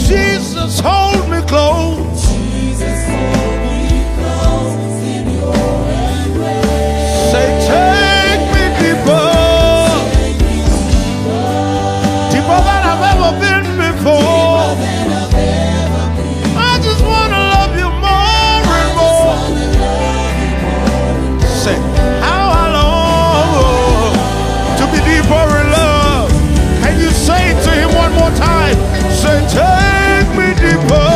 Jesus, hold me close. In your embrace. Say, take me deeper, deeper than I've ever been before. I just want to love you more and more. Say, how I long to be deeper in love. Can you say it to him one more time? Say, take me deeper,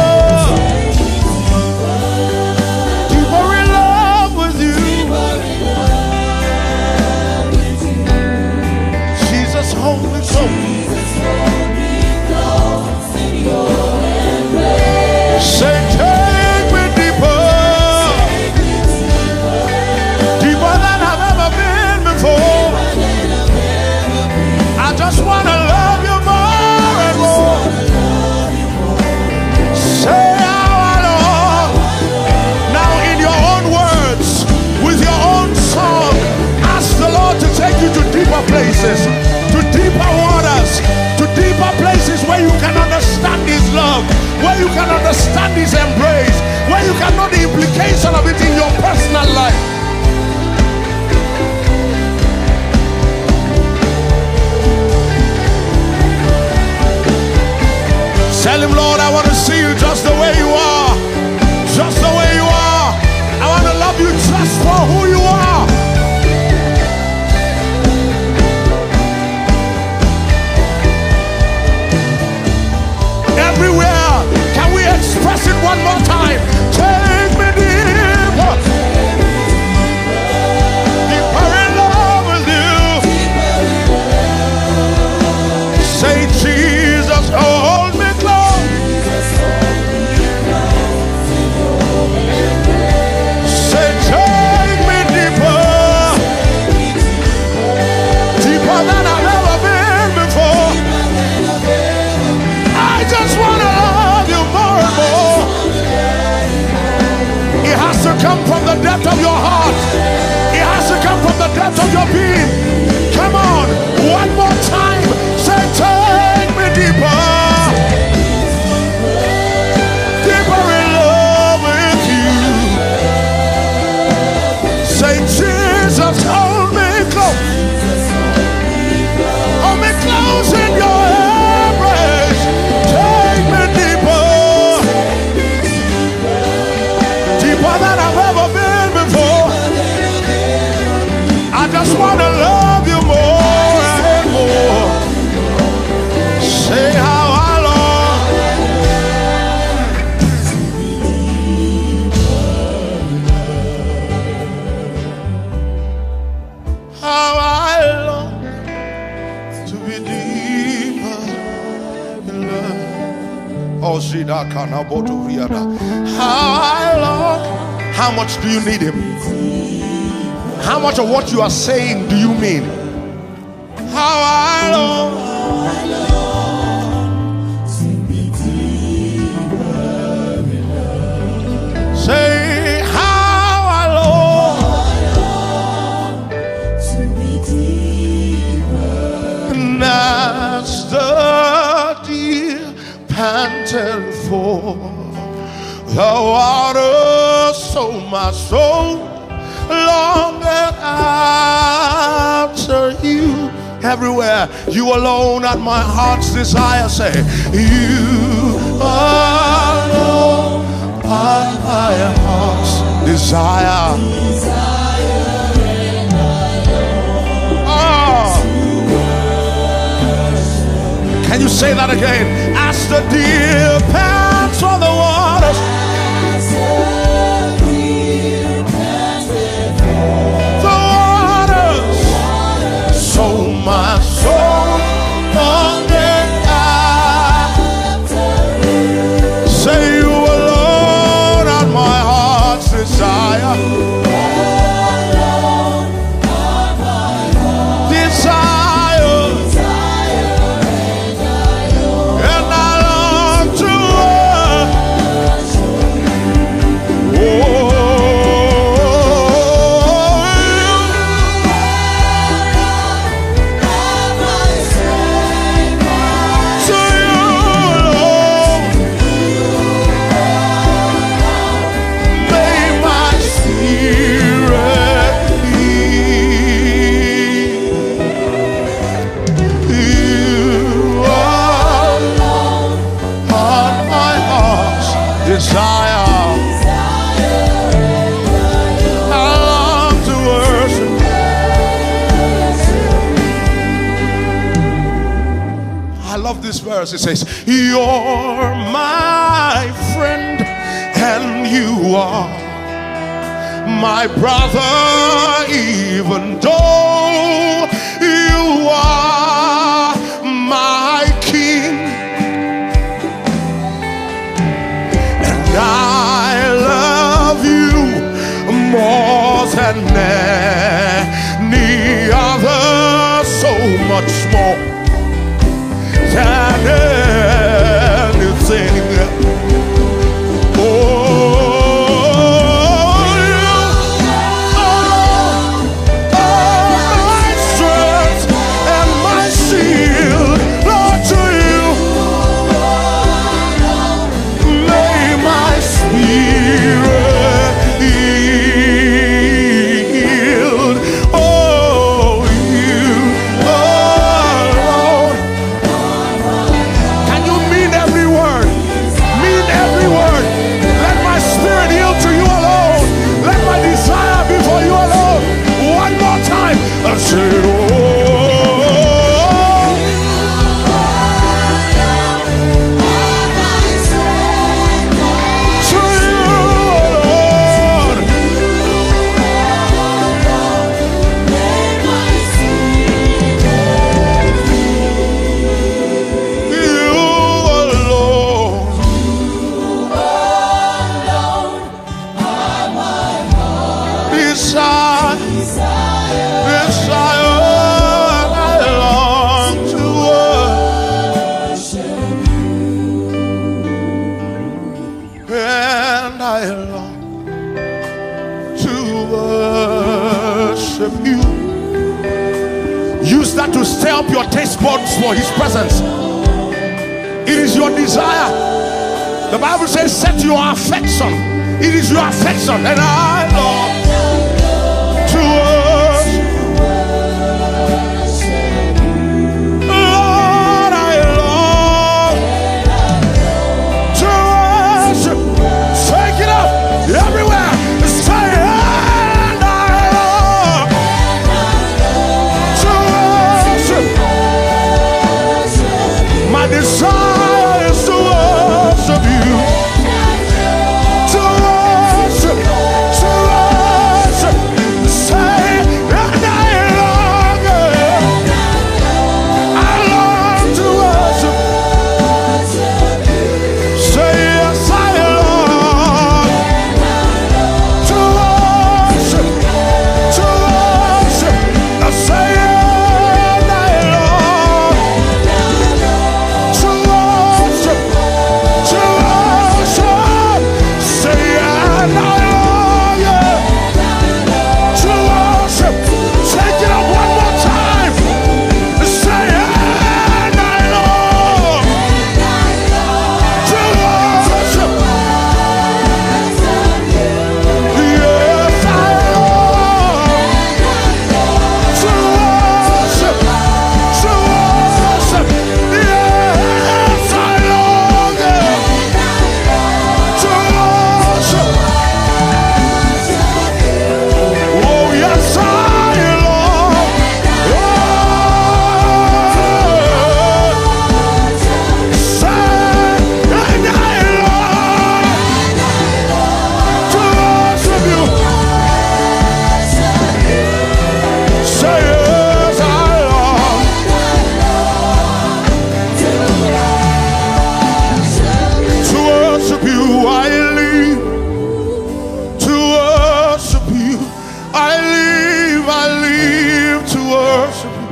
deeper in love with you. Jesus, hold me close. Say, take me deeper, deeper than I've ever been before. I just want to love you more and more. Say how I long. Now in your own words, with your own song, ask the Lord to take you to deeper places, to deeper waters, to deeper places where you can understand His love, where you can understand His embrace, where you can know the implication of it in your personal life. Tell him, Lord, I want to see you just the way you are. Just the way you are. I want to love you just for who you are. Everywhere, can we express it one more time? Take me deeper, deeper in love with you. Say, Jesus, hold me close. Say, take me deeper, deeper than I've ever been before. I just want to love you more and more. It has to come from the depth of your heart. It has to come from the depth of your being. Come on, one more time. Say, take me deeper, deeper in love with you. Say, Jesus, hold me close. Hold me close in your embrace. Take me deeper, deeper than I've ever been before. I just want to love you more and more. Say how I long. How I long to be deeper in love. Oh, Shida Kana Boto Riada. How I long. How much do you need him? How much of what you are saying do you mean? How I long. Say how I long to be deeper. And as the deer panted for the water, so my soul longeth after you. Everywhere, you alone at my heart's desire. Say, you alone at my heart's desire. Oh. Can you say that again? As the deer pants for the waters, so my soul longeth after you. Say, you alone at my heart's desire. Desire. And I long to love this verse. It says, you're my friend and you are my brother, even though you are my king. And I love you more than any other, so much more than anything. Oh, you are my strength and my shield. Lord, to you may my spirit yield. Oh, you alone. Can you mean every word? Mean every word. Let my spirit yield to you alone. Let my desire be for you alone. One more time. I say, oh, to you alone. You alone. Desire, I long to worship, and I long to worship you. Use that to stir up your taste buds for his presence. It is your desire. The Bible says, set your affection. It is your affection, and I long to worship. Lord, I long to worship. Take it up everywhere. Say, and I long to worship. My desire is to worship you. To worship. Say, and I long to worship. Say, yes, I long to worship. Say, and I long to worship. Say, and I long to worship. Take it up one more time. Say, and I long to worship. Yes, I long to worship. Yes, I long to worship. Oh, yes, I long. Say, and I long to worship you. Say, yes, I long to worship you. I live to worship you. I live to worship you.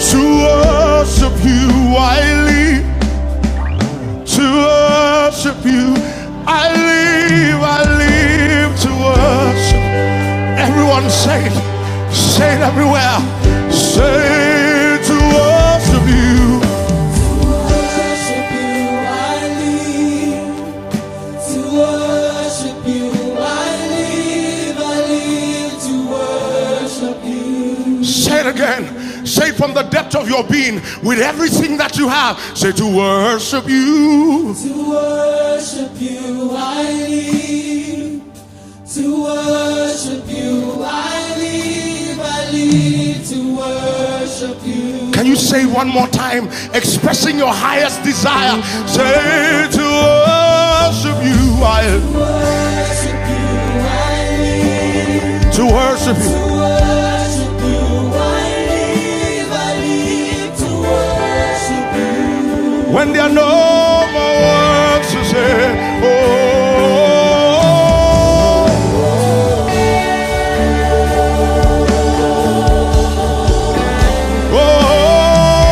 To worship you, I live. To worship you, I live to worship. Everyone say it everywhere. Say, to worship you. Say it again. Say it from the depth of your being, with everything that you have. Say, to worship you. To worship you, I live. To worship you, I to worship you. Can you say it one more time, expressing your highest desire? Say to worship you, I live. To worship you. When there are no more words to say, oh, oh,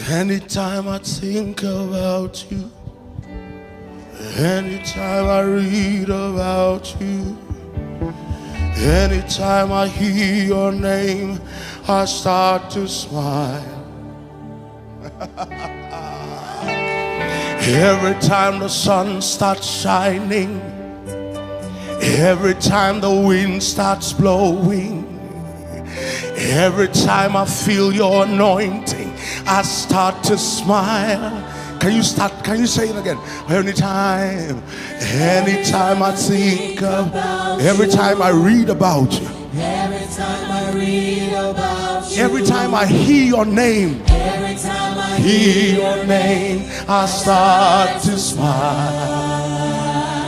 anytime I think about you, anytime I read about you, anytime I hear your name, I start to smile. Every time the sun starts shining, every time the wind starts blowing, every time I feel your anointing, I start to smile. Can you say it again? Anytime I think of, every time I read about you, every time I read about you, every time I hear your name, every time I hear your name, I start to smile.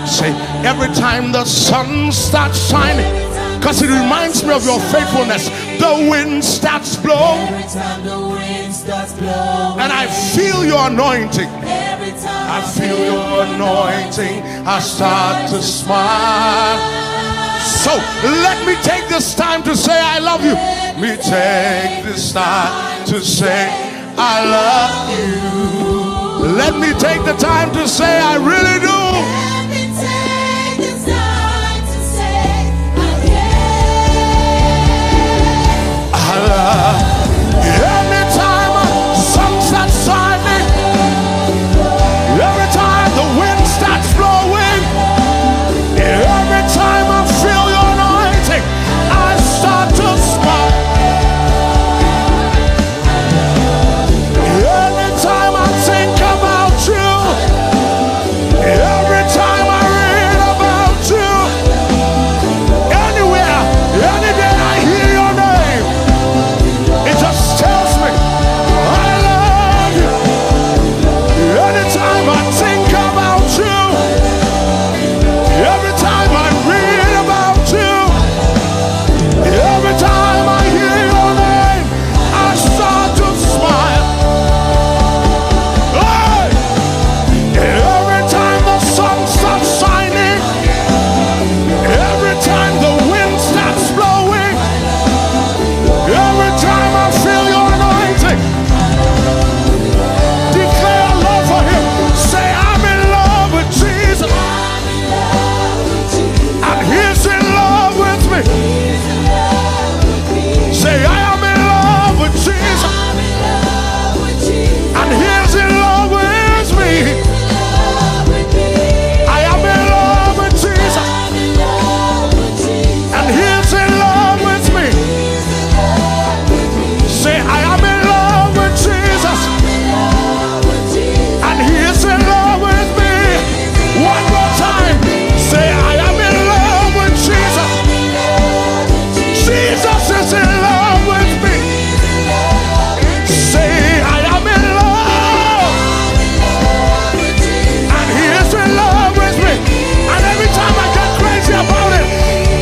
Say, every time the sun starts shining, because it reminds me of your faithfulness, the wind starts blowing, every time the wind starts blowing, and I feel your anointing. every time I feel your anointing, I start to smile. So let me take this time to say I love you. me take this time to say I love you. Let me take the time to say I really do. Let me take this time to say I care. I love you. Anytime sun starts shining, every time the wind starts blowing, every time I feel your anointing, I start to smile. Anytime I think about you, every time I read about you, anywhere, any day I hear your name, it just tells me I love you. Anytime I think about you, every time I read about you, every time I hear your name, I start to smile. Hey! Every time the sun starts shining, every time the wind starts blowing, every time I feel your anointing, declare love for him. Say I'm in love with Jesus, and he's in love with me. Say I am in love with Jesus, and he's in love with me. I am in love with Jesus, and he's in love with me. Say I am in love with Jesus, and he is in love with me. One more time. Say I am in love with Jesus. Jesus is in love with me. Say I am in love, and he is in love with me. And every time I get crazy about it,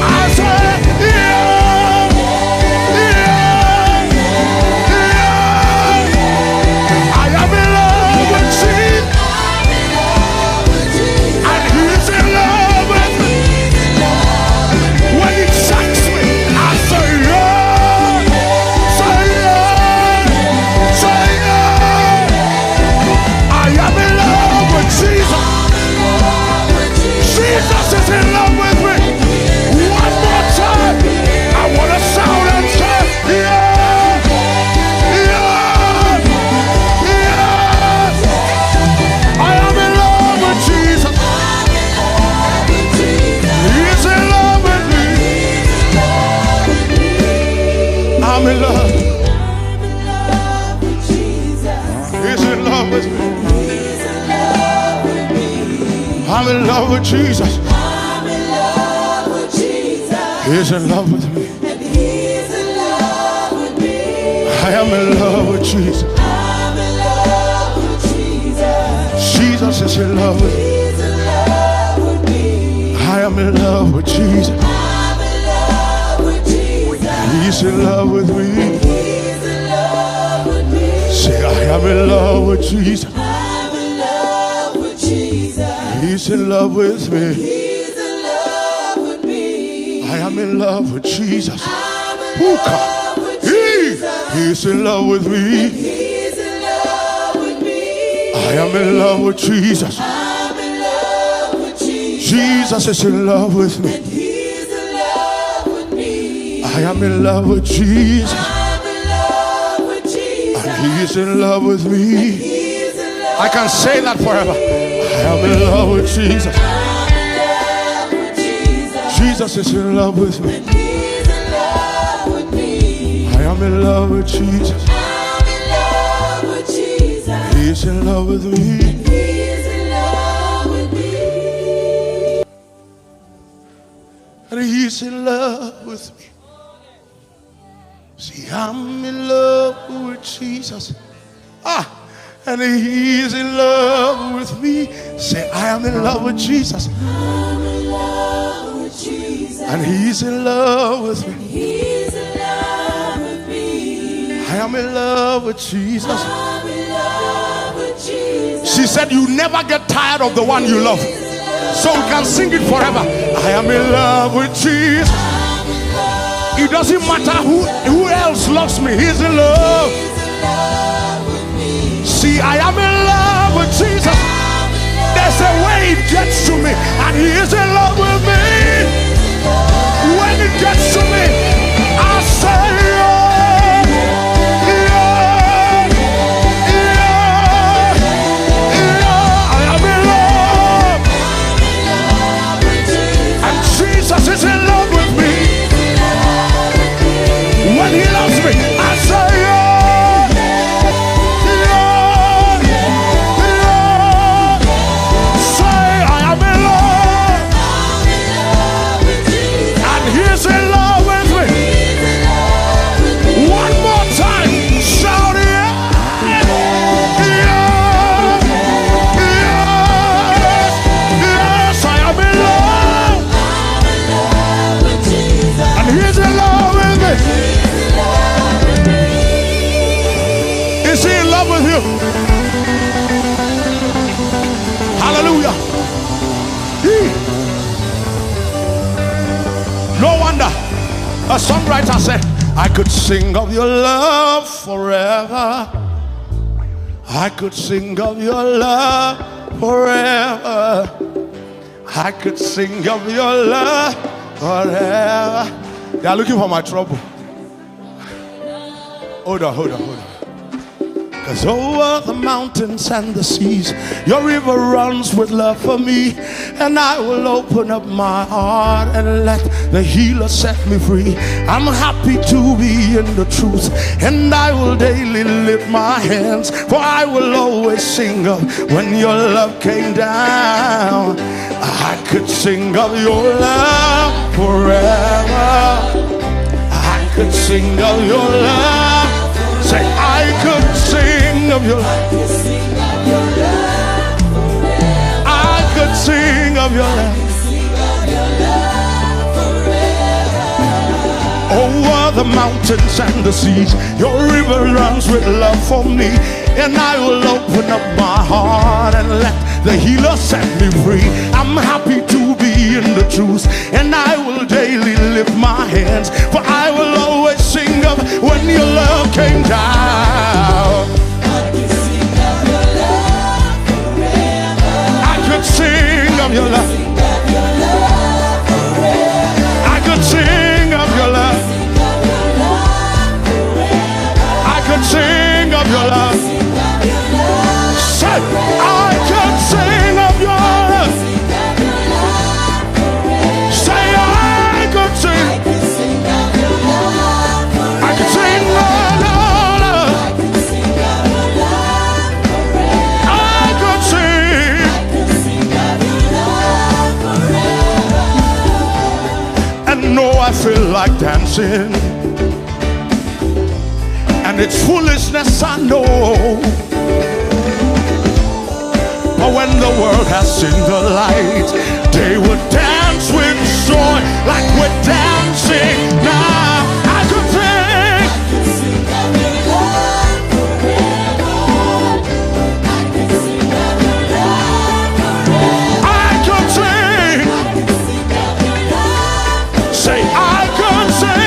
I say yeah, yeah, yeah. I am in love with Jesus, and he is in love with me. When he checks me, I say yeah, say yeah, say yeah. I am in love with Jesus. Jesus is in love with me. One more time, I want to shout and say yeah, yeah, yeah. I am in love with Jesus. He's in love with me. I'm in love. He's in love with me. I'm in love with Jesus. He's in love with me. I am in love with Jesus. Jesus is in love with me. I am in love with Jesus. He's in love with me. Say I am in love with Jesus. He's in love with me. I am in love with Jesus. He's in love with me. I am in love with Jesus. Jesus is in love with me. I am in love with Jesus, and he is in love with me. I can say that forever. I am in love with Jesus. Jesus is in love with me. I am in love with Jesus. He is in love with me. And he's in love with me. See, I'm in love with Jesus. And he's in love with me. Say, I am in love with Jesus. I'm in love with Jesus. And he's in love with me. He's in love with me. I am in love with Jesus. I'm in love with Jesus. She said, you never get tired of the one you love. So we can sing it forever. I am in love with Jesus. It doesn't matter who else loves me. He's in love. See, I am in love with Jesus. There's a way it gets to me, and He is in love with me. When it gets to me, I say, yeah, yeah, yeah, yeah. I am in love, and Jesus is in love with me. When He loves me, I say, yeah, yeah, yeah. Say, I am in love, and He's in love with me. One more time, shout yeah, yeah, yeah. Yes, I am in love, and He's in love with me. Is He in love with you? Hallelujah. No wonder a songwriter said, I could sing of your love forever. I could sing of your love forever. I could sing of your love forever. They are looking for my trouble. Hold on. Cause over the mountains and the seas, your river runs with love for me. And I will open up my heart and let the healer set me free. I'm happy to be in the truth, and I will daily lift my hands, for I will always sing of when your love came down. I could sing of your love forever. I could sing of your love. Say, I could sing of your love. I could sing of your love. Over the mountains and the seas, your river runs with love for me. And I will open up my heart and let the healer set me free. I'm happy to be in the truth, and I will daily lift my hands, for I will always sing of when your love came down. I could sing of your love. I could sing of your love. I could sing of your love. Say, I could sing of your love. Say, I could sing. I could sing of your love. I could sing. And no, I feel like dancing, and it's foolishness, I know. But when the world has seen the light, they would dance with joy like we're dancing now. I could sing. I could sing. Say, I could sing.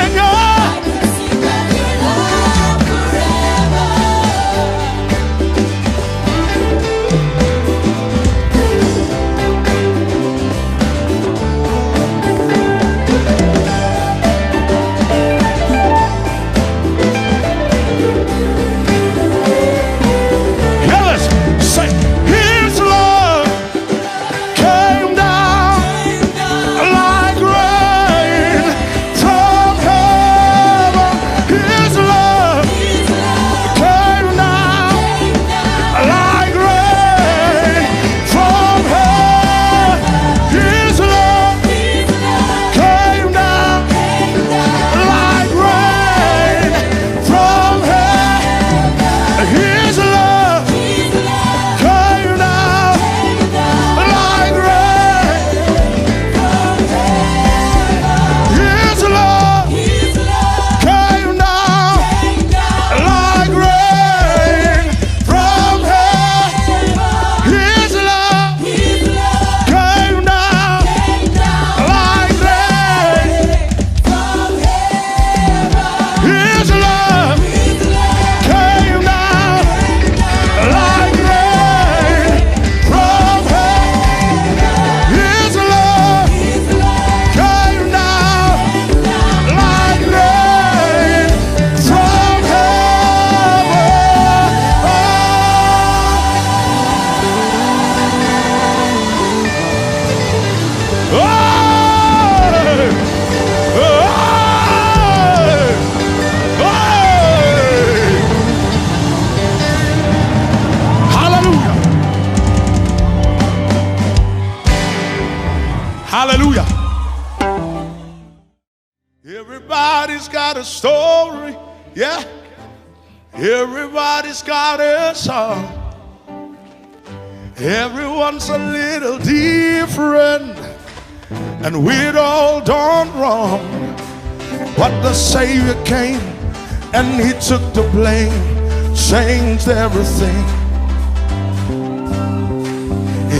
Everybody's got a story, yeah. Everybody's got a song. Everyone's a little different, and we'd all done wrong. But the Savior came and he took the blame, changed everything.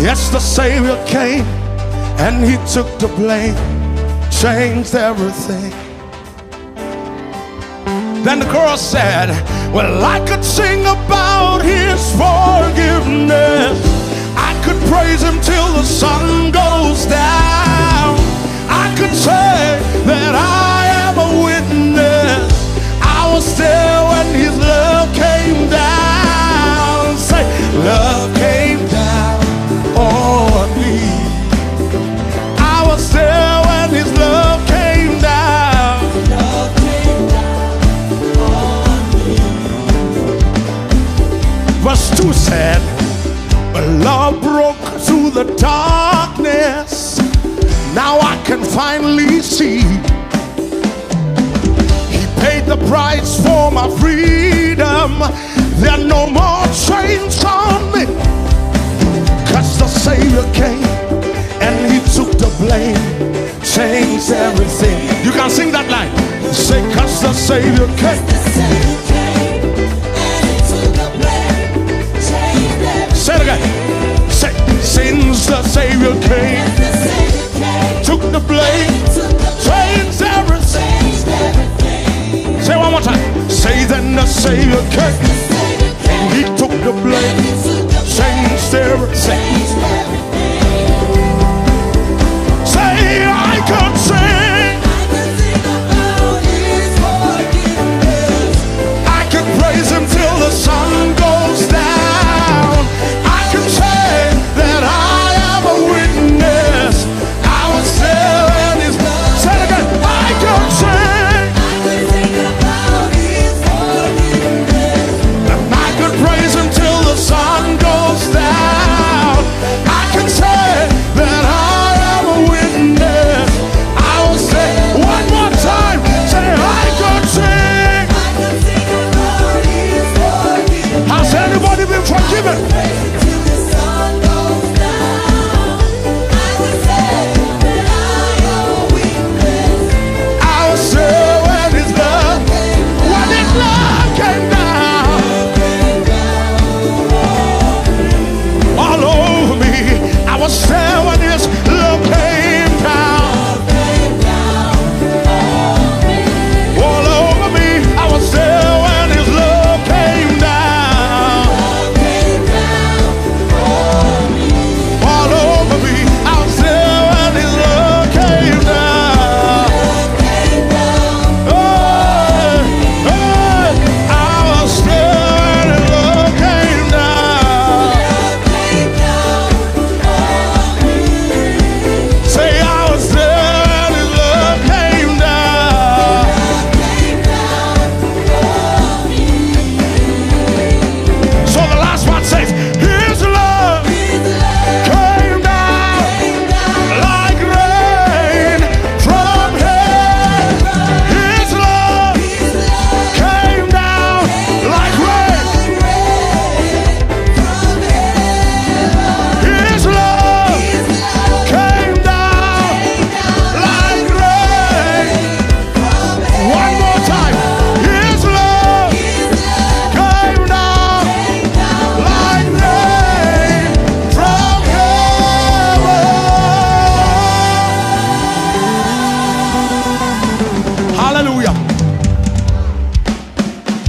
Yes, the Savior came and he took the blame, changed everything. Then the chorus said, well, I could sing about his forgiveness. I could praise him till the sun goes down. I could say that I am a witness. I was there when his love came down. Say, love came down on me. I was there when his love came down. Love came down on me. Verse 2 said, but love broke through the darkness. Now I can finally see. He paid the price for my freedom. There are no more chains on me. 'Cause the Savior came and he took the blame, changed everything. You can sing that line. Say, 'cause the Savior came. Say it again. Say, since the Savior came, took the blame, changed everything. Say one more time. Say, then the Savior came, and he took the blame, changed everything. Say, I could sing, I could praise him till the sun goes down. I can say that I am a witness. I was there and his love. Say it again. I can sing, and I could praise him till the sun goes down. I can say that I am a witness. I was there. One more time. Say, I could sing. Has anybody been forgiven?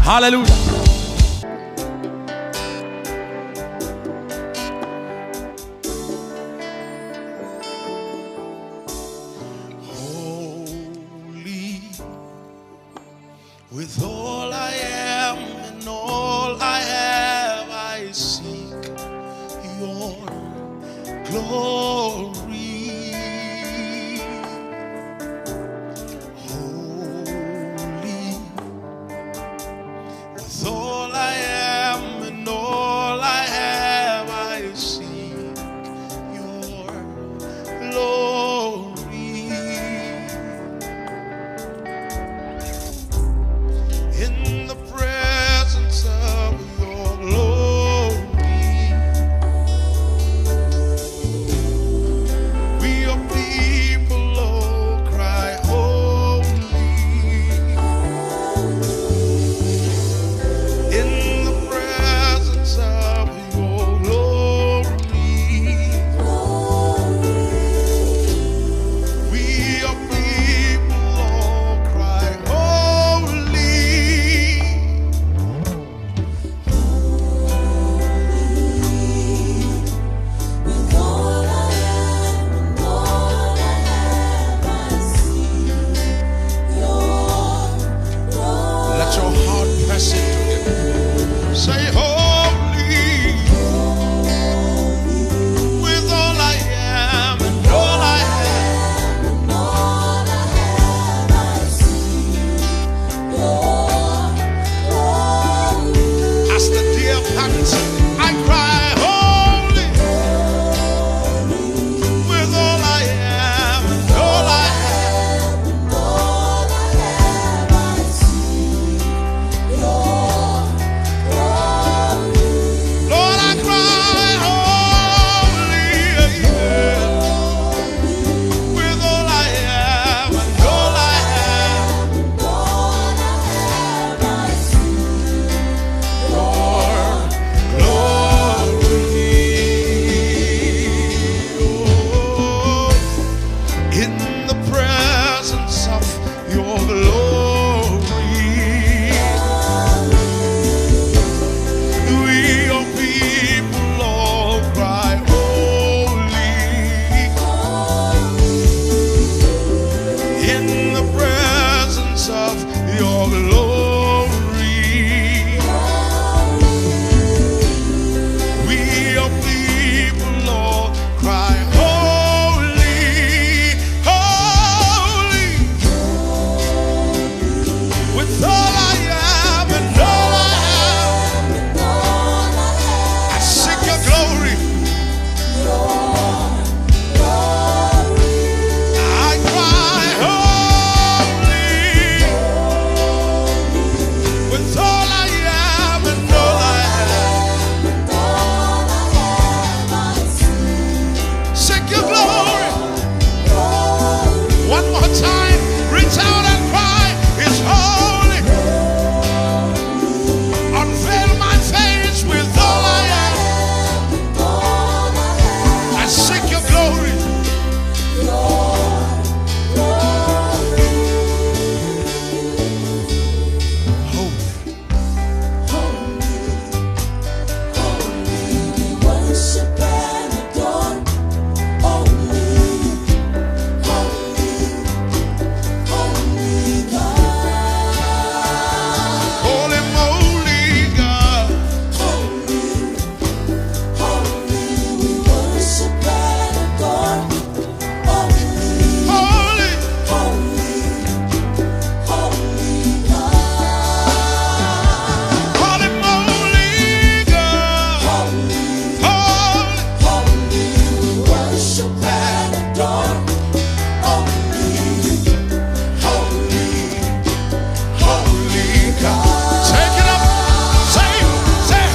Hallelujah. Holy, with all I am and all I have, I seek your glory. With all I am and all I have, I seek your glory. Press into him. Say, holy, with all I am and all I have. As the deer pants, I cry, holy, with all I am and all I have. Lord, I cry, holy, with all I am and all I have. Lord, glory, oh, in the presence of your glory, we your people all cry holy. In the presence of your glory, we your people all cry holy, holy. With all I am and all I have, I seek your glory. I cry holy. With all I am and all I have, seek your glory. One more time, reach out and cry, it's holy. Unveil my face with all I am. I seek your glory. Holy, moly God. Holy, holy, moly God. Holy, holy God. Take it up. Say,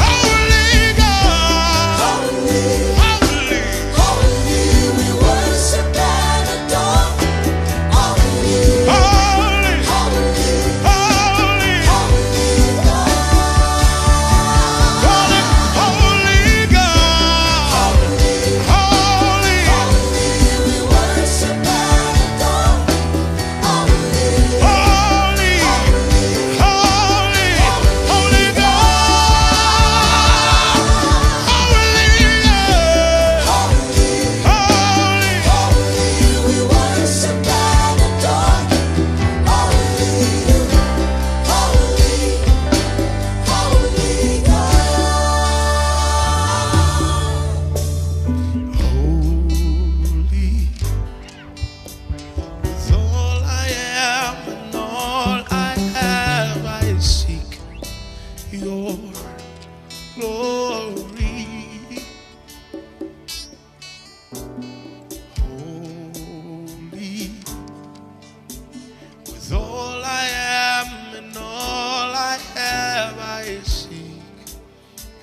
holy God. Holy, holy, holy, holy God. Holy, holy, holy God. Holy, with all I am and all I have, I seek your glory. Holy, with all I am and all I have, I seek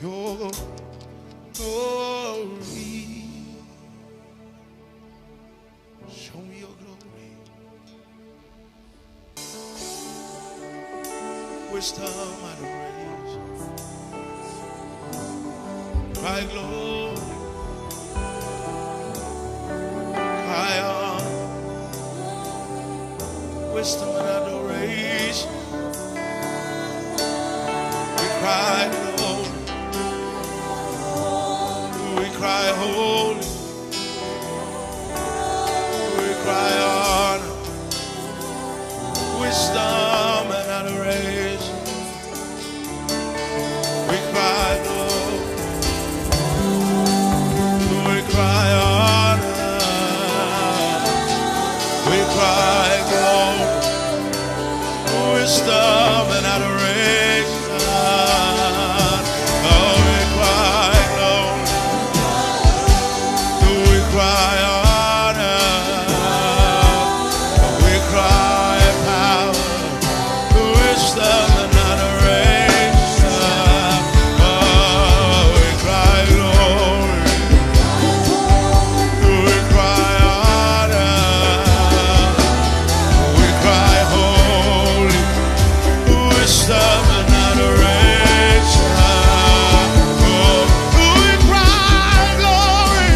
your glory. Show me your glory. Wisdom, adoration. Cry glory. Cry on. Wisdom and adoration. We cry glory. We cry holy. We cry honor. Wisdom and adoration. wisdom and adoration. Oh, we cry glory. We cry honor. We cry power. Wisdom and adoration. Oh, we cry glory. We cry honor. We cry holy. Wisdom and adoration. Oh, we cry glory.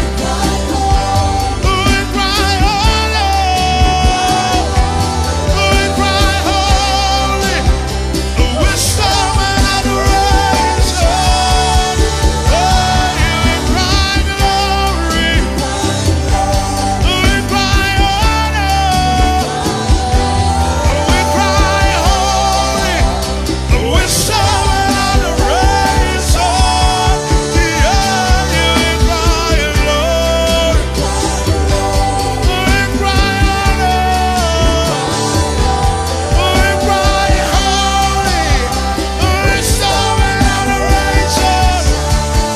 We cry honor. We cry holy. Wisdom and adoration. Oh, we cry glory. We cry honor. We cry holy. Wisdom and adoration. Yeah, we cry glory. We cry honor. We cry holy. Wisdom and adoration.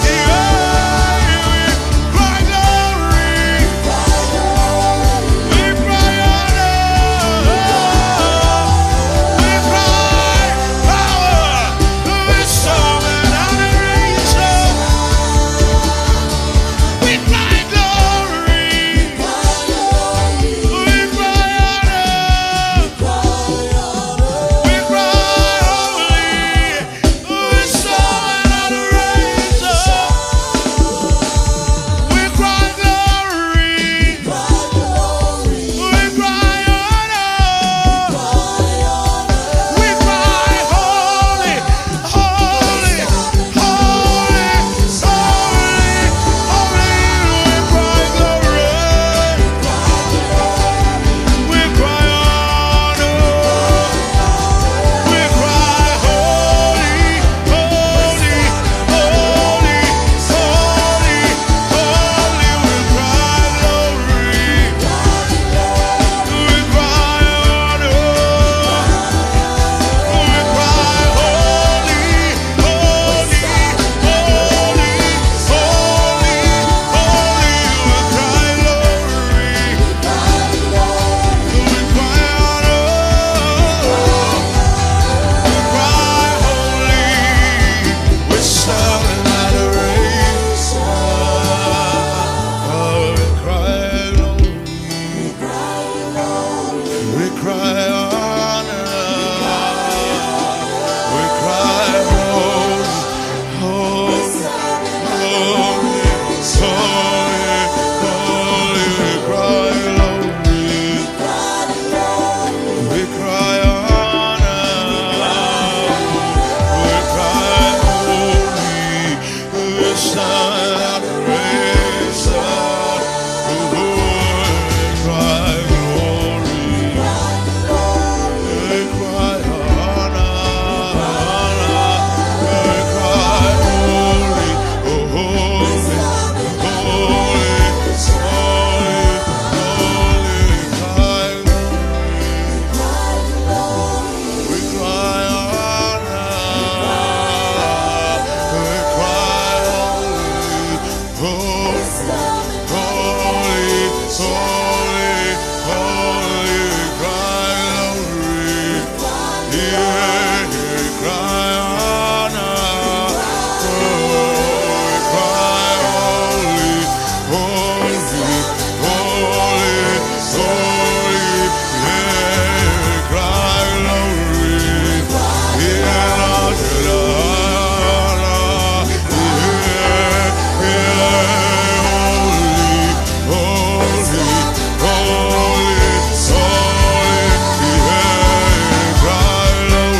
Yeah, we cry glory. We cry honor. We cry power. Wisdom and adoration. We cry glory. We cry honor. We cry holy. Wisdom and adoration. We cry glory. We cry honor. We cry holy, holy, holy, holy, holy. We cry glory. We cry honor. We cry holy, holy, holy, holy, holy. We cry glory. We cry honor. We cry holy, holy, holy, holy, holy. We cry glory. We cry honor. We cry holy. Wisdom and adoration. Oh, we cry glory. We cry honor. We cry holy, holy, holy, holy, holy. We cry glory. We cry honor. We cry holy. Wisdom and adoration. Oh, we cry glory. We cry honor. We cry holy. Oh, holy, holy, holy, holy. We cry glory. We cry honor. We cry holy, holy, holy, holy, holy. We cry glory. Yeah, we cry honor. Oh, we cry holy, holy, holy, holy. Yeah, we cry glory. Yeah, Lord, holy, holy, holy, holy. Yeah, cry glory.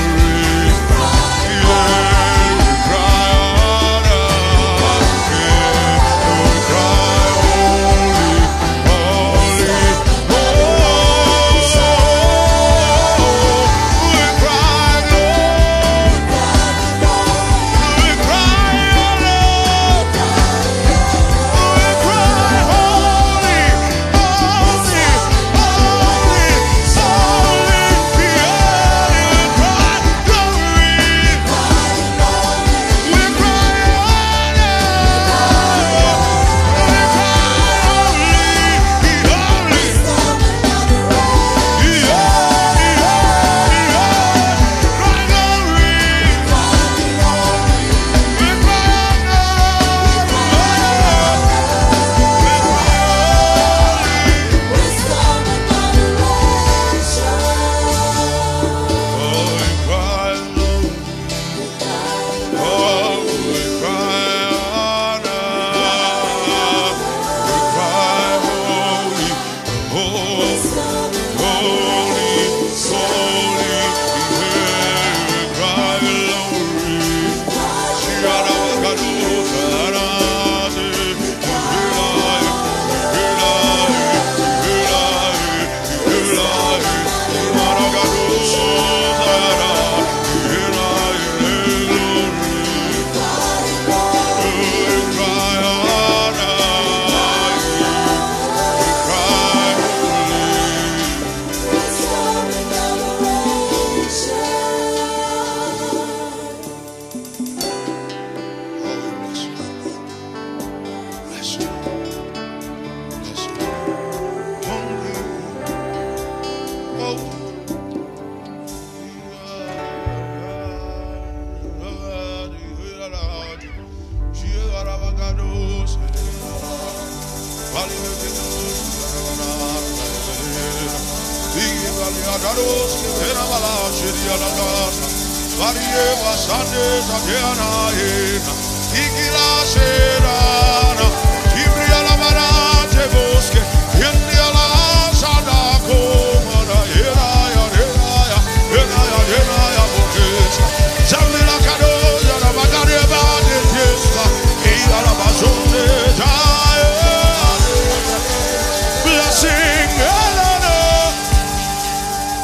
Blessing and honor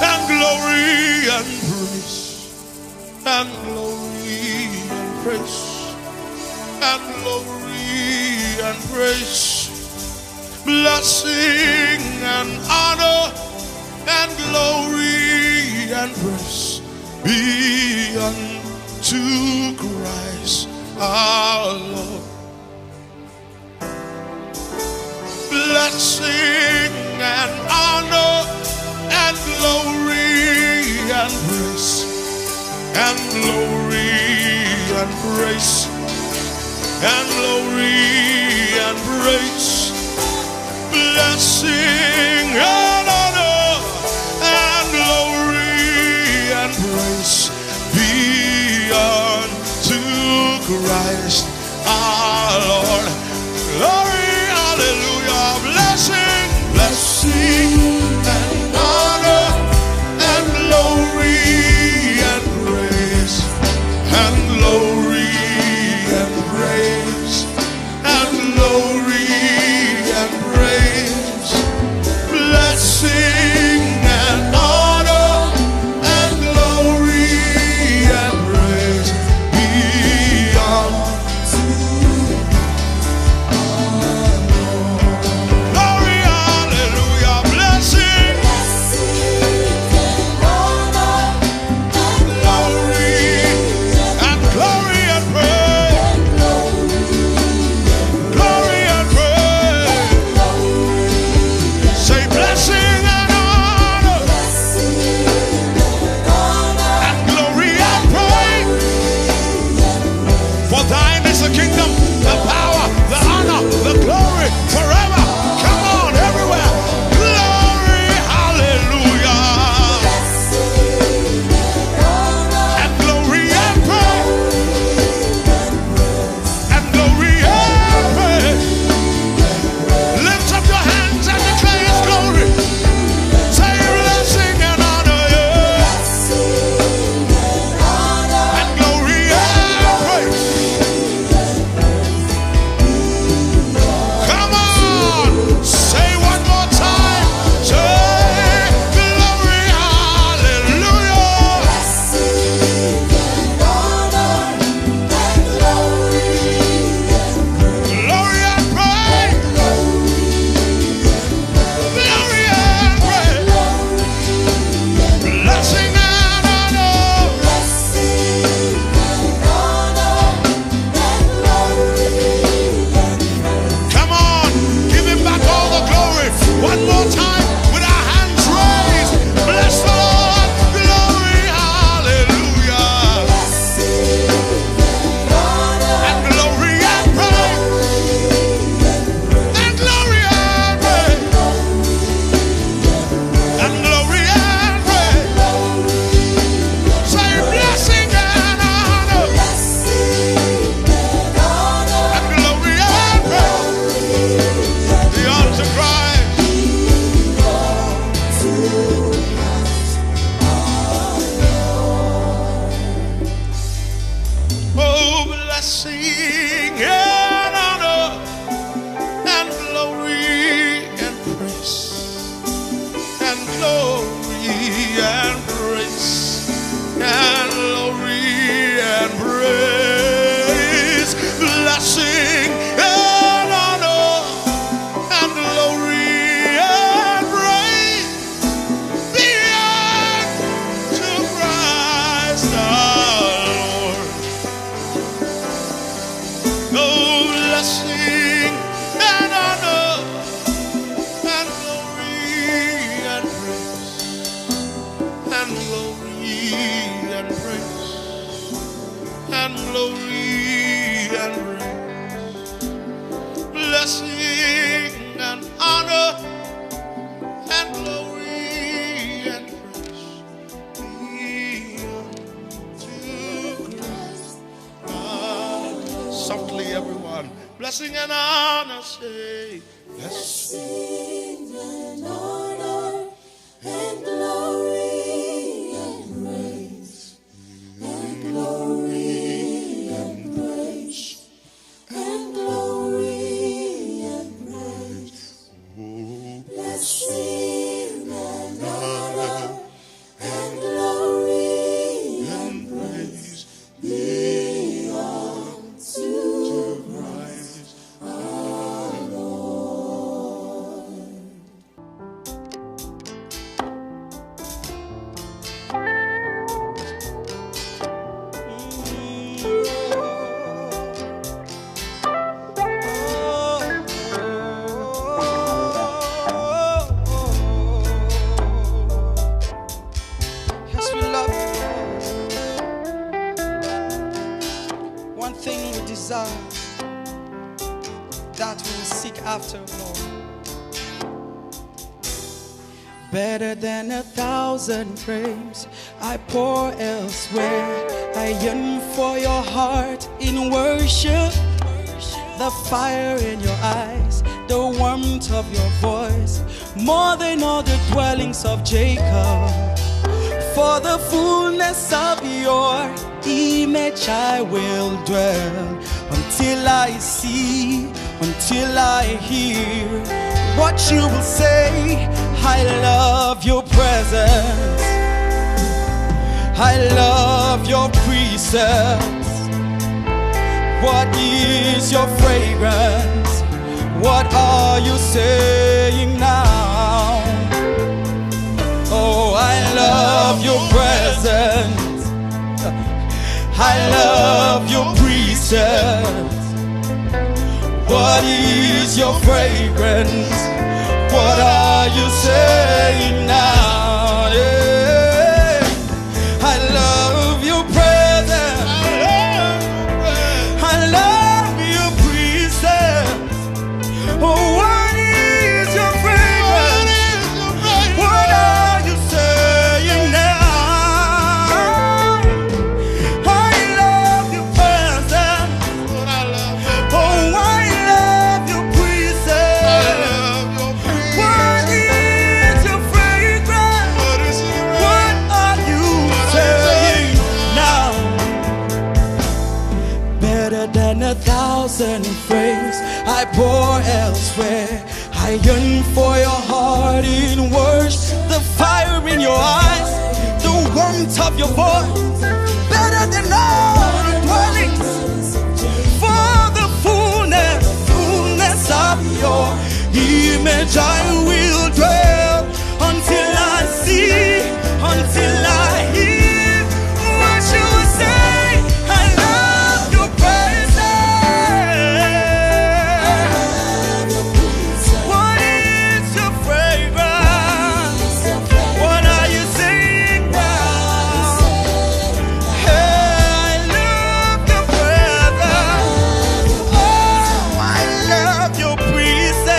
and glory and praise and glory and praise and glory and praise, blessing and honor and glory and praise be unto Christ our Lord. Blessing and honor and glory and praise and glory and praise and glory and praise, blessing and honor and glory and praise be unto Christ our Lord. Glory, hallelujah, blessing, blessing and honor and glory and praise and glory and praise and glory and praise, blessing and honor and glory and praise be unto glory, hallelujah, blessing, glory and praise, glory and praise, say blessing and honor and glory and praise, for thine is the kingdom, the power, the honor, the glory forever. Come on, everywhere, glory, hallelujah, and glory and praise and glory and praise. Lift up your hands and declare His glory. Say blessing and honor, yeah, and glory and praise. Come on, say one more time. Say glory, hallelujah, glory and praise, glory and praise, blessing and honor. Come on, give Him back all the glory. One more time with our hands raised. Bless the Lord, glory, hallelujah, and glory and praise, and glory and praise, and glory and praise. Say blessing and honor and glory and praise be unto Christ. Oh, blessing and honor and glory and praise and glory and praise and glory and praise, blessing and honor and glory and praise be unto Christ our Lord. Oh, blessing and honor and glory and praise and glory and praise and glory and praise, blessing and honor and glory and softly, everyone. Blessing and honor, say, Blessing and honor and glory and praise and glory and praise and glory and praise. Blessing and honor and glory and praise be unto Christ our Lord. Yes, we love you. One thing we desire, that we will seek after, Lord. Better than 1,000 frames I pour elsewhere. I yearn for your heart in worship, the fire in your eyes, the warmth of your voice, more than all the dwellings of Jacob. For the fullness of your image I will dwell, until I see, until I hear what you will say. I love your presence, I love your precepts. What is your fragrance? What are you saying now? Oh, I love your presence, I love your precepts. What is your fragrance? What are you saying now? Yeah. I love your presence, I love your precepts. Oh, what is your fragrance? What are you saying now? I love your presence. Oh, I love your precepts. What is your fragrance? What are you saying now? Better than 1,000 frames I pour elsewhere. I yearn for your heart in worship, the fire in your eyes, the warmth of your voice. Better than all the dwellings, for the fullness of your image I will dwell, until I see, until I hear what you say. I love your presence. What is your fragrance? What are you saying now? Hey, I love your presence. Oh, I love your precepts.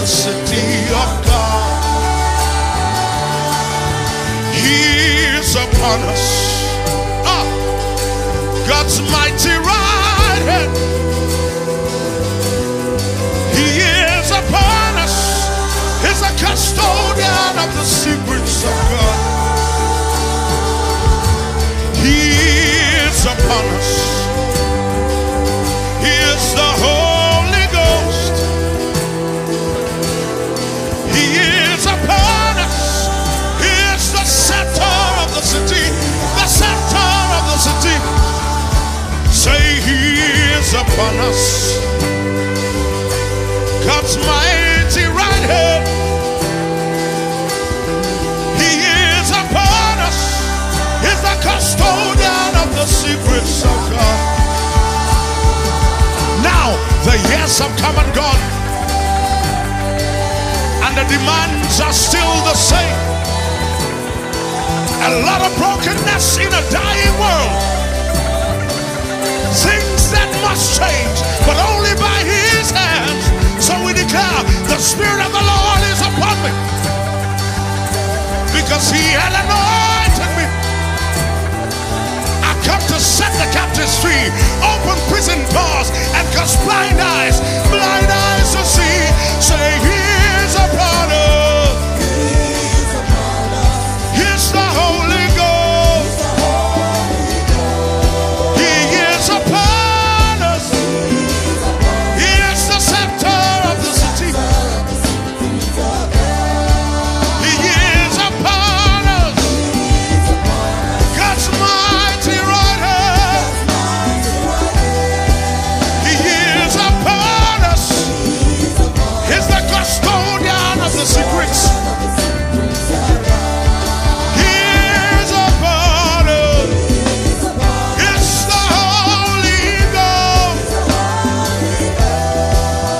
city of God. He is upon us. God's mighty right hand. He is upon us. He's a custodian of the secrets of God. He is upon us. He is the Holy Ghost. He is upon us. He is the center of the city. The center of the city. Say he is upon us. God's mighty right hand. He is upon us. He's the custodian of the secrets of God. Now the years have come and gone, and the demands are still the same. A lot of brokenness in a dying world. Things that must change, but only by his hands. So we declare, the Spirit of the Lord is upon me, because he had anointed me. I come to set the captives free, open prison doors, and cause blind eyes to see. Say he is upon us. He's the Holy Ghost. He is upon us. He is the scepter of the city. He is upon us. God's mighty right hand. He is upon us. He's the custodian of the secrets. He is upon us. It's the Holy Ghost.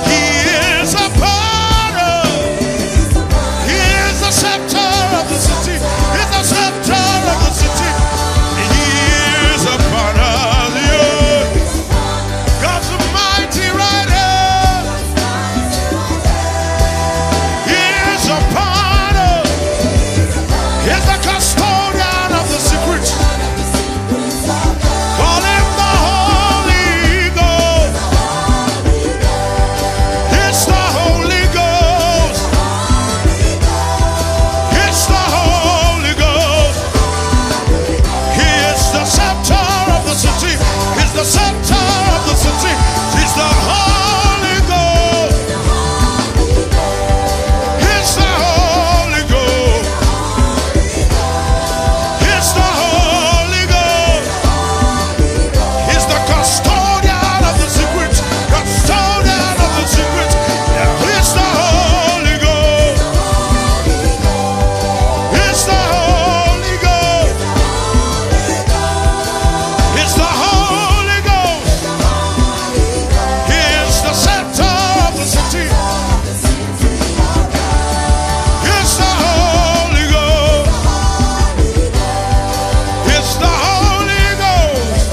He is upon us. He is the scepter of the city. He's the scepter of the city. He is upon us. Yeah. God's mighty right hand. He is upon us. He's the custodian of the secrets. Call him the Holy Ghost. It's the Holy Ghost. It's the Holy Ghost. He is the scepter of the city. He's the scepter of the city. He's the Holy Ghost. He's the Holy Ghost. He's the Holy Ghost. He's the custodian of the secrets. Custodian of the secrets. He's the Holy Ghost. He's the Holy Ghost. He's the Holy Ghost. He is the center of the city. He's the Holy Ghost. He's the Holy Ghost.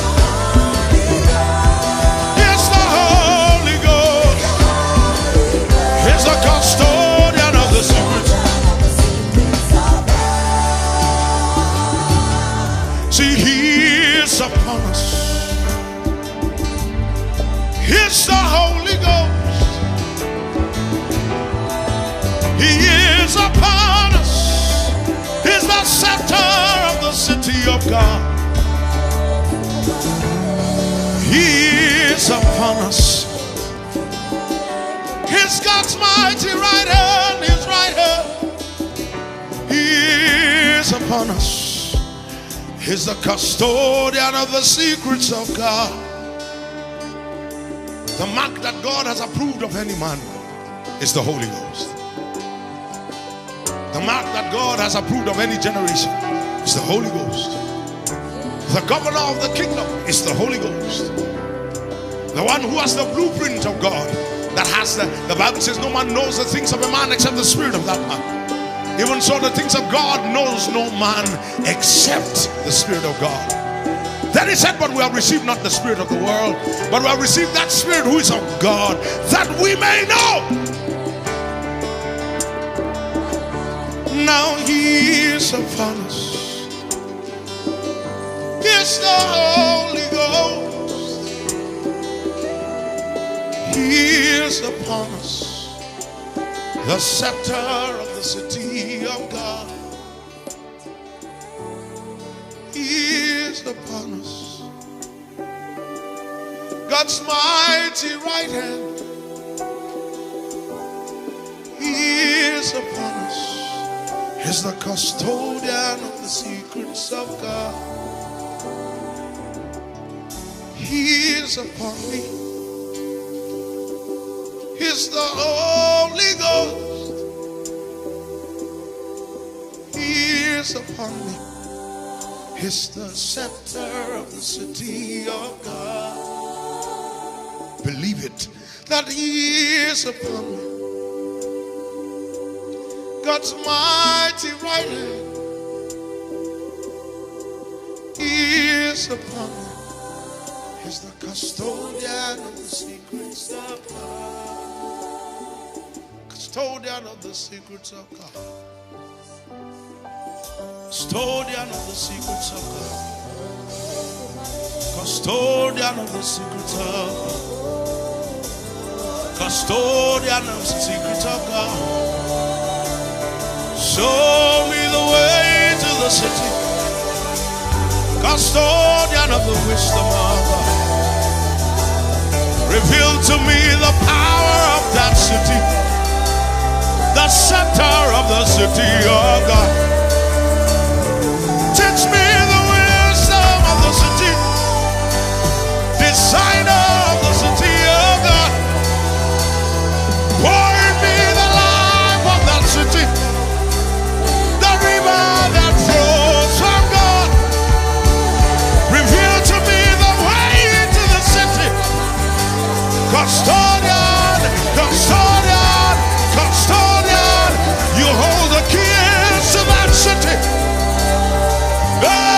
He's the Holy Ghost. He's the custodian of the secrets. See, he is upon us. He's the Holy Ghost. He is upon us. He's the center of the city of God. He is upon us. He's God's mighty right hand. His right hand. He is upon us. He's the custodian of the secrets of God. The mark that God has approved of any man is the Holy Ghost. The mark that God has approved of any generation is the Holy Ghost. The governor of the kingdom is the Holy Ghost. The one who has the blueprint of God, that has the Bible says no man knows the things of a man except the spirit of that man. Even so, the things of God knows no man except the Spirit of God. Then he said, but we have received not the spirit of the world, but we have received that Spirit who is of God, that we may know Now He is upon us. It's the Holy Ghost. He is upon us. The scepter of the city of God. He is upon us. God's mighty right hand. He is upon us. He's the custodian of the secrets of God. He is upon me. He's the Holy Ghost. He is upon me. He's the scepter of the city of God. Believe it, that He is upon me. God's mighty right hand. He is upon me. He's the custodian of the secrets of God. Custodian of the secrets of God. Custodian of the secrets of God. Custodian of the secrets of God. Custodian of the secrets of God. Show me the way to the city. Custodian of the wisdom of God. Reveal to me the power of that city. The scepter of the city of God. Teach me the wisdom of the city. Designer of the city of God. Pour in me the life of that city. The river that flows from God. Reveal to me the way into the city. Custodian, custodian, custodian. You hold the keys to that city. Hey,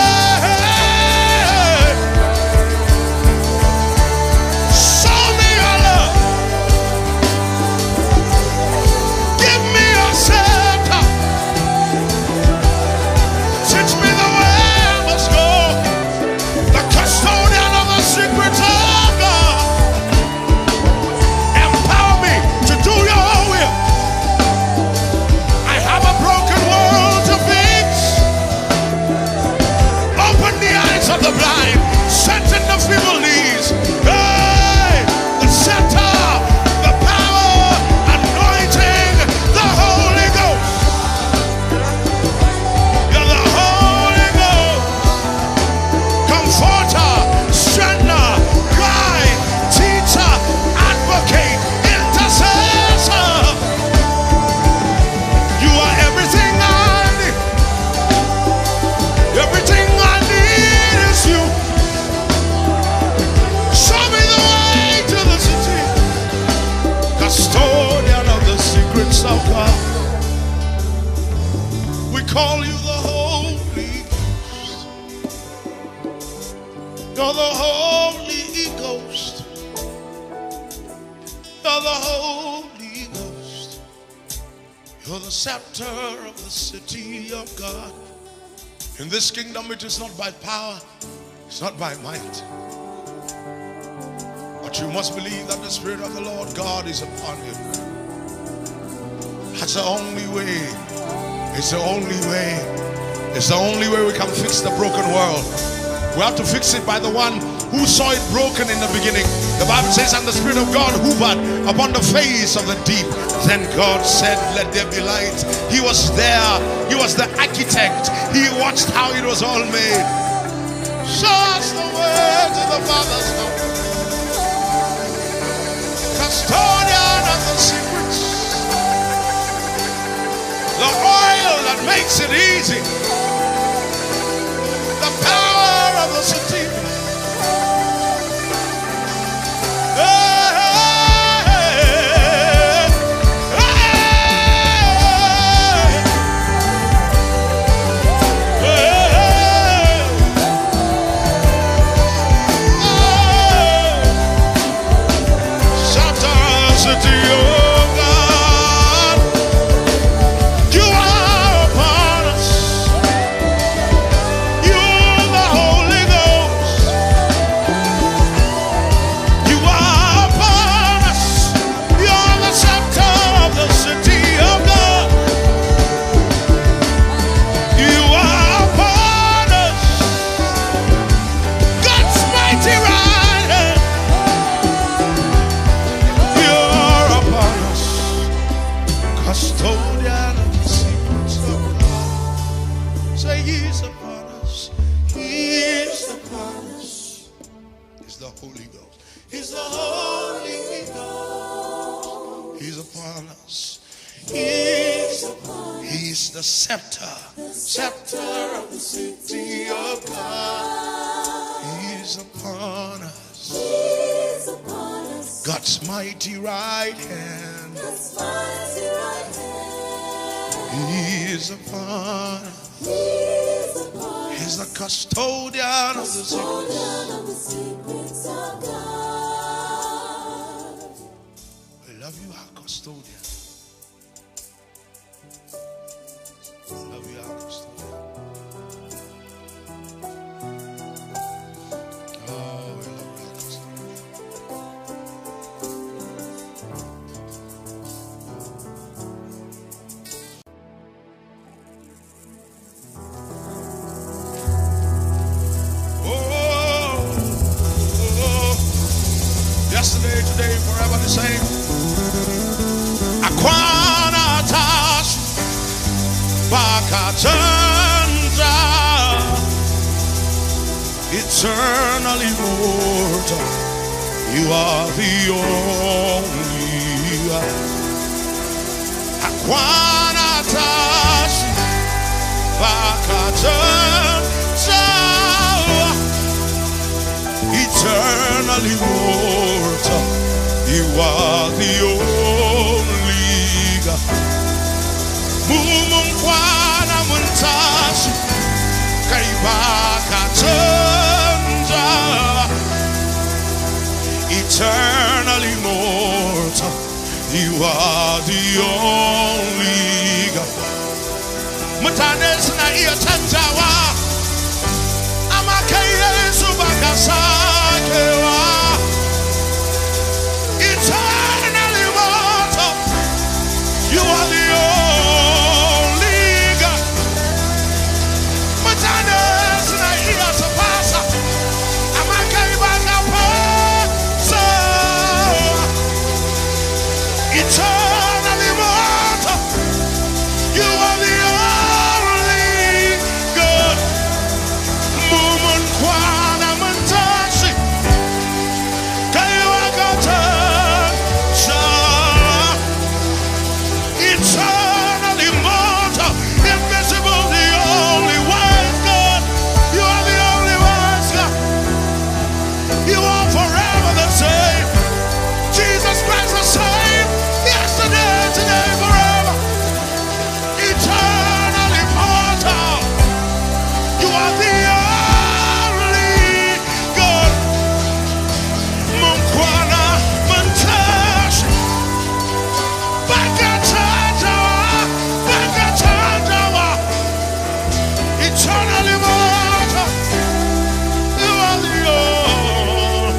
show me your love. Give me your scepter. Teach me the way I must go. The custodian of the secrets of God. Empower me to do your will. I have a broken world to fix. Open the eyes of the blind. Strengthen the feeble knees. Hey, the scepter, the power, anointing, the Holy Ghost. You're the Holy Ghost. Comforter, strengthener, guide, teacher, advocate, intercessor. You are everything I need. Everything I need is you. Show me the way to the city. Custodian of the secrets of God. We call you the Holy Ghost. You're the Holy Ghost. You're the Holy Ghost. You're the scepter of the city of God. In this kingdom, it is not by power, it's not by might. But you must believe that the Spirit of the Lord God is upon you. That's the only way. It's the only way. It's the only way we can fix the broken world. We have to fix it by the one who saw it broken in the beginning. The Bible says, and the Spirit of God hovered upon the face of the deep. Then God said, let there be light. He was there. He was the architect. He watched how it was all made. Show us the way to the Father's house. Custodian of the secrets. The oil that makes it easy. The power of the city. City of God, you are the Holy Ghost. He's the Holy Ghost. He's upon us. He's the scepter. scepter of the city of God. He's upon us. He's upon us. God's mighty right hand. God's mighty right hand. He is upon us. He's upon us. He's the custodian of the Custodian of the secrets of God. We love you, our custodian. We love you, our custodian. Oh, we love you, our custodian. Yesterday, today, forever the same. Akwana tash bakatanda, eternally immortal. You are the only Akwana tash bakatanda, eternally immortal. You are the only God. Mumukwana muntashi kaibaka tanja, eternally immortal. You are the only God. Mutanes na iya tanjawa amakaye subakasakewa. Eternally immortal, you are the only God. Matanes na iya sapasa, amakaibanga pasa. Eternally immortal, you are the only God. Mumun kwana mantashi, kaiwagata. Eternally immortal, invisible, the only wise God. You are the only wise God. You are forever the same. Jesus Christ the same. Yesterday, today, forever. Eternally immortal. You are the only God. Munkwana Mantash. Eternally immortal, you are the only.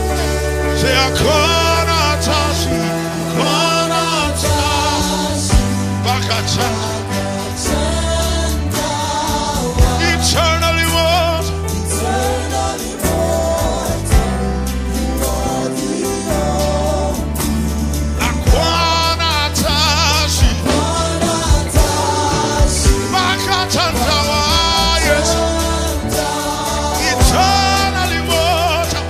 Say Akwana Tashi, Akwana Tashi, Bakata. Eternally immortal, Akwana Tashi, Bakata. Eternally immortal,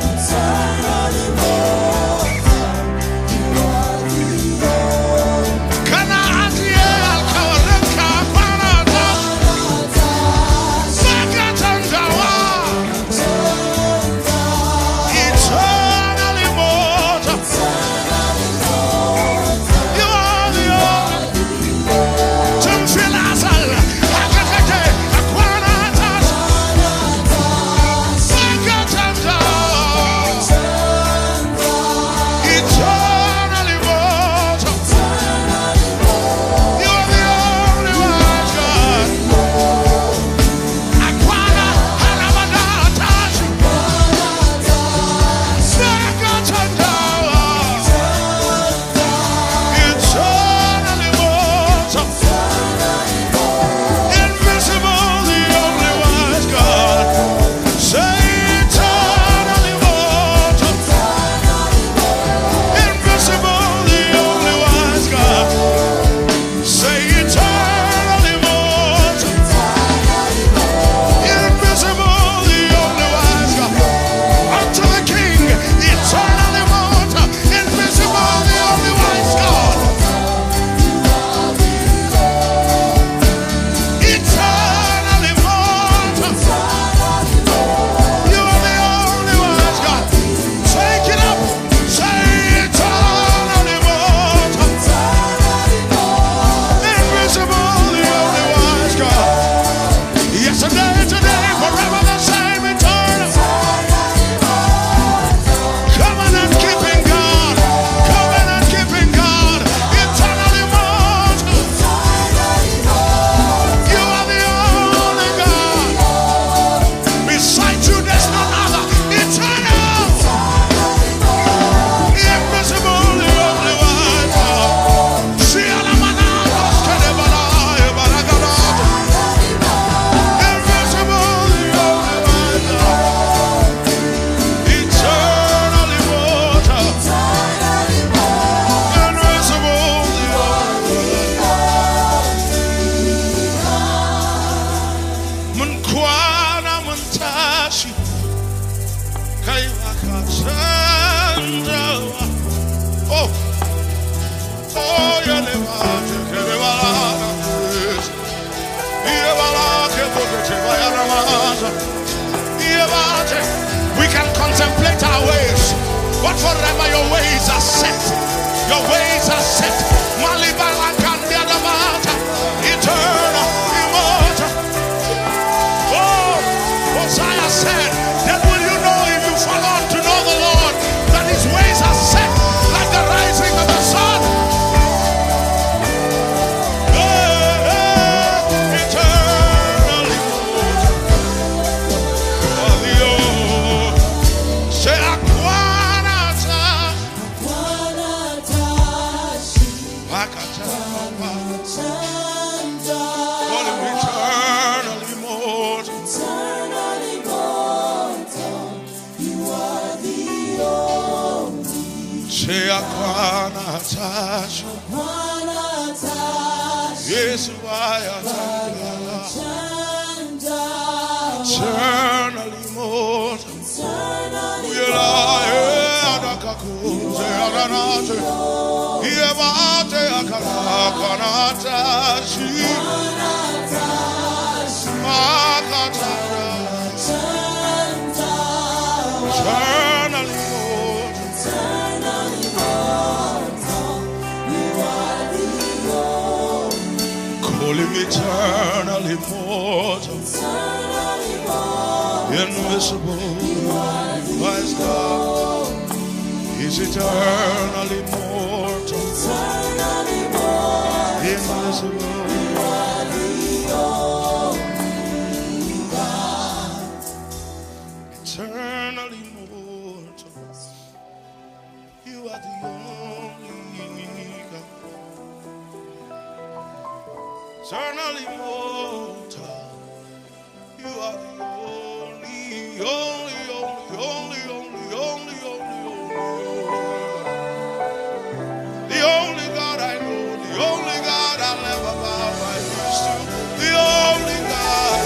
Oh, oh, yeah, they want we can contemplate our ways, but forever your ways are set. Your ways are set. Eternal, immortal. Oh, Hosea said, then will you know if you follow on to know the Lord, that his ways are set like the rising of the sun. Yes, why eternally immortal. Eternally immortal, invisible, wise God is eternally immortal, invisible. Eternally immortal, you are the only God. Eternally immortal, you are the only the only God I know, the only God I'll ever bow my knees to, the only God.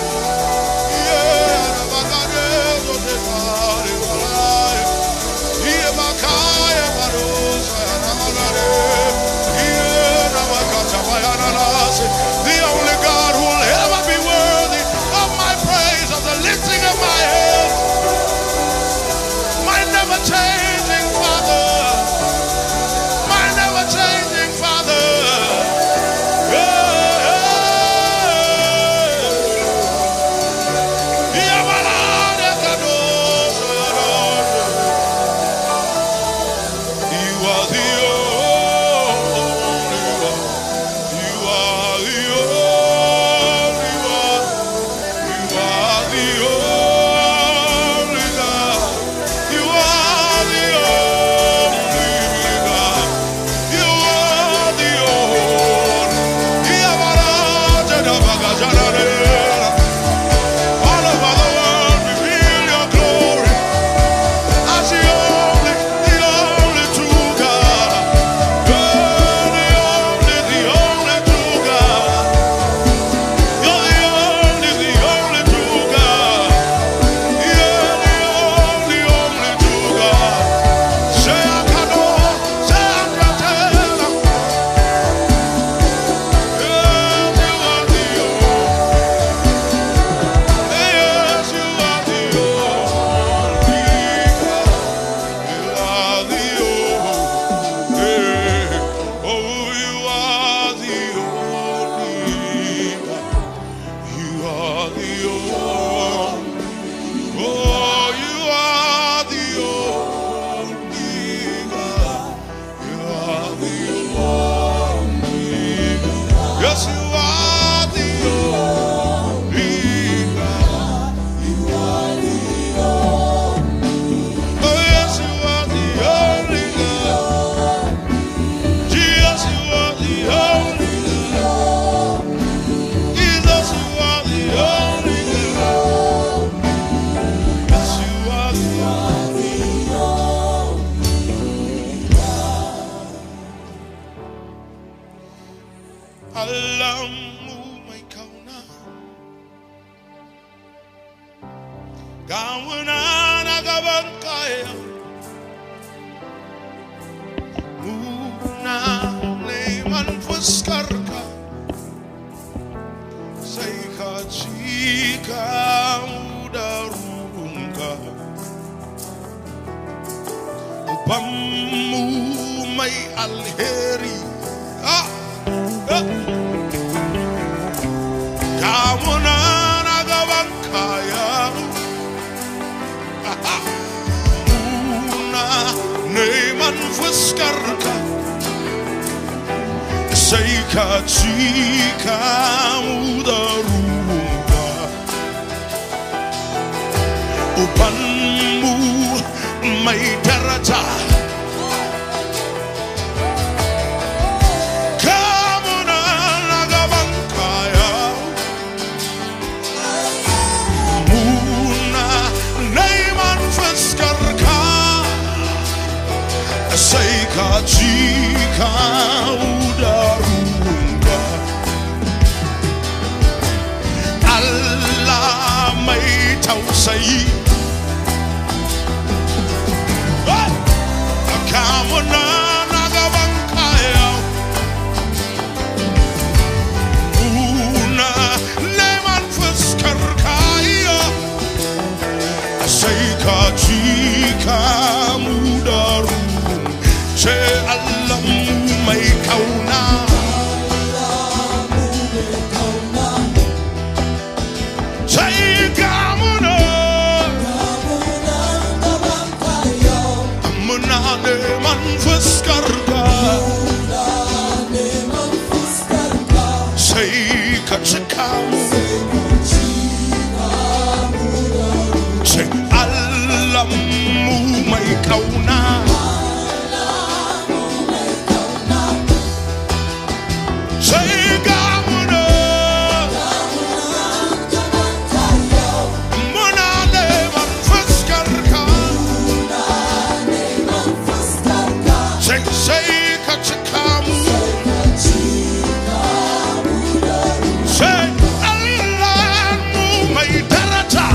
The only God who will ever be worthy of my praise, of the lifting of my head, my never changing Father, my never changing Father. You are the Ubanmu may alheri. Kamuna nagawang kaya. Muna neman fuskar ka. Sai ka cika mu da ruwa. Ubanmu may daraja. Kamuna nagawang kaya. Muna neman fuskar ka. Sai ka cika da ruwa. Allah mai tausayi. Kamuna nagawang kaya. Muna neman fuskar kaya. Sai ka cika mu da ruwa. Sai Allah mai kauna. Sai kamuna muna neman fuskar ka. Sai ka cika mu. Sai Allah mu mai kauna. Sai kamuna muna neman fuskar ka. Sai ka cika mu. Sai Allah mu mai daraja.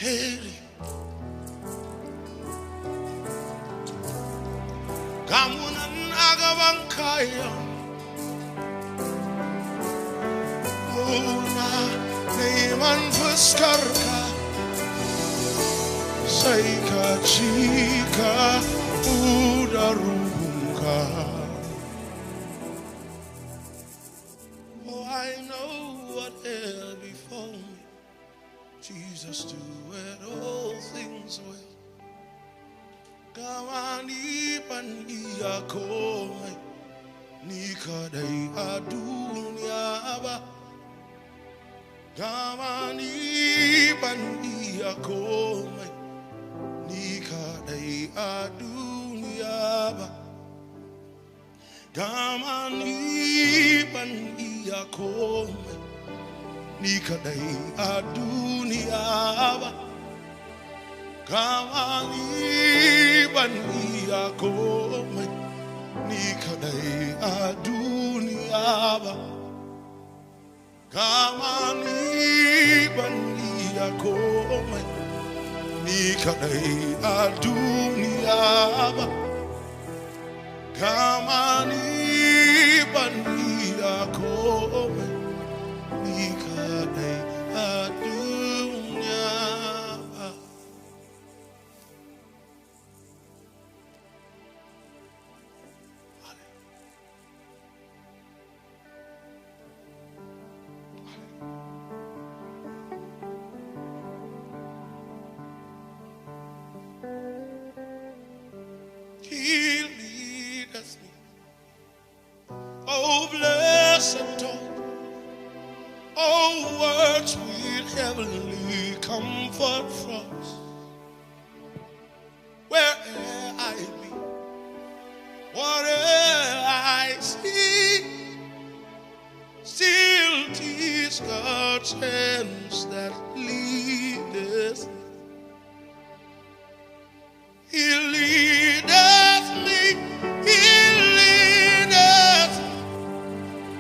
heri gamunan agaban kaya muna neman fuskarka sai ka cika da ruhunka. Oh, I know what hell before me. Jesus, do it all things well. Kamani paniya komai ni kadai a duniya ba. Kamani paniya komai ni kadai a duniya ba. Kamani paniya komai ni kadai a duniya ba. Kamani paniya komai ni kadai a duniya ba. Kamani paniya komai ni kadai a duniya ba. Kamani paniya komai ni kadai a duniya ba. He leadeth me, oh blessed dawn, oh words with heavenly comfort from us. Where'er I be, whatever I see, still 'tis God's hands that leadeth me. He leadeth me, He leadeth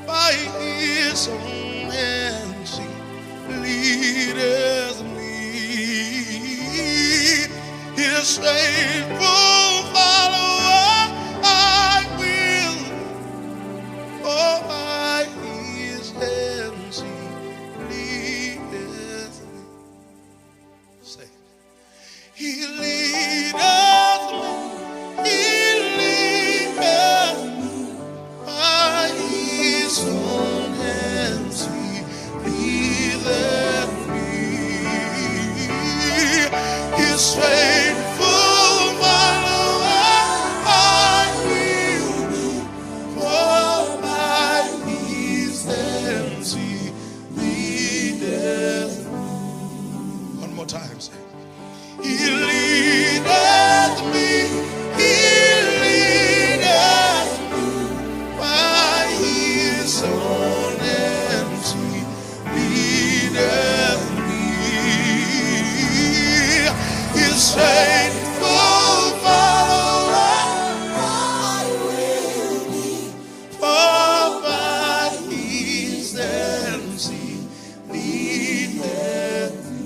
by His own hands. He leadeth me, His faithful follower I will, oh by His hands He leadeth me. Say, He leadeth me, He leadeth me by His own hands. He leadeth me, His faithful follower I will be, for by His hands He leadeth me. One more time, say, He leadeth me, He leadeth me by His own hands. He leadeth me, His faithful follower I will be, for by His hands He leadeth me.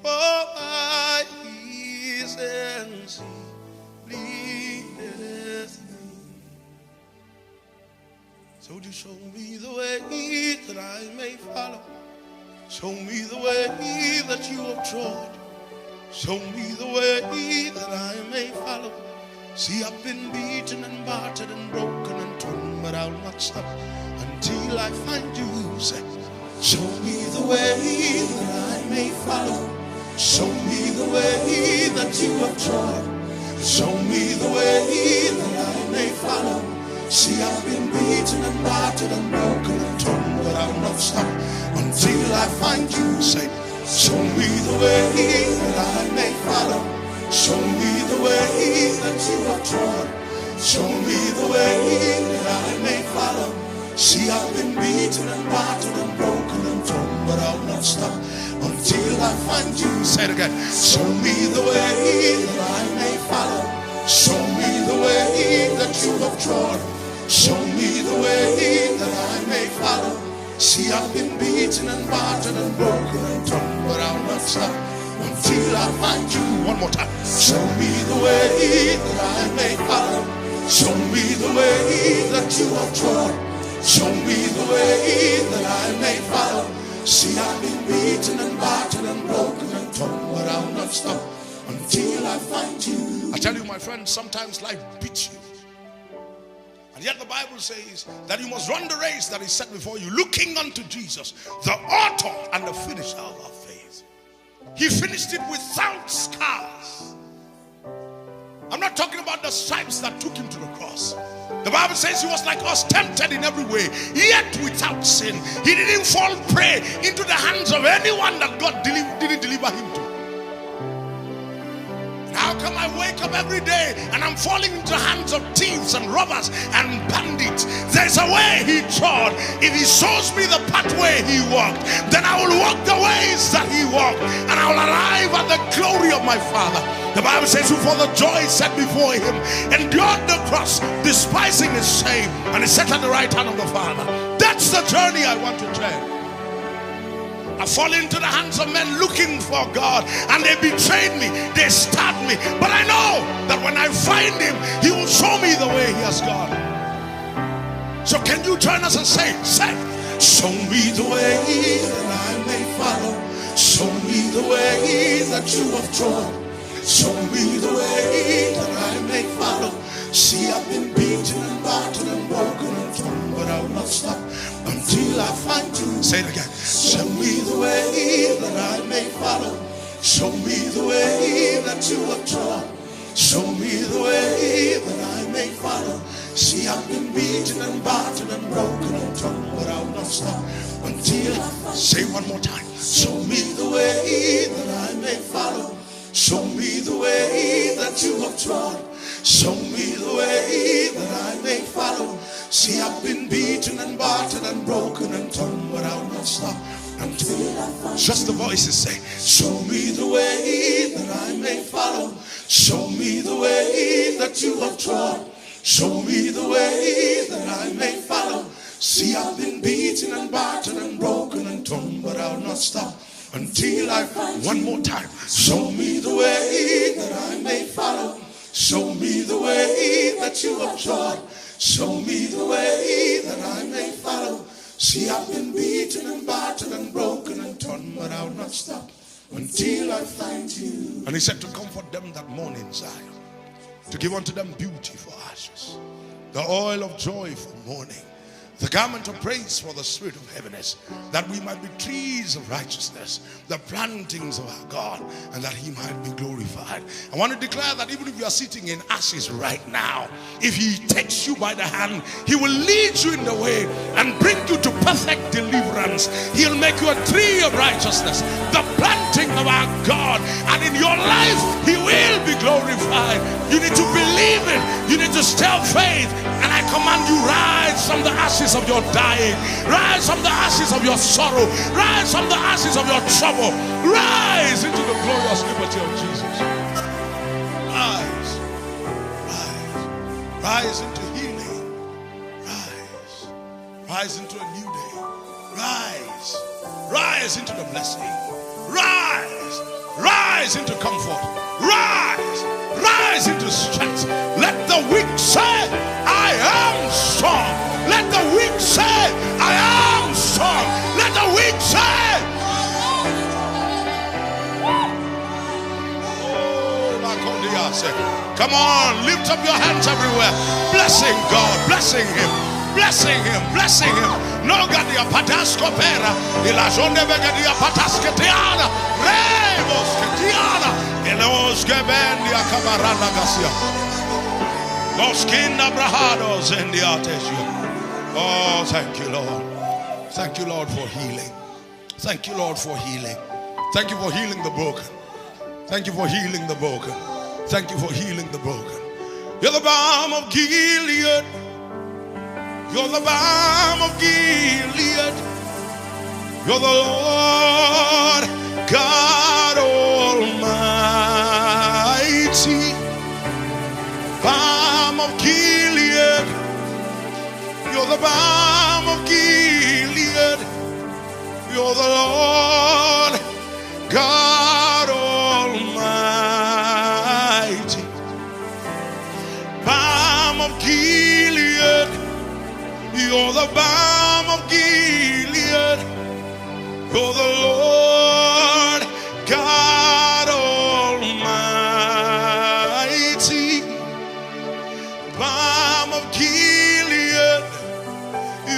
For by His hands He leadeth me. So do show me the way that I may follow. Show me the way that you have trod. Show me the way that I may follow. See, I've been beaten and battered and broken and torn, but I'll not stop until I find you. Say, show me the way that I may follow. Show me the way that you have trod. Show me the way that I may follow. See, I've been beaten and battered and broken and torn, but I'll not stop until I find you. Say, show me the way that I may follow. Show me the way that you have trod. Show me the way that I may follow. See, I've been beaten and battered and broken and torn, but I'll not stop until I find you. Say it again. Show me the way that I may follow. Show me the way that you have trod. Show me the way that I may follow. See, I've been beaten and battered and broken and torn, but I'll not stop until I find you. One more time. Show me the way that I may follow. Show me the way that you have drawn. Show me the way that I may follow. See, I've been beaten and battered and broken and torn, but I'll not stop until I find you. I tell you, my friends, sometimes life beats you. And yet the Bible says that you must run the race that is set before you, looking unto Jesus, the author and the finisher of our faith. He finished it without scars. I'm not talking about the stripes that took him to the cross. The Bible says he was like us, tempted in every way, yet without sin. He didn't fall prey into the hands of anyone that God didn't deliver him to. How come I wake up every day and I'm falling into the hands of thieves and robbers and bandits? There's a way he trod. If he shows me the pathway he walked, then I will walk the ways that he walked, and I will arrive at the glory of my Father. The Bible says, who for the joy set before him endured the cross, despising his shame, and is set at the right hand of the Father. That's the journey I want to tread. I fall into the hands of men looking for God, and they betrayed me, they stabbed me, but I know that when I find him, he will show me the way he has gone. So can you join us and say, show me the way that I may follow. Show me the way that you have drawn. Show me the way that I may follow. See, I've been beaten and battered and broken and torn, but I'll not stop until I find you. Say it again. Show me the way that I may follow. Show me the way that you have drawn. Show me the way that I may follow. See, I've been beaten and battered and broken and torn, but I'll not stop until I say one more time. Show me the way that I may follow. Show me the way that you have trod. Show me the way that I may follow. See, I've been beaten and battered and broken and torn, but I'll not stop until I find. Just the voices say, show me the way that I may follow. Show me the way that you have trod. Show me the way that I may follow. See, I've been beaten and battered and broken and torn, but I'll not stop until I find. One more time. Show me the way that I may follow. Show me the way that you have trod. Show me the way that I may follow. See, I've been beaten and battered and broken and torn, but I'll not stop until I find you. And he said to comfort them that mourn in Zion, to give unto them beauty for ashes, the oil of joy for mourning, the garment of praise for the spirit of heaviness, that we might be trees of righteousness, the plantings of our God, and that he might be glorified. I want to declare that even if you are sitting in ashes right now, if he takes you by the hand, he will lead you in the way and bring you to perfect deliverance. He'll make you a tree of righteousness, the planting of our God, and in your life he will be glorified. You need to believe it. You need to stay of faith, and I command you, rise from the ashes of your dying, rise from the ashes of your sorrow, rise from the ashes of your trouble, rise into the glorious liberty of Jesus. Rise into healing, rise into a new day, rise into the blessing, rise into comfort, rise into strength. Let the weak say, I am strong. Let the weak say, I am strong. Let the weak say, come on, lift up your hands everywhere, blessing God, blessing him, blessing him, blessing him. No gadia patasco pera, ilazonde vegadia patasketiana, rebos ketiana, elos gebendia camarana gasia, los kinda brahados en diatesio. Oh, thank you, Lord. Thank you, Lord, for healing. Thank you, Lord, for healing. Thank you for healing the broken. Thank you for healing the broken. Thank you for healing the broken. You're the balm of Gilead. You're the balm of Gilead. You're the Lord God Almighty. Balm of Gilead. You're the balm of Gilead. You're the Lord God Almighty. Balm of Gilead. You're the balm of Gilead. You're the Lord God Almighty. Balm of Gilead.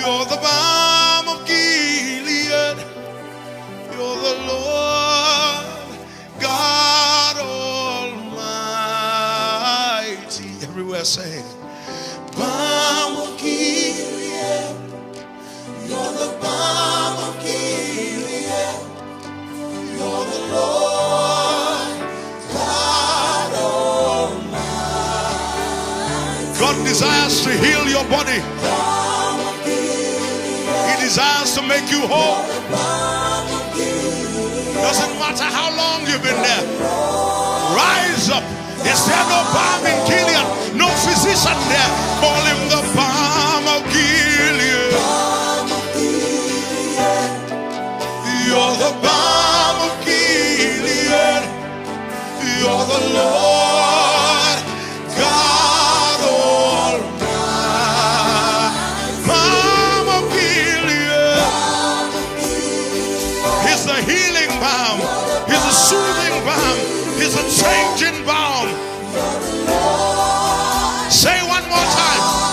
You're the balm of Gilead. You're the Lord God Almighty. Everywhere say, balm of Gilead. You're the balm of Gilead. You're the Lord God Almighty. God desires to heal your body. He desires to make you whole. Doesn't matter how long you've been there. Rise up. Is there no balm in Gilead? No physician there. Call him the balm of Gilead. You're the balm of Gilead. You're the Lord God Almighty. Balm of Gilead. He's the healing balm. He's a soothing balm. He's a changing balm. Say one more time.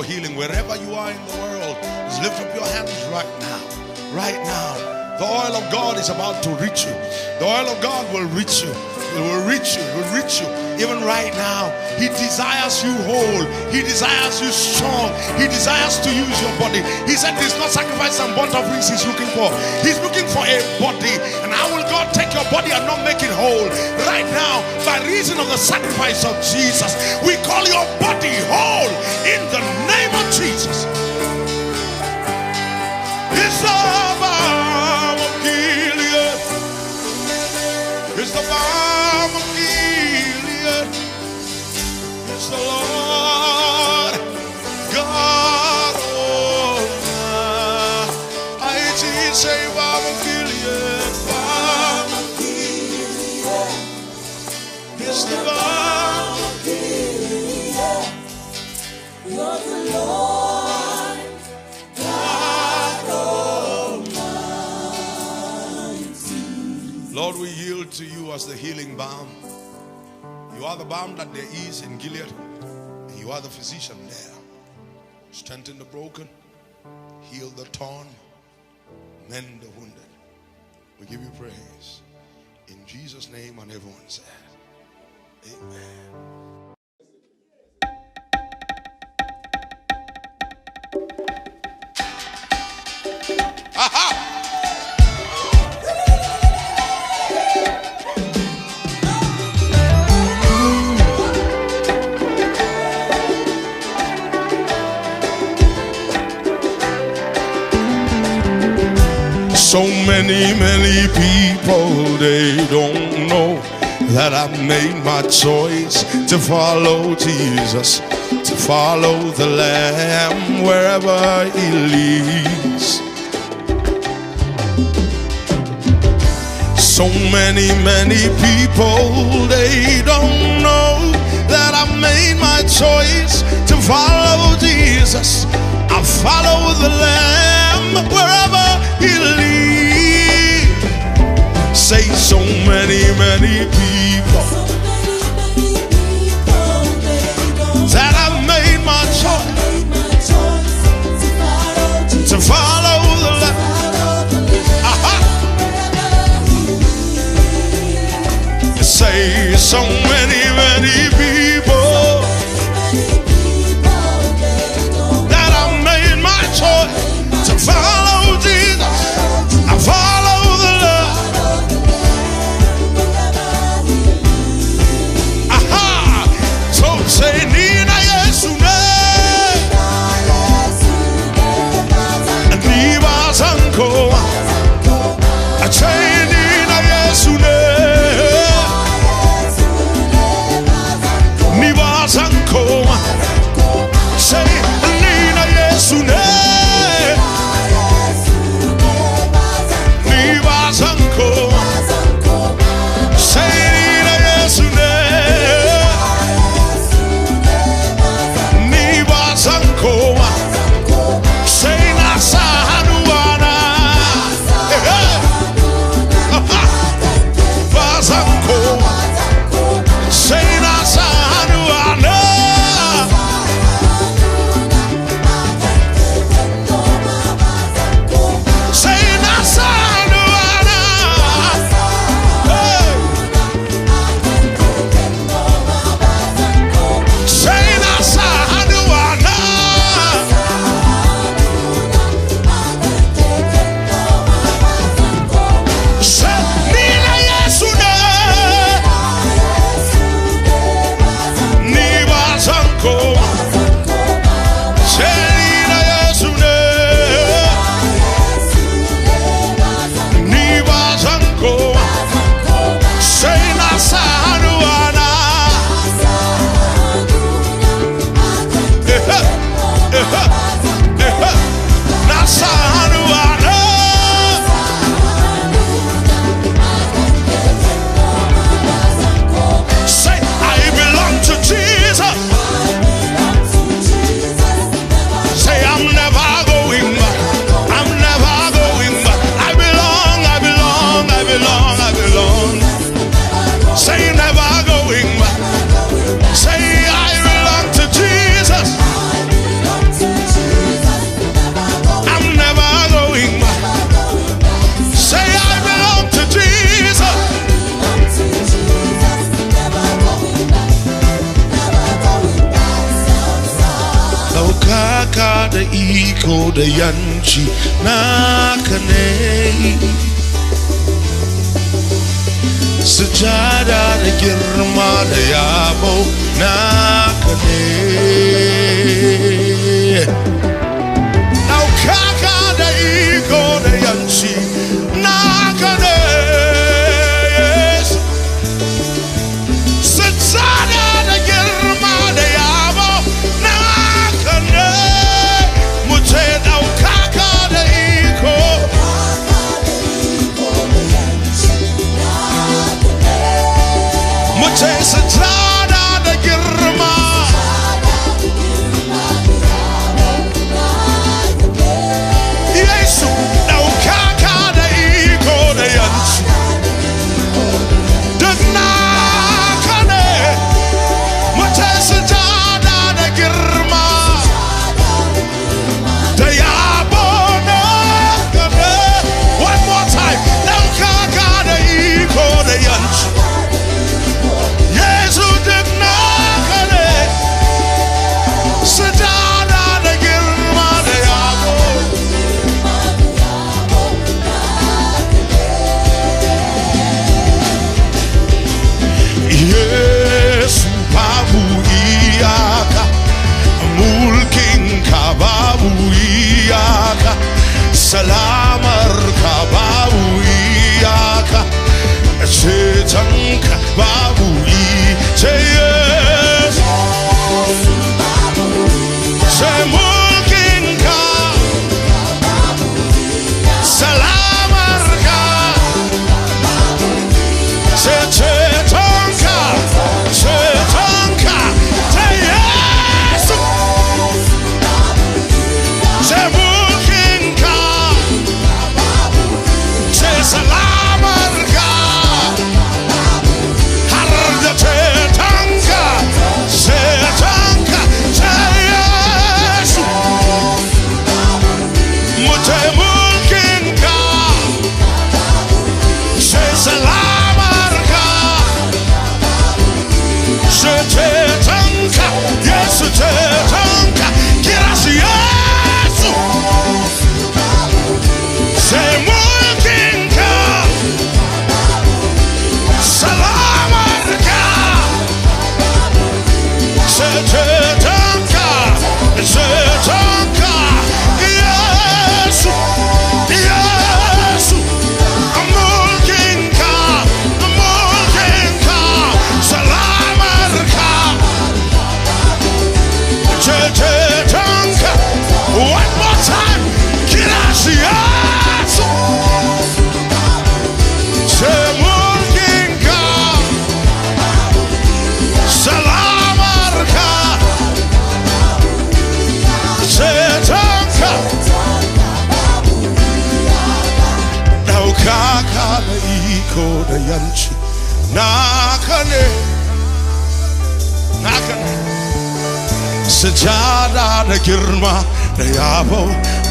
healing. Wherever you are in the world, just lift up your hands right now. Right now. The oil of God is about to reach you. The oil of God will reach you. It will reach you. It will reach you. Even right now, He desires you whole. He desires you strong. He desires to use your body. He said there's not sacrifice and burnt offerings He's looking for. He's looking for a body. And how will God take your body and not make it whole? Right now, by reason of the sacrifice of Jesus, we call your body whole in the name of Jesus. It's the balm of Gilead. It's the balm of Gilead. It's the Lord God Almighty. Say balm of Gilead. Balm of Gilead. It's the balm of Gilead. You're the Lord God Almighty. Lord, we yield to you as the healing balm. You are the balm that there is in Gilead. You are the physician there. Strengthen the broken, heal the torn, mend the wounded. We give you praise. In Jesus' name, and everyone said, amen. Aha! So many people, they don't know that I've made my choice to follow Jesus, to follow the Lamb wherever He leads. So many people, they don't know that I've made my choice to follow Jesus. I follow the Lamb wherever He leads. Say so many people that I've made my choice to follow the Lamb. Aha! Say so many people that I've made my choice to follow Jesus. I follow the Lord. Aha! So say Nina Yesune, Niba Zanko. I say Nina Yesune, Niba Zanko. Say Nina Yesune. da yanci naka ne, sujada da girma da yabo naka ne. Ɗaukaka da iko da yanci naka ne. Sujada da girma da yabo naka ne. Mu ce ɗaukaka da iko. Mu ce sujada da girma. Yesu ɗaukaka da iko da yanci duk naka ne. Mu ce sujada da girma da yabo naka ne. One more time. Ɗaukaka da iko da yanci Yesu duk naka ne. Sujada da girma da yabo. Yesu babu iyaka, mulkinka babu iyaka, salamarka babu iyaka, cetonka babu iyaka. Yesu sai mulkinka, salamarka, sai cetonka, cetonka, sai Yesu sai mulkinka, sai salamarka, har da cetonka, cetonka, sai Yesu mu ce mulkinka, sai salamarka, sai cetonka, Yesu cetonka, kira shi Yesu sai mulkinka, salamarka, sai cetonka, cetonka, Yesu, Yesu, mulkinka, mulkinka, salamarka, cetonka. One more time. Kira shi Yesu sai mulkinka, salamarka, cetonka. Ɗaukaka da iko da yanci naka ne, naka ne. Sujada da girma da yabo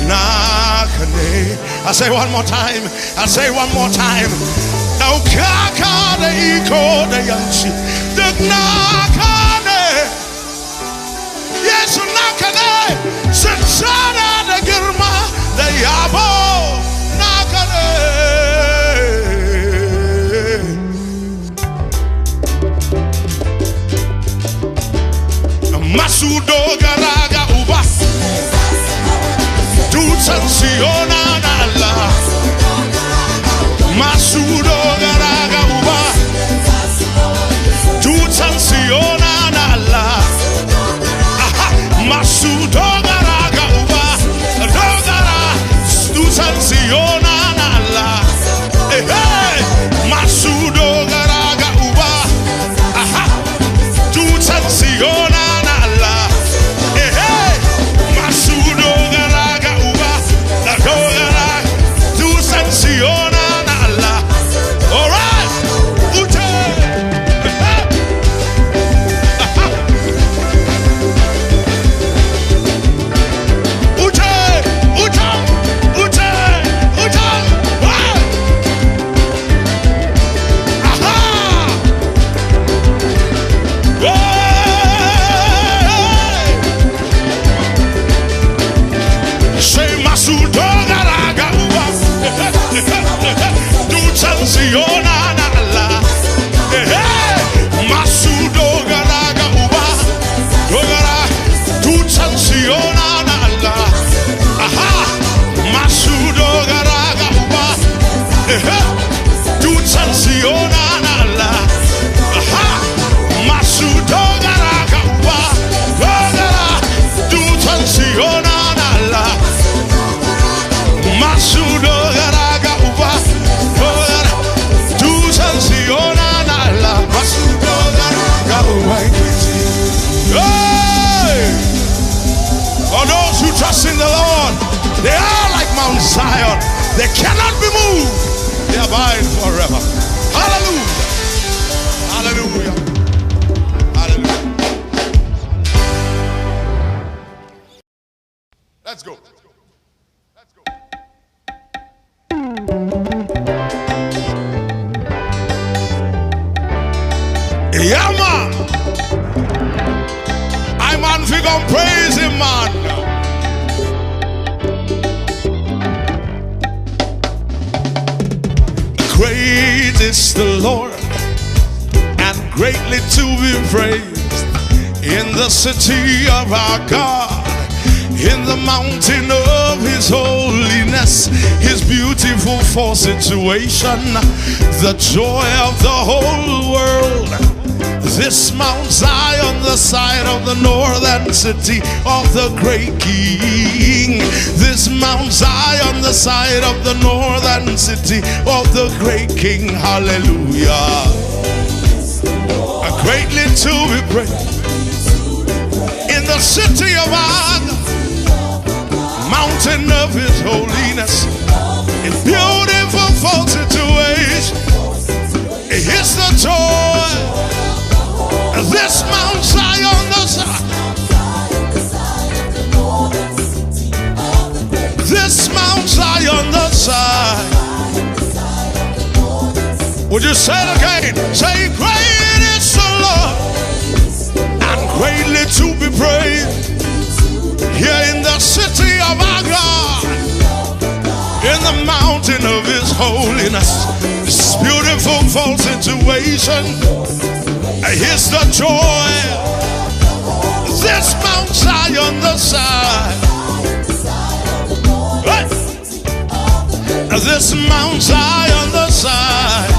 naka ne. I say one more time. I say one more time. Ɗaukaka da iko da yanci duk naka ne. Yesu naka ne. Sujada da girma da yabo naka ne. Masudo garaga uba, dutsen Siyona na Allah. Masudo garaga uba, dutsen Siyona na Allah. Aha, masudo garaga uba, dogara, dutsen Siyona na Allah. Hey, hey, masudo garaga uba, aha, dutsen Siyona. Hey, hey, masudo garaga uba, chansiona nala. Masudo garaga uba. Dogara. Tu chansiona nala. Aha. Masudo garaga uba. Tu chansiona nala. Aha. Masudo garaga uba. Dogara. Tu chansiona nala. Masudo garaga uba. Dogara. Tu chansiona nala. Masudo garaga uba. Hey! For those who trust in the Lord, they are like Mount Zion. They cannot be moved. They abide forever. Hallelujah. Hallelujah. Hallelujah. Let's go. Let's go. Yeah, man. I'm on we gon' praise him, man. Great is the Lord, and greatly to be praised in the city of our God, in the mountain of his holiness, his beautiful for situation, the joy of the whole world. This Mount Zion, the side of the northern city of the great King. This Mount Zion, the side of the northern city of the great King. Hallelujah. Greatly to be praised in the city of our mountain of his holiness, in beautiful for situation. It's the joy. This Mount Zion, the side. This Mount Zion, the side. Would you say it again? Say, great is the Lord, and greatly to be praised. Here in the city of our God, in the mountain of his holiness, this beautiful fall situation. Here's the joy. This Mount Zion, the side. Hey. This Mount Zion, the side.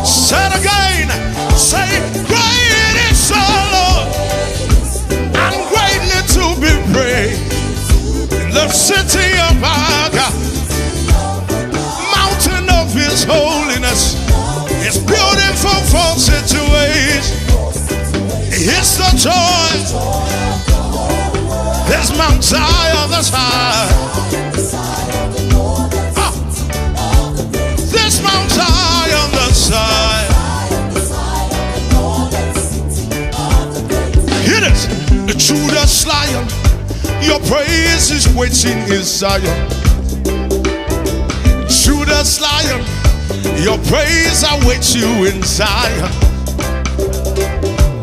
Say it again. Say, great is the Lord, and greatly to be praised in the city of our God, mountain of his holiness. It's beautiful for situation. It's the joy. There's Mount Zion, the side. This Mount Zion, the side. Hear it. The Judas Lion, your praise is waiting in Zion. Judas Lion, your praise awaits you in Zion.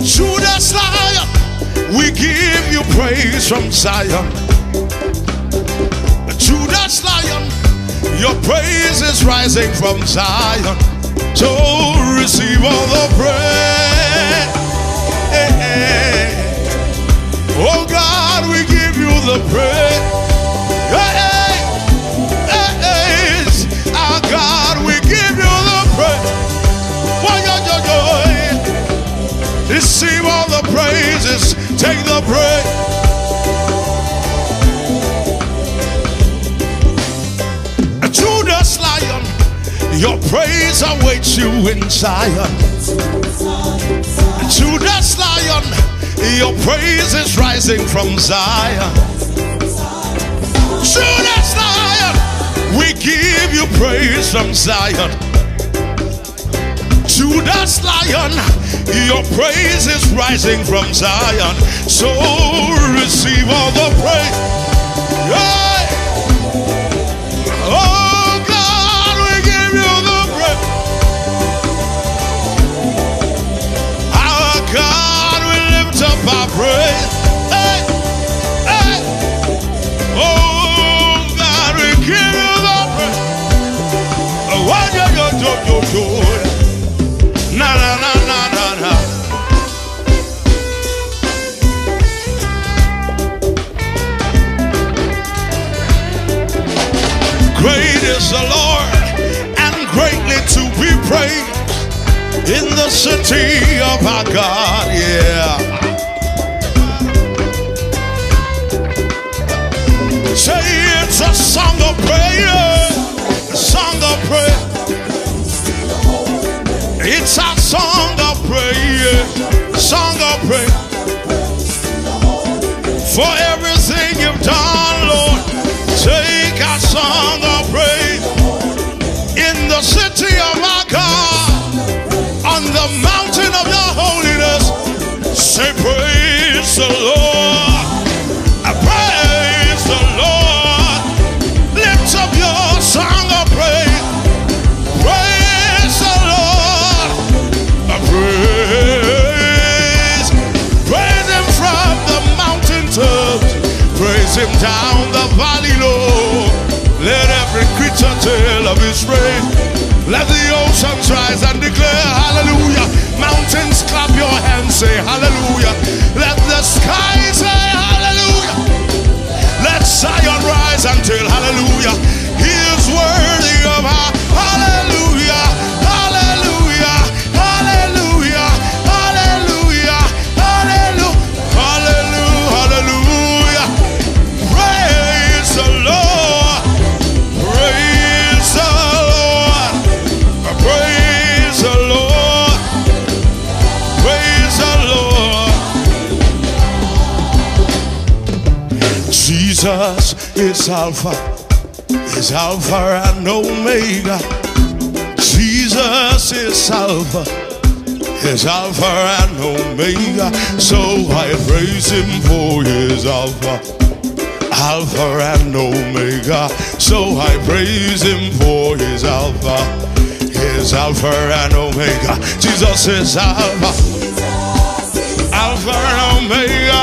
Judas Lion, we give you praise from Zion. Judas Lion, your praise is rising from Zion. So receive all the praise. Oh God, we give you the praise. Our God, we give you the praise. Receive all the praises. Take the praise. Judas Lion, your praise awaits you in Zion. Judas Lion, your praise is rising from Zion. Judas Lion, we give you praise from Zion. Judas Lion, your praise is rising from Zion. So receive all the praise. Yeah. Oh God, we give you the praise. Our God, we lift up our praise. Hey, hey. Oh God, we give you the praise. city of our God, yeah. Say it's a song of prayer, a song of prayer. It's a song of prayer, song of prayer. For everything you've done, Lord, take a song of praise. In the city of our God, on the mountain of your holiness, say praise the Lord, praise the Lord. Lift up your song of praise, praise the Lord, praise him from the mountaintops, praise him down the valley low. Let every creature tell of his praise. Let the oceans rise and declare hallelujah. Mountains clap your hands, say hallelujah. Let the sky say hallelujah. Let Zion rise and tell hallelujah. He is worthy of our hallelujah, hallelujah, hallelujah, hallelujah, hallelujah, hallelujah, hallelujah. Praise the Lord, praise the Lord, praise the Lord, praise the Lord. Jesus is Alpha and Omega. Jesus is Alpha and Omega. So I praise him for his Alpha and Omega. So I praise him for his Alpha and Omega. Jesus is Alpha and Omega.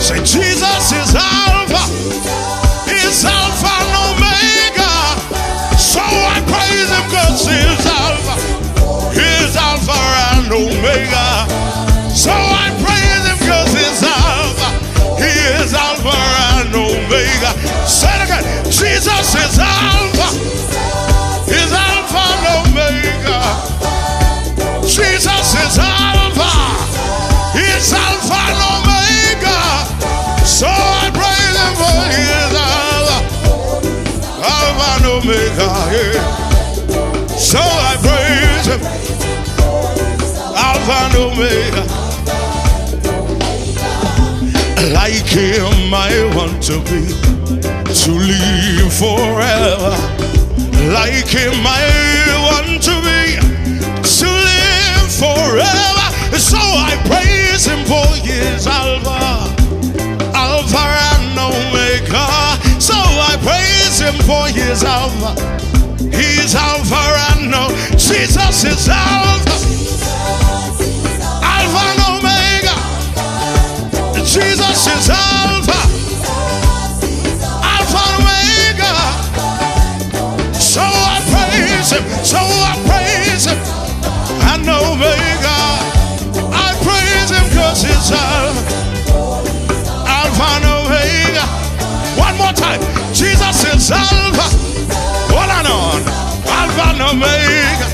Say Jesus is Alpha and Omega. So I praise him because he's Alpha and Omega. So I praise him because he's Alpha. He is Alpha and Omega. Say it again. Jesus is Alpha. He's Alpha and Omega. Jesus is Alpha. He's Alpha and Omega. So I praise him for his Alpha and Omega, yeah. So I praise him, Alpha and Omega. Like him I want to be, to live forever. Like him I want to be, to live forever. So I praise him for his Alpha and Omega. So I praise him for his Alpha. He's Alpha and Omega. Jesus is Alpha and Omega. Jesus is Alpha and Omega. So I praise him. So I praise him and Omega. I praise him because he's Alpha and Omega. One more time. Jesus is Alpha. Hold on. Alpha and Omega.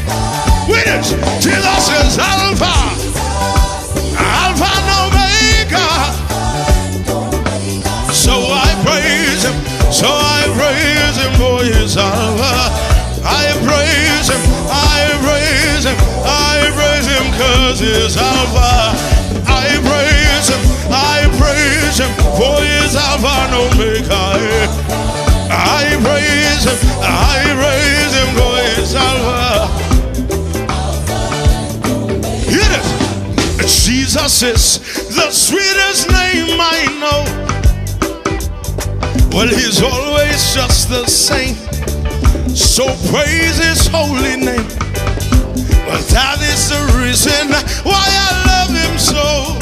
Witness. Jesus is Alpha and Omega. So I praise him. So I praise him for his Alpha. I praise him. I praise him. I praise him because he's Alpha. I praise him. I praise him for his Alpha and Omega. I praise him. I praise him for his Alpha. Hear it. Jesus is the sweetest name I know. Well, he's always just the same. So praise his holy name. Well, that is the reason why I love him so.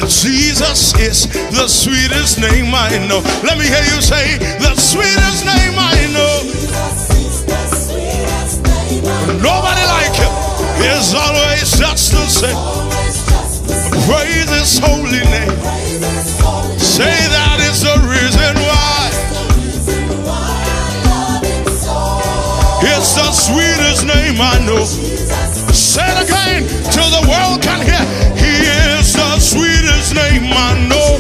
Jesus is the sweetest name I know. Let me hear you say, the sweetest name I know. Nobody like him. He's always just the same. Praise his holy name. Say that is the reason why. It's the sweetest name name I know. Say it again till the world can hear. He is the sweetest name I know.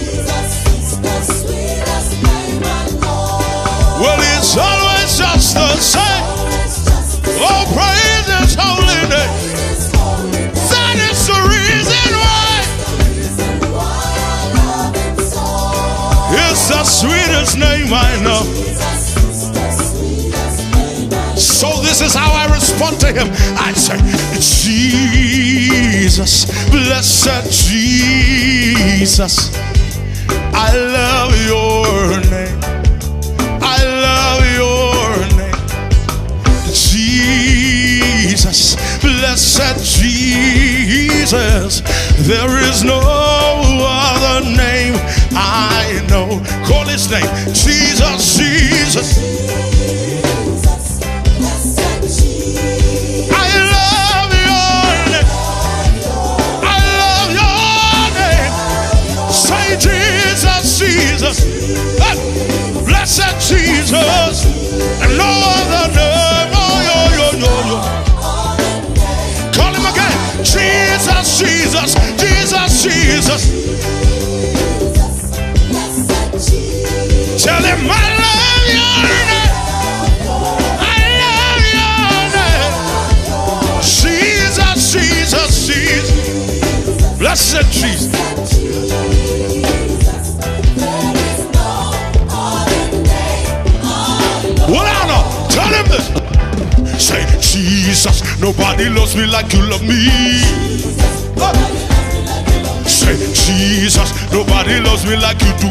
Well, it's always just the same. Oh, praise His holy name. That is the reason why. It's the sweetest name I know. So this is how I respond to Him. I say, Jesus, blessed Jesus, I love your name. I love your name. Jesus, blessed Jesus, there is no other name I know. Call His name, Jesus, Jesus. Jesus, blessed Jesus, and no other name. Oh, call Him again. Jesus, Jesus, Jesus, Jesus. Tell Him I love your name. I love your name. Jesus, Jesus, Jesus. Blessed Jesus. Tell Him this. Say, Jesus, nobody loves me like you love me. Say, Jesus, nobody loves me like you do.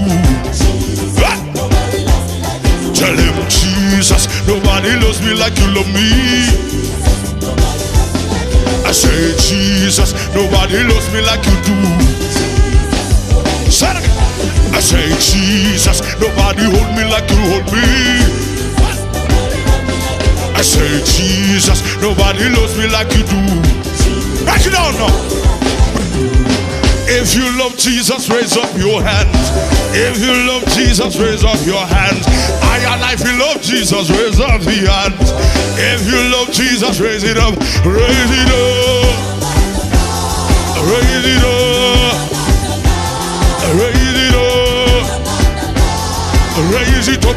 Tell Him, Jesus, nobody loves me like you love me. I say, Jesus, nobody loves me like you do. Say it again. I say, Jesus, nobody hold me like you hold me. I say, Jesus, nobody loves me like you do. Break it down now. If you love Jesus, raise up your hands. If you love Jesus, raise up your hands. If you love Jesus, raise up the hands. If you love Jesus, raise it up. Raise it up. Raise it up. Raise it up. Raise it up.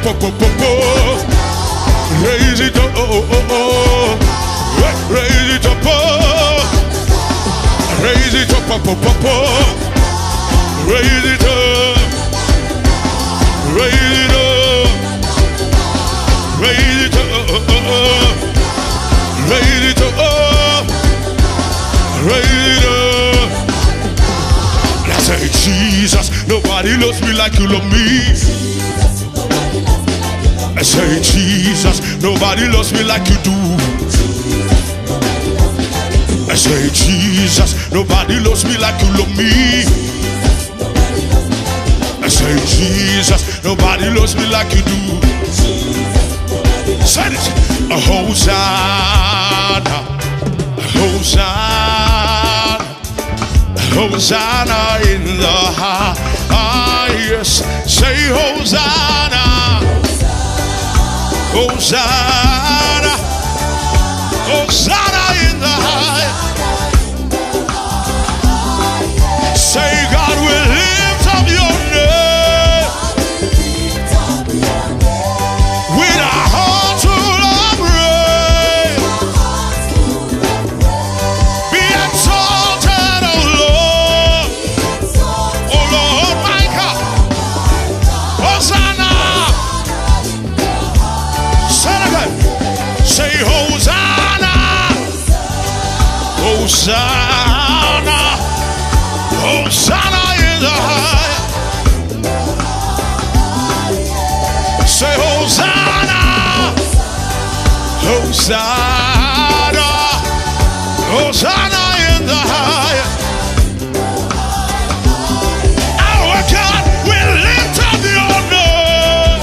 Raise it up, raise it up, raise it up, raise it up, raise it up, raise it up, raise it up, raise it up. And I say, Jesus, nobody loves me like you love me. I say, Jesus, nobody loves me like you do. I say, Jesus, nobody loves me like you love me. I say, Jesus, nobody loves me like you do. Say this. A Hosanna, a Hosanna, a Hosanna in the highest. Say Hosanna. Hosanna, Hosanna in the high. Say, God will lift up your name with our hearts full of praise. Be exalted, O Lord, O Lord my God. Hosanna. Say Hosanna, Hosanna, Hosanna in the high. Say Hosanna, Hosanna, Hosanna in the high. Our God will lift up your name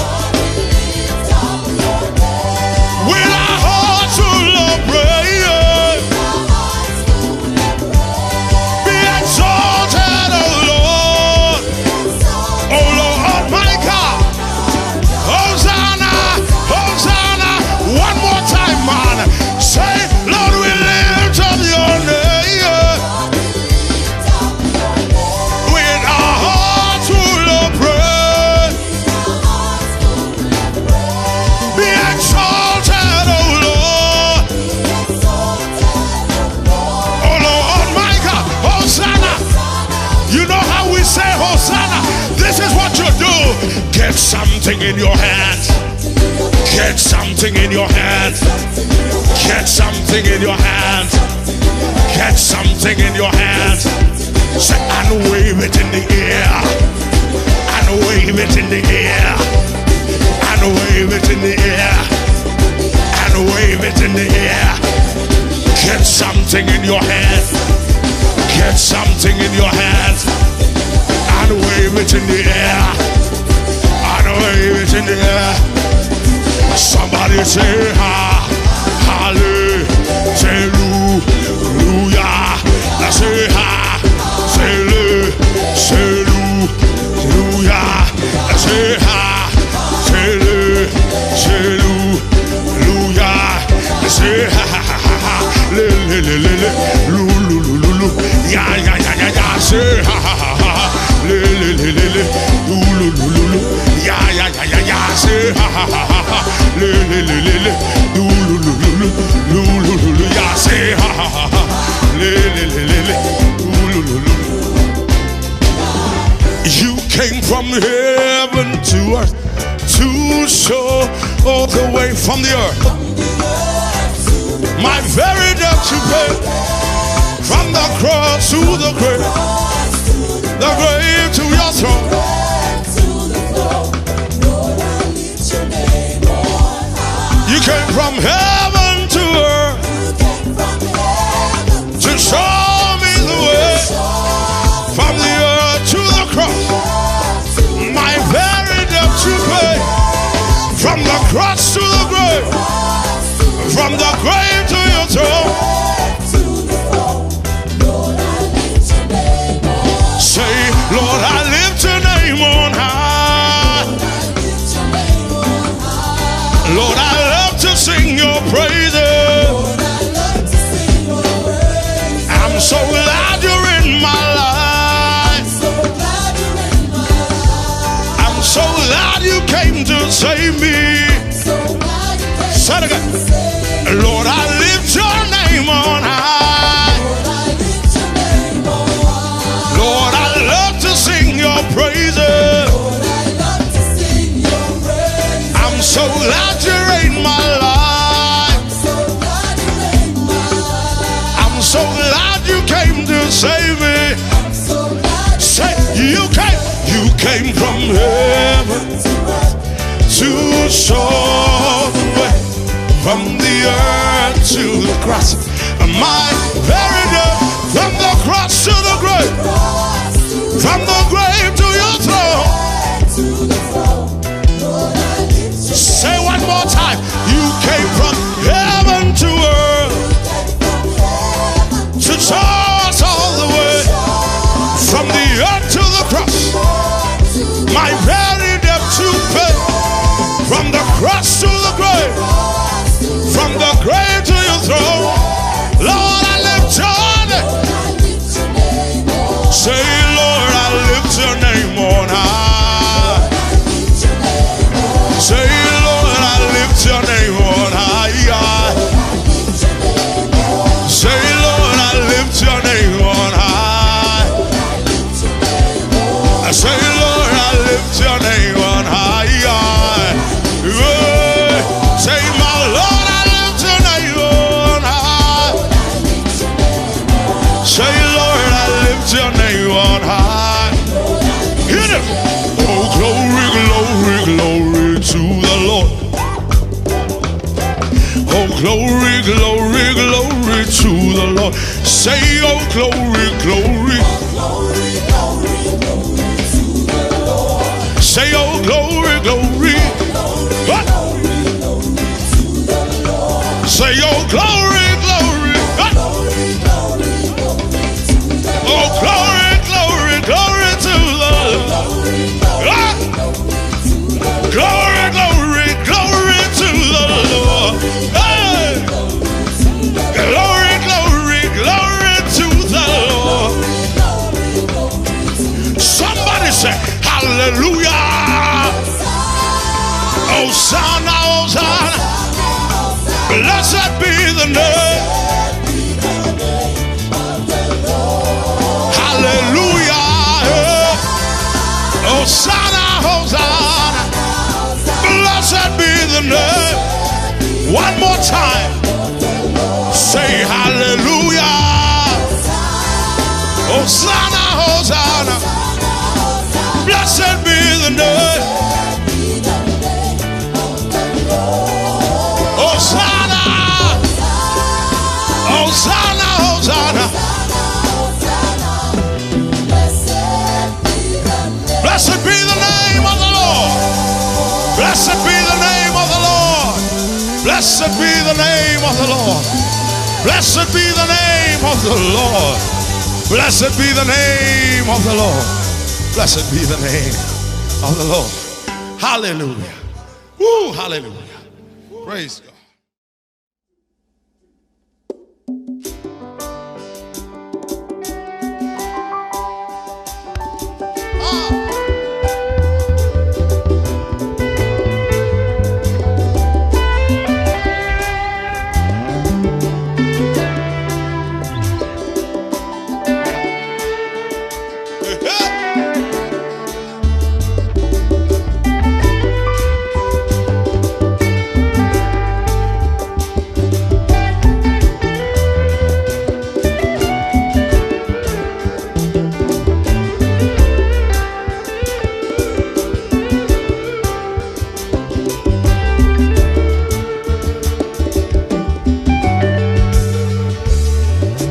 with our hearts full of praise. Be exalted, O Lord, O Lord my God. Hosanna, Hosanna. One more time, man. Say, Lord, Get something in your hands. Get something in your hands. Get something in your hands. Get something in your hands. Say, and wave it in the air. And wave it in the air. And wave it in the air. And wave it in the air. Get something in your hand. Get something in your hands. And wave it in the air. And wave it in the air. Somebody say ha, hallelujah. Let's say ha, say le, say hallelujah. Let's say ha, say le, say hallelujah. Let's say ha ha ha ha, le le le le le, lu lu lu lu lu, ya ya ya ya ya. Say ha ha ha ha, le le le le le, lu lu lu lu lu, ya ya ya ya ya. Say ha ha ha ha, le le le le le, lu lu lu lu lu, lu lu lu lu, ya. Say ha ha ha ha, le le le le le, lu lu lu lu. You came from heaven to earth to show all the way from the earth. My very death to pay, from the cross to the grave to your throne. You came from heaven to earth to show me the way, from the earth to the cross. My very death to pay, from the cross to the grave, from the grave to your throne. Say, Lord, I lift your name on high. Lord, I love to sing your praises. I'm so glad you're in my life. I'm so glad you came to save me. Say it again. Lord, I lift your name on high. Lord, I love to sing your praises. I'm so glad you're in my life. I'm so glad you came to save me. Say, you came from heaven to show the way, from the earth to the cross. My very death, from the cross to the grave, from the grave to your throne. Say one more time. You came from heaven to earth to show us all the way, from the earth to the cross. My very death to pay, from the cross to the grave, from the grave to your throne. Lord, I lift your name. Say, Lord, I lift your name on high. Say, Lord, I lift your name on high. Say, Lord, I lift your name on high. Say, Lord, I lift your name on high. Say, my Lord, I lift your name on high. Say, Lord, I lift your name on high. Hit it. Oh, glory, glory, glory to the Lord. Oh, glory, glory, glory to the Lord. Say, oh, glory, glory. Say, oh, glory, glory. What? Say, oh, glory, glory. What? Oh, glory, glory, glory to the Lord. Glory, glory, glory to the Lord. Hey! Glory, glory, glory to the Lord. Somebody say, hallelujah. Hosanna, Hosanna. Blessed be the name. Hallelujah. Hosanna, Hosanna. One more time. Say hallelujah. Hosanna, Hosanna. Blessed be the name. Hosanna. Hosanna, Hosanna. Blessed be the name of the Lord. Blessed be the name of the Lord. Blessed be the name of the Lord. Blessed be the name of the Lord. Blessed be the name of the Lord. Blessed be the name of the Lord. Hallelujah. Woo, hallelujah. Praise God.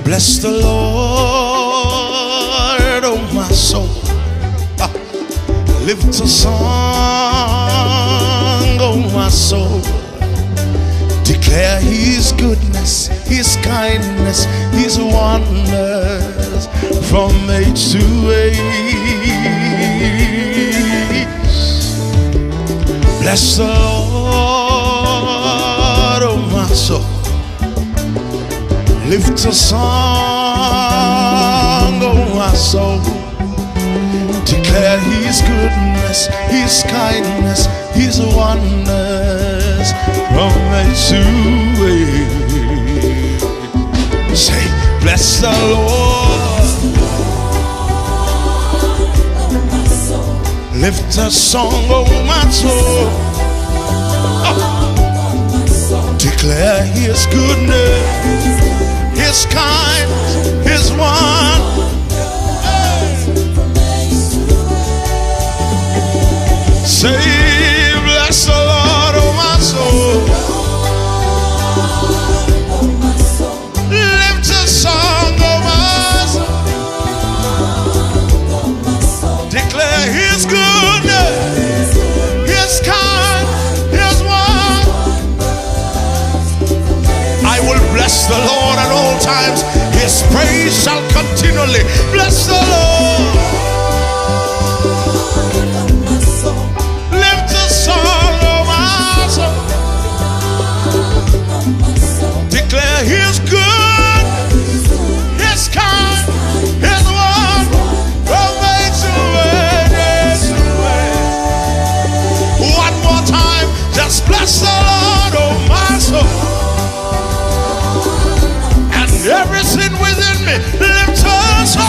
Bless the Lord, oh my soul. Lift a song, oh my soul. Declare His goodness, His kindness, His wonders from age to age. Bless the Lord, oh my soul. Lift a song, oh my soul. Declare His goodness, His kindness, His wonders from age to age. Say, bless the Lord. Lift a song, oh my soul. Declare His goodness, His kindness, His one. Say, bless the Lord, oh my soul. Lift a song, oh my soul. Declare His goodness, His kind, His one. I will bless the Lord at all times. His praise shall continually. Bless the Lord. Lift a song, oh my soul. Declare His good, His kind, His one. From age to age. One more time. Just bless the Lord, oh my soul. Everything within me, lift us up.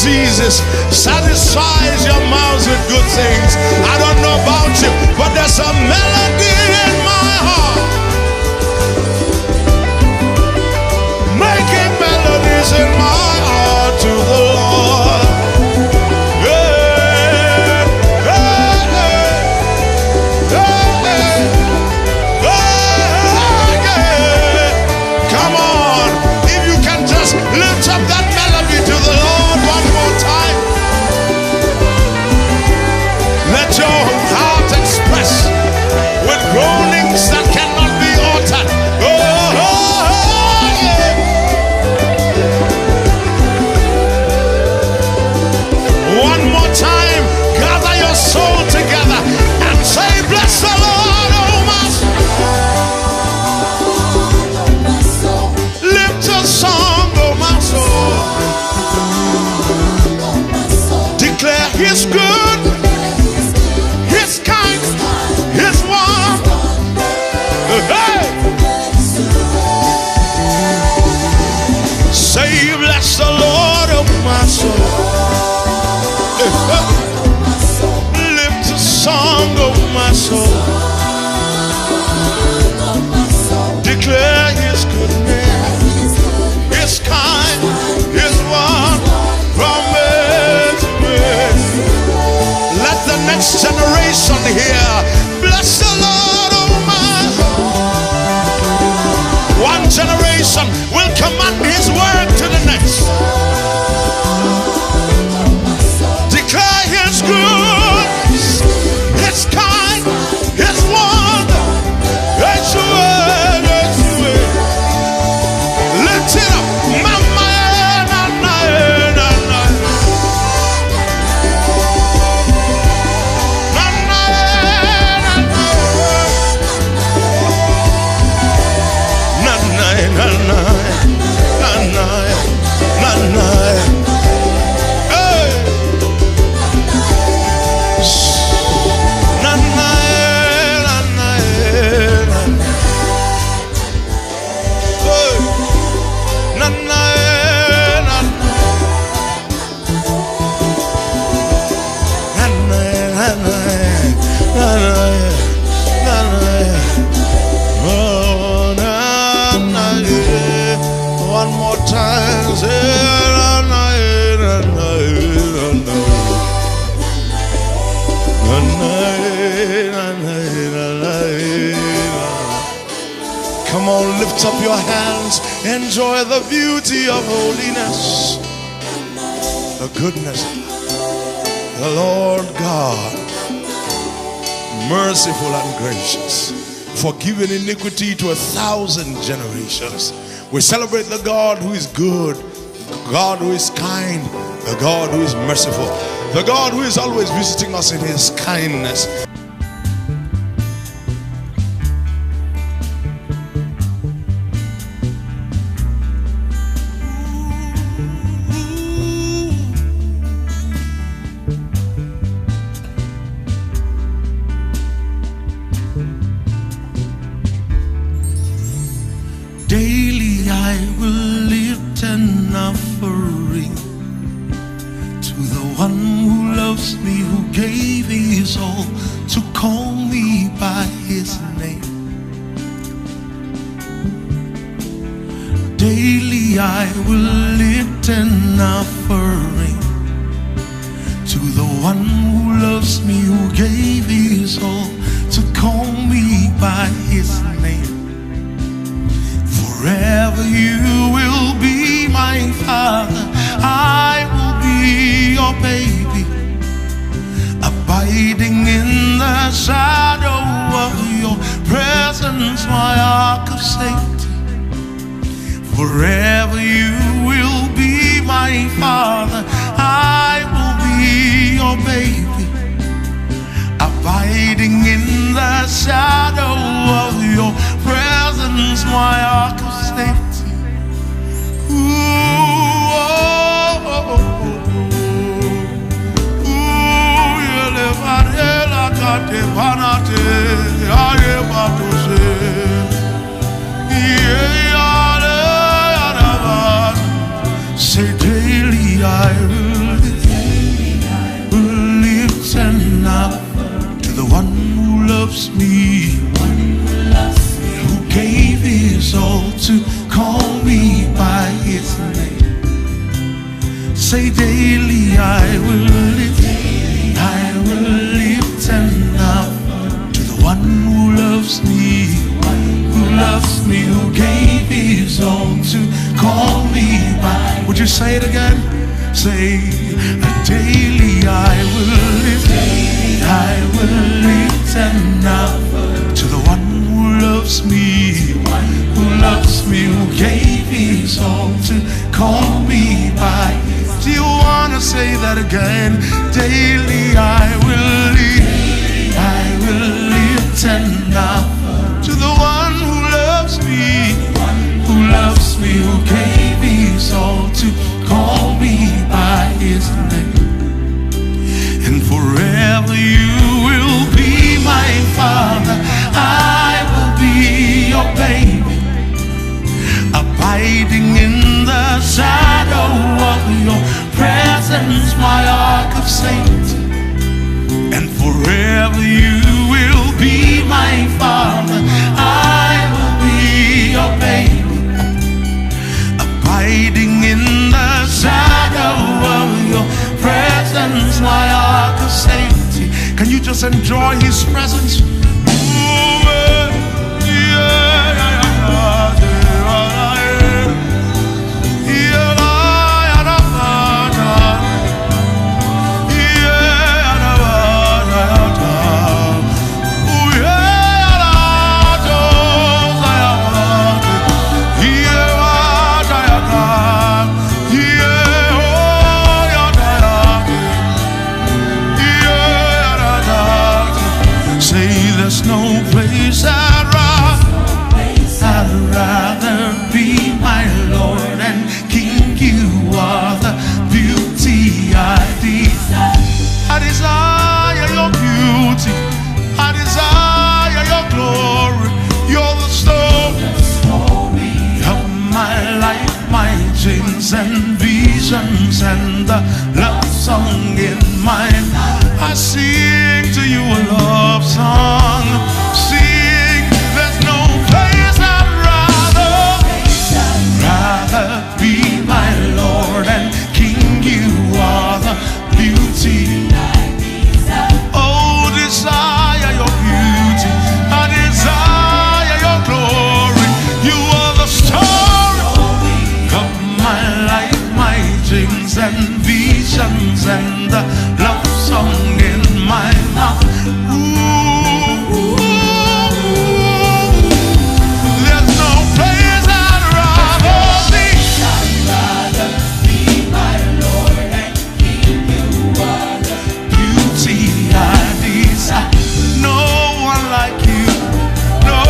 diseases, satisfies your mouth with good things. I don't know about you, but there's a melody in my heart, making melodies in my heart to the Lord. Yeah, yeah, yeah, yeah, yeah. Come on, if you can just lift up that melody to the Lord one more time. Let your heart express with groanings that cannot be uttered. One more time, gather your soul together and say, bless the Lord, oh my soul. Lift a song, oh my soul. Declare His good, His kind, His warm. Hey! Say, bless the Lord, oh my soul. Lift a song, oh my soul. Declare His goodness, His kind, His one from earth to earth. Let the next generation hear, bless the Lord, oh my soul. One generation will command His word to the next. Declare His good, His kind, His wonder. It's the word, it's the word. Lift it up, mama, na, na, na, na. Na, na, na, na. Na, na, na, na. Na, na, na, na. One more time, come on, lift up your hands, enjoy the beauty of holiness, the goodness of the Lord God, merciful and gracious, forgiving iniquity to 1,000 generations. We celebrate the God who is good, the God who is kind, the God who is merciful, the God who is always visiting us in His kindness. Daily I will lift an offering to the one who loves me, who gave His all to call me by His name. Daily I will lift an offering to the one who loves me, who gave His all to call me by His name. Forever you will be my Father, I will be your baby, abiding in the shadow of your presence, my ark of safety. Forever you will be my Father, I will be your baby, abiding in the shadow of your presence, my ark of safety. Ooh, oh, oh, oh, oh. Ooh, say daily I will daily I will lift and up to the one who loves me, who gave his all to call me by. Would you say it again? Say, daily I will lift and up to the one who loves me, who gave his all to call me by. Do you want to say that again? Daily I will lift and up to the one who loves me, who gave his all to call me by his name. And forever you will be my father, I will be your baby, abiding in the shadow of your presence, my ark of safety. And forever you will be my father, I will be your baby, abiding in the shadow of your presence, my ark of safety. Can you just enjoy his presence? There's no place I'd rather be, my Lord and King. You are the beauty I desire. I desire your beauty, I desire your glory. You're the story of my life, my dreams and visions, and the love song in my mouth. I sing to you a love song, sing. There's no place I'd rather be, my Lord and King. You are the beauty. Oh, desire your beauty, I desire your glory. You are the story of my life, my dreams and visions, and the love song in my mouth. Ooh, there's no place I'd rather be, my Lord and King. You are the beauty I desire. No one like you, no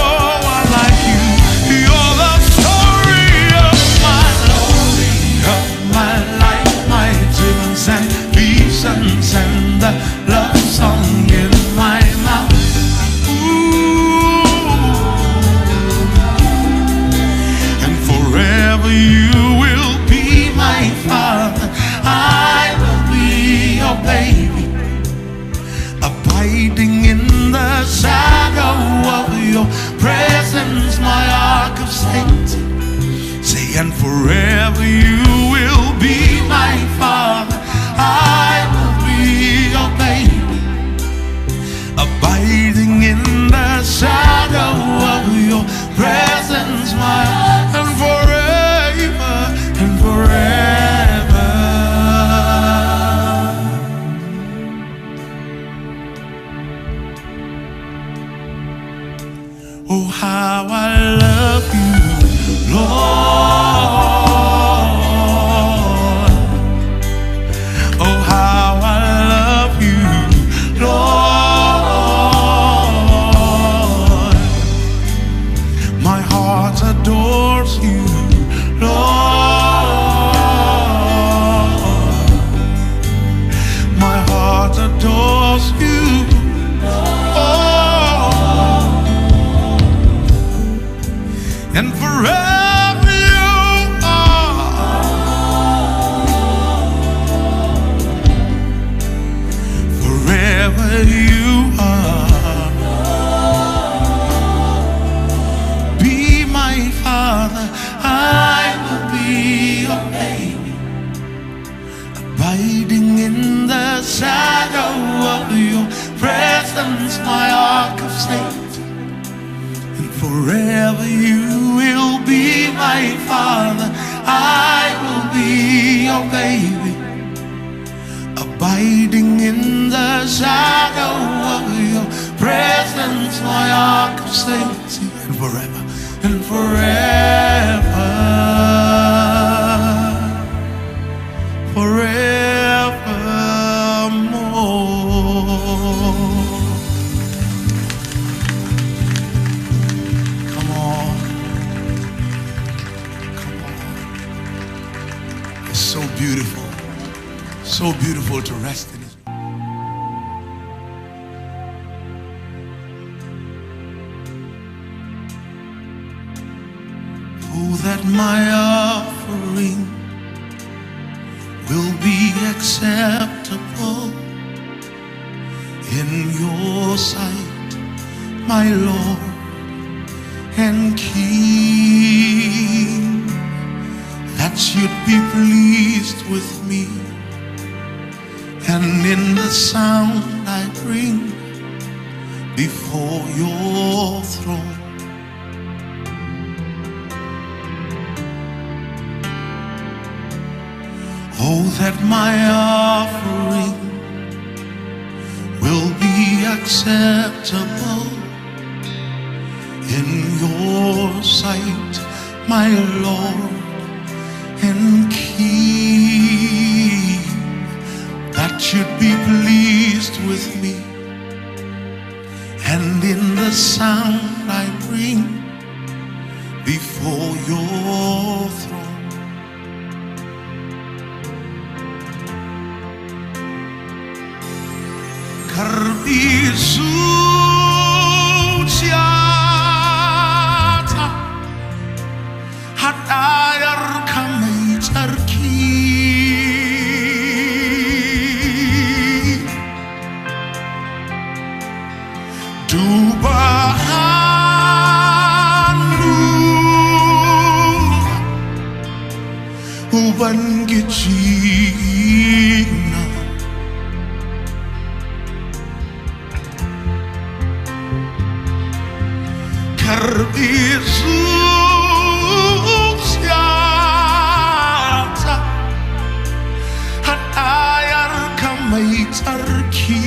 one like you. You're the story of my life, my dreams and visions, and the love song in my mouth. Ooh. And forever you will be my father, I will be your baby, abiding in the shadow of your presence, my ark of safety. Say, and forever you will be my father, I will be your baby, abiding in the shadow of your presence, my ark, and forever and forever. Oh, how I love you, Lord. abiding in the shadow of your presence, my ark of safety. And forever you will be my Father, I will be your baby. Abiding in the shadow of your presence, my ark of safety. And forever, and forever, forevermore. Come on, come on. It's so beautiful. So beautiful to rest in His. Oh, that my offering will be acceptable in your sight, my Lord and King, that you'd be pleased with me. And in the sound I bring before your throne, oh, that my offering will be acceptable in your sight, my Lord and King, that you'd be pleased with me. And in the sound I bring before your throne, Karbisuciata hatayar kamay tarki dubahanu uban gicina Karbisuciata hatayar kamay tarki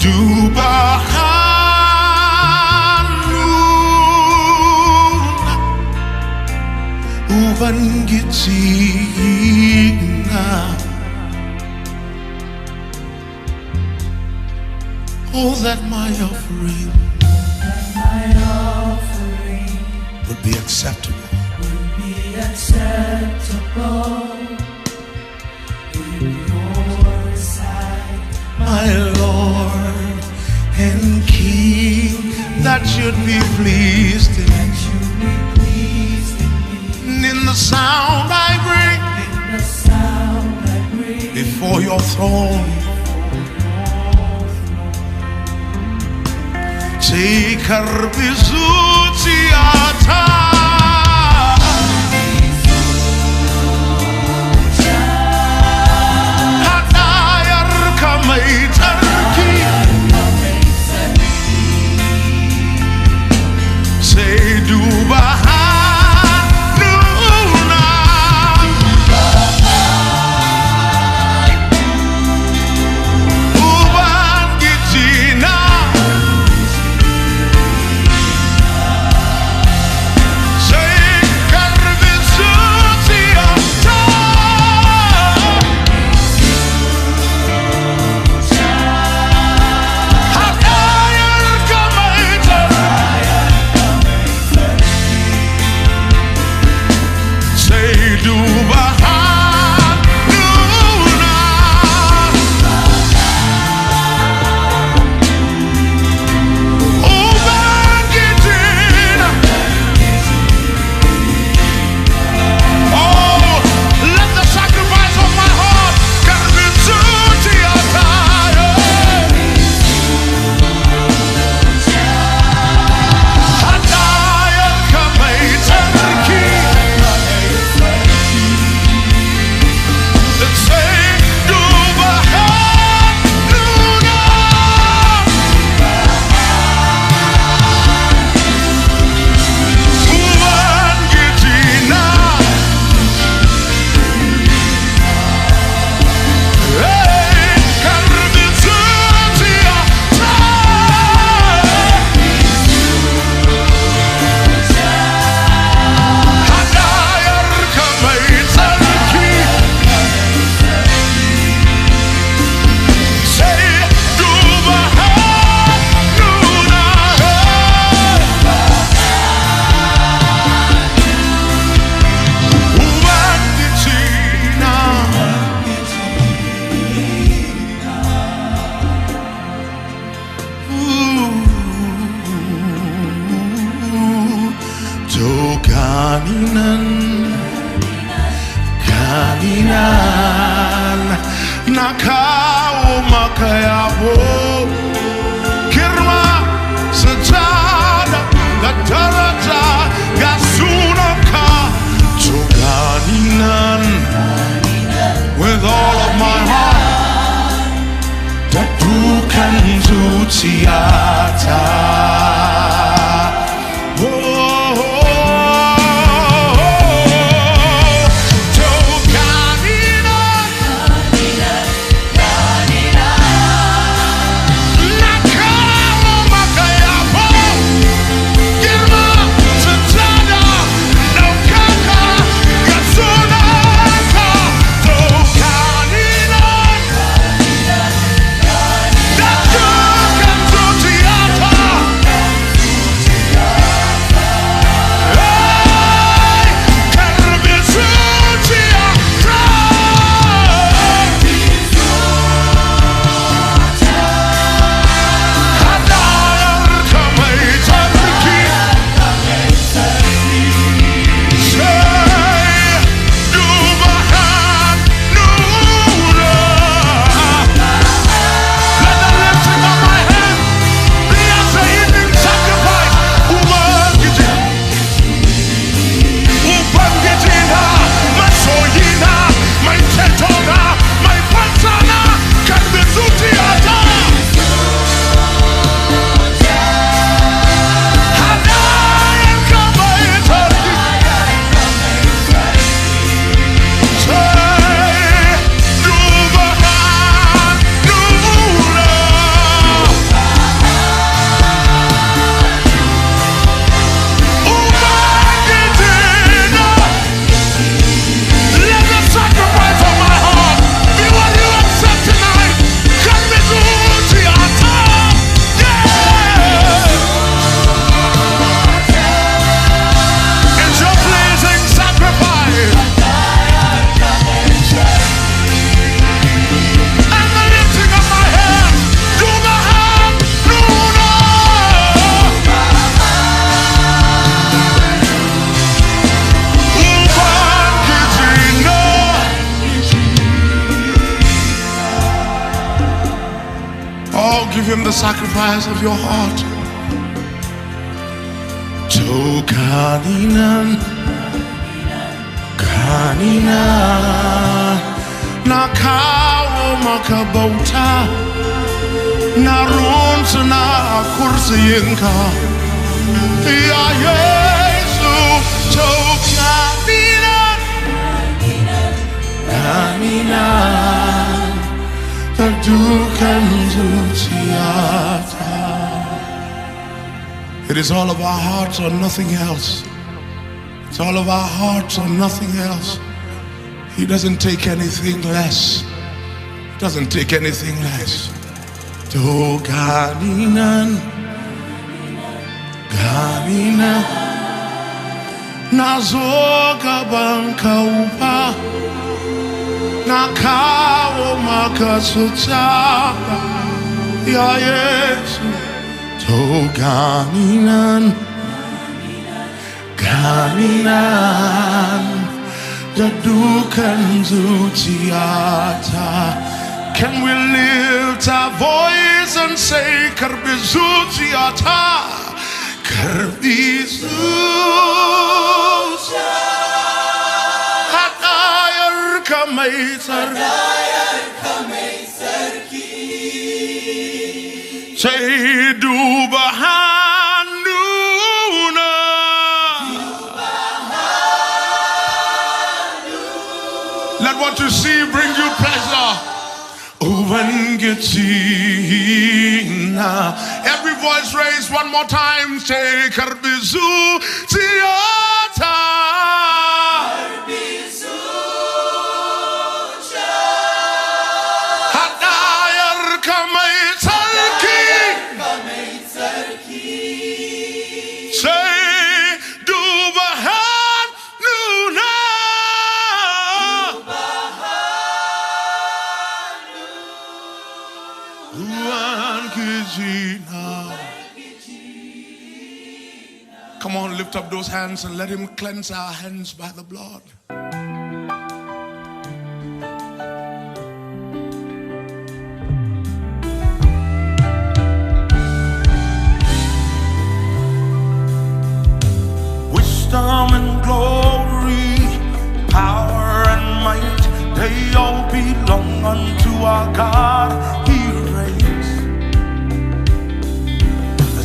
dubahanu uban gicina. Oh, that my offering would be acceptable in your sight, my Lord and King, that you'd be pleased in me. And in the sound I bring before your throne, say Karbisuciata hatayar kamay tarki, say dubahanu uban gicina Kaninan nakao makayabo kirma sajada gataraja gasunaka to kaninan with all of my heart tatukan zutiata. Give him the sacrifice of your heart. To kaninan, kanina, nakao makabauta, naroon sa nakursiyin ka. Ya Yesu, to kaninan, kaninan. It is all of our hearts or nothing else. It's all of our hearts or nothing else. He doesn't take anything less. Doesn't take anything less. To kaninan, kanina, nazoga bangkaupa. Nakao makasutaka ya Yesu to kaninan, kaninan jadukan zutiata. Can we lift our voice and say karbi zutiata, karbi zutiata. Say dubahanuna, let what you see bring you pleasure. Every voice raised one more time. Say karbizu tiata. Come on, lift up those hands and let him cleanse our hands by the blood. Wisdom and glory, power and might, they all belong unto our God. He reigns.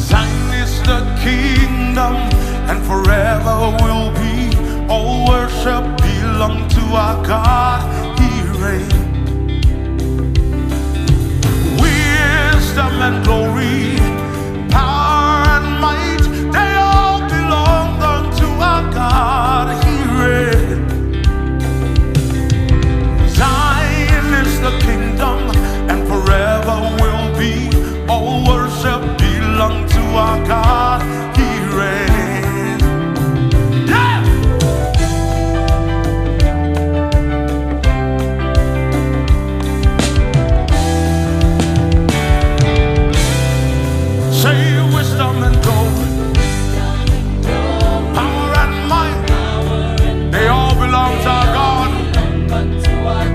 Thine is the kingdom, and forever will be. All worship belong to our God. He reigns. Wisdom and glory, power and might, they all belong unto our God. He reigns. Thine is the kingdom, and forever will be. All worship belong to our God. He reigns. Yeah! Say wisdom and glory, power and might, they all belong to our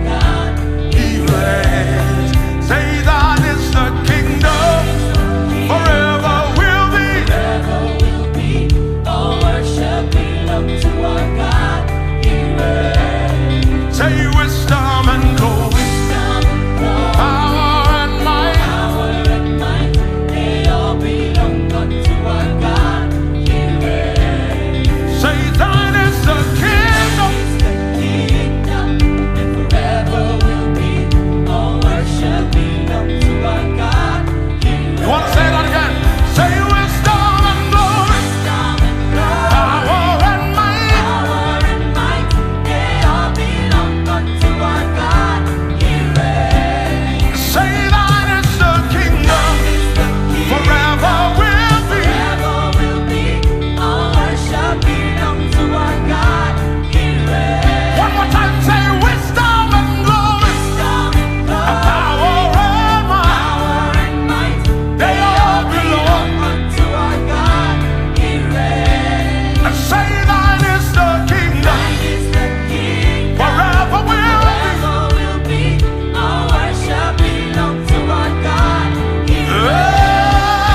God. He reigns. Say that is the kingdom, forever will be. All worship belongs to our God. He reigns. Say wisdom and glory, power and might, They all belong unto our God. He reigns. say thine is the kingdom. The kingdom and forever will be. All worship belongs to our God. He reigns. You want to say that again? Say wisdom and glory, power and might. They all belong unto our God. He reigns. Say thine is the kingdom, forever will be. Forever will be. All worship belongs to our God. He reigns. One more time, say wisdom and glory, power and might. They all belong. unto our God. He reigns. And say thine is the kingdom, Thine is the kingdom. forever will be. Forever will be. All worship belongs to our God. He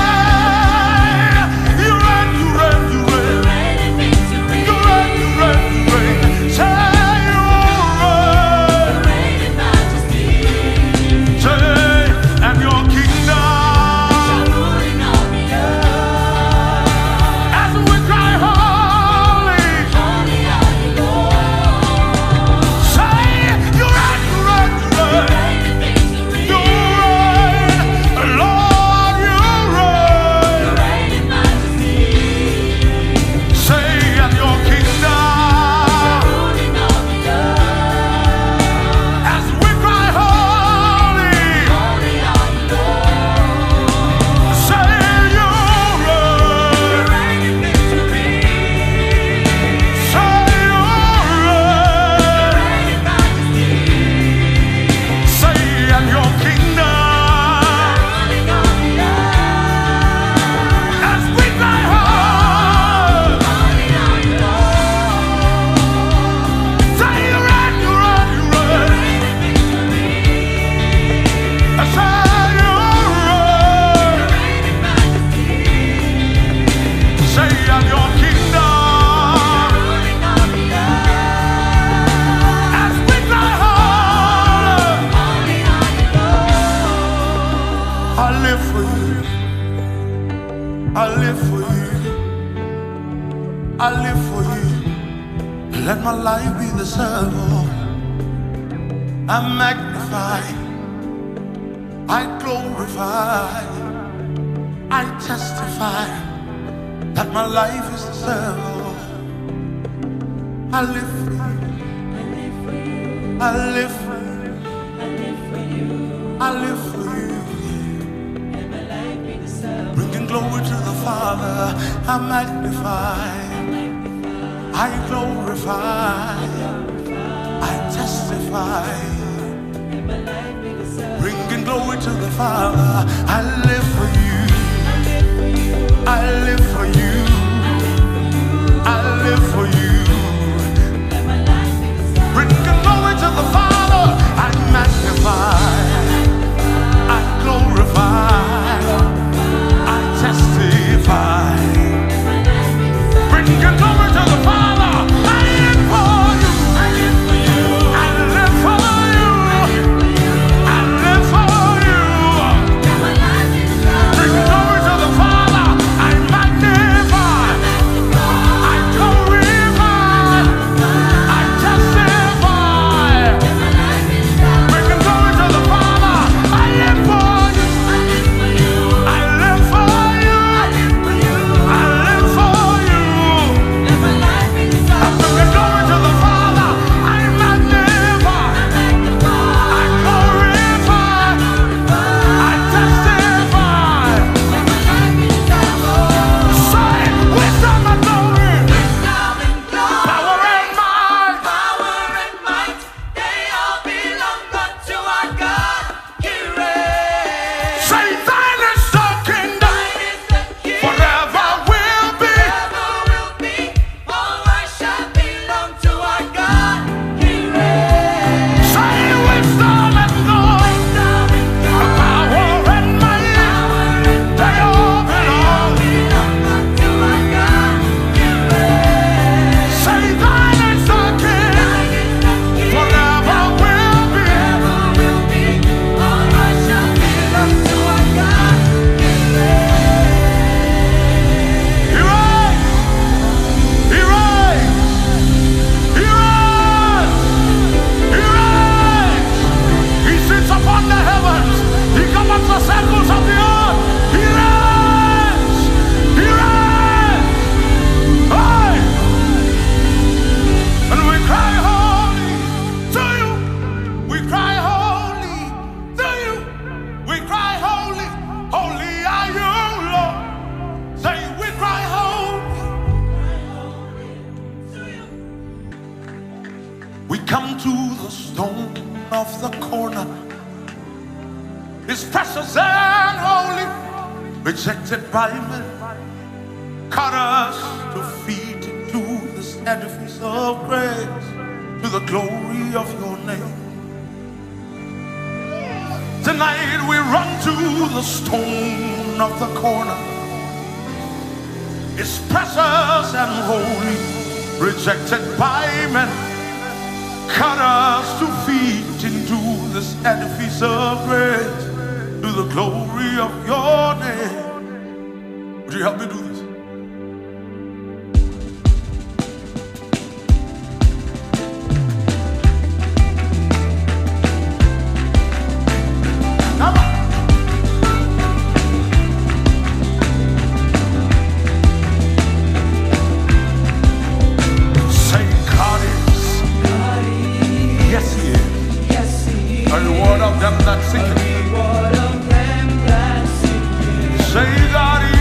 Hey, you reign, you reign, you reign. reigns in victory. You reign, you reign, you reign. Say you reign. Reign in majesty. Say, and your kingdom, Ruling all the earth. as we cry holy. Holy are you, Lord. Say you reign, you reign, you reign. Reign in victory. You reign, Lord, you reign. Reign in majesty. Say, and your kingdom, Ruling all the earth. as we cry holy. Holy are you, Lord. Say you reign. Reign in victory. Say you reign. Reign in majesty. Say, and your kingdom, Ruling all the earth. as we cry holy. Holy are you, Lord. Say you reign, you reign, you reign. Reign in victory. Say you reign. Reign in majesty. Say, and your kingdom, Ruling all the earth. as we cry holy. Holy are you, Lord. I live for you. I live for you. I live for you. Let my life be the servo. I magnify. I glorify. I testify that my life is the servo. I live for you. I live for you. I live for you. Bringing glory to the Father, I magnify, I glorify, I testify. Bringing glory to the Father, I live for you. I live for you. live for you. Bring glory to the Father. I magnify, I glorify, I testify. Bring glory to the Father. I live for you. I live for you. I live for you. I live for you. Bring glory to the Father. I magnify, I glorify, I testify. Bring glory to the Father. I live for you. I live for you. I live for you. I bring glory to the Father. I magnify, I glorify, I testify. Say wisdom and glory, power and might. They all belong unto our God. He reigns. Say thine is the kingdom, forever will be. All worship belong to our God. He reigns. Say wisdom and glory, power and might. They all belong. Unto our God. He reigns. Say thine is the kingdom, forever will be. All worship belong to our God. He reigns. He reigns. He reigns. He reigns. He reigns. He sits upon the heavens. He commands the circles of the earth. He reigns. He reigns. Hey! And we cry holy to you. We cry holy to you. We cry holy. Holy are you, Lord. Say we cry holy. We come to the stone of the corner. It's precious and holy, rejected by men. Cut us to feed into this edifice of grace, to the glory of your name. Tonight we run to the stone of the corner. It's precious and holy, rejected by men. Cut us to feet into this edifice of grace, to the glory of your name. Would you help me do this? Come on. Say God is. Yes, he is. A reward of them that seek him. Say God is.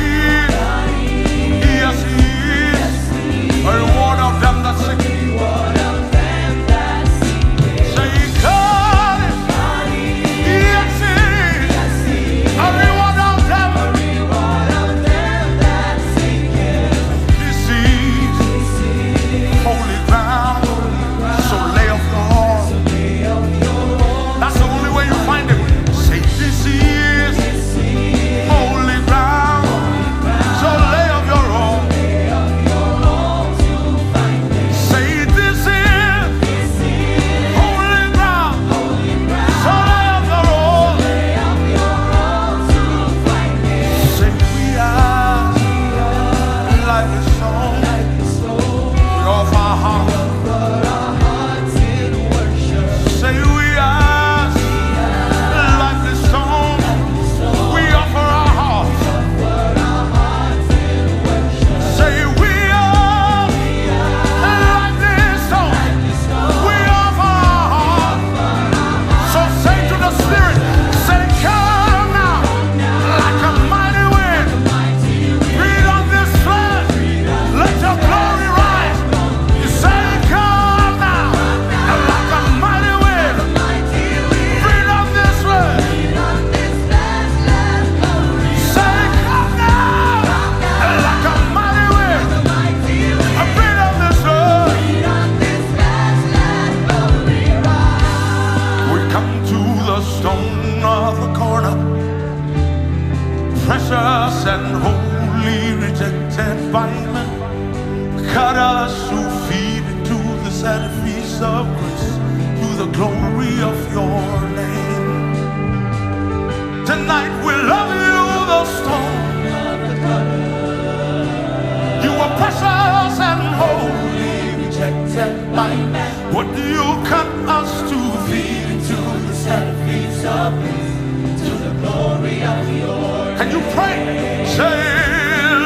gates of grace to the glory of your name. Tonight we love you, the stone. You are precious and holy, rejected by man. What do you cut us to feed into the sacrifice of peace to the glory of your name? Can you pray? Say,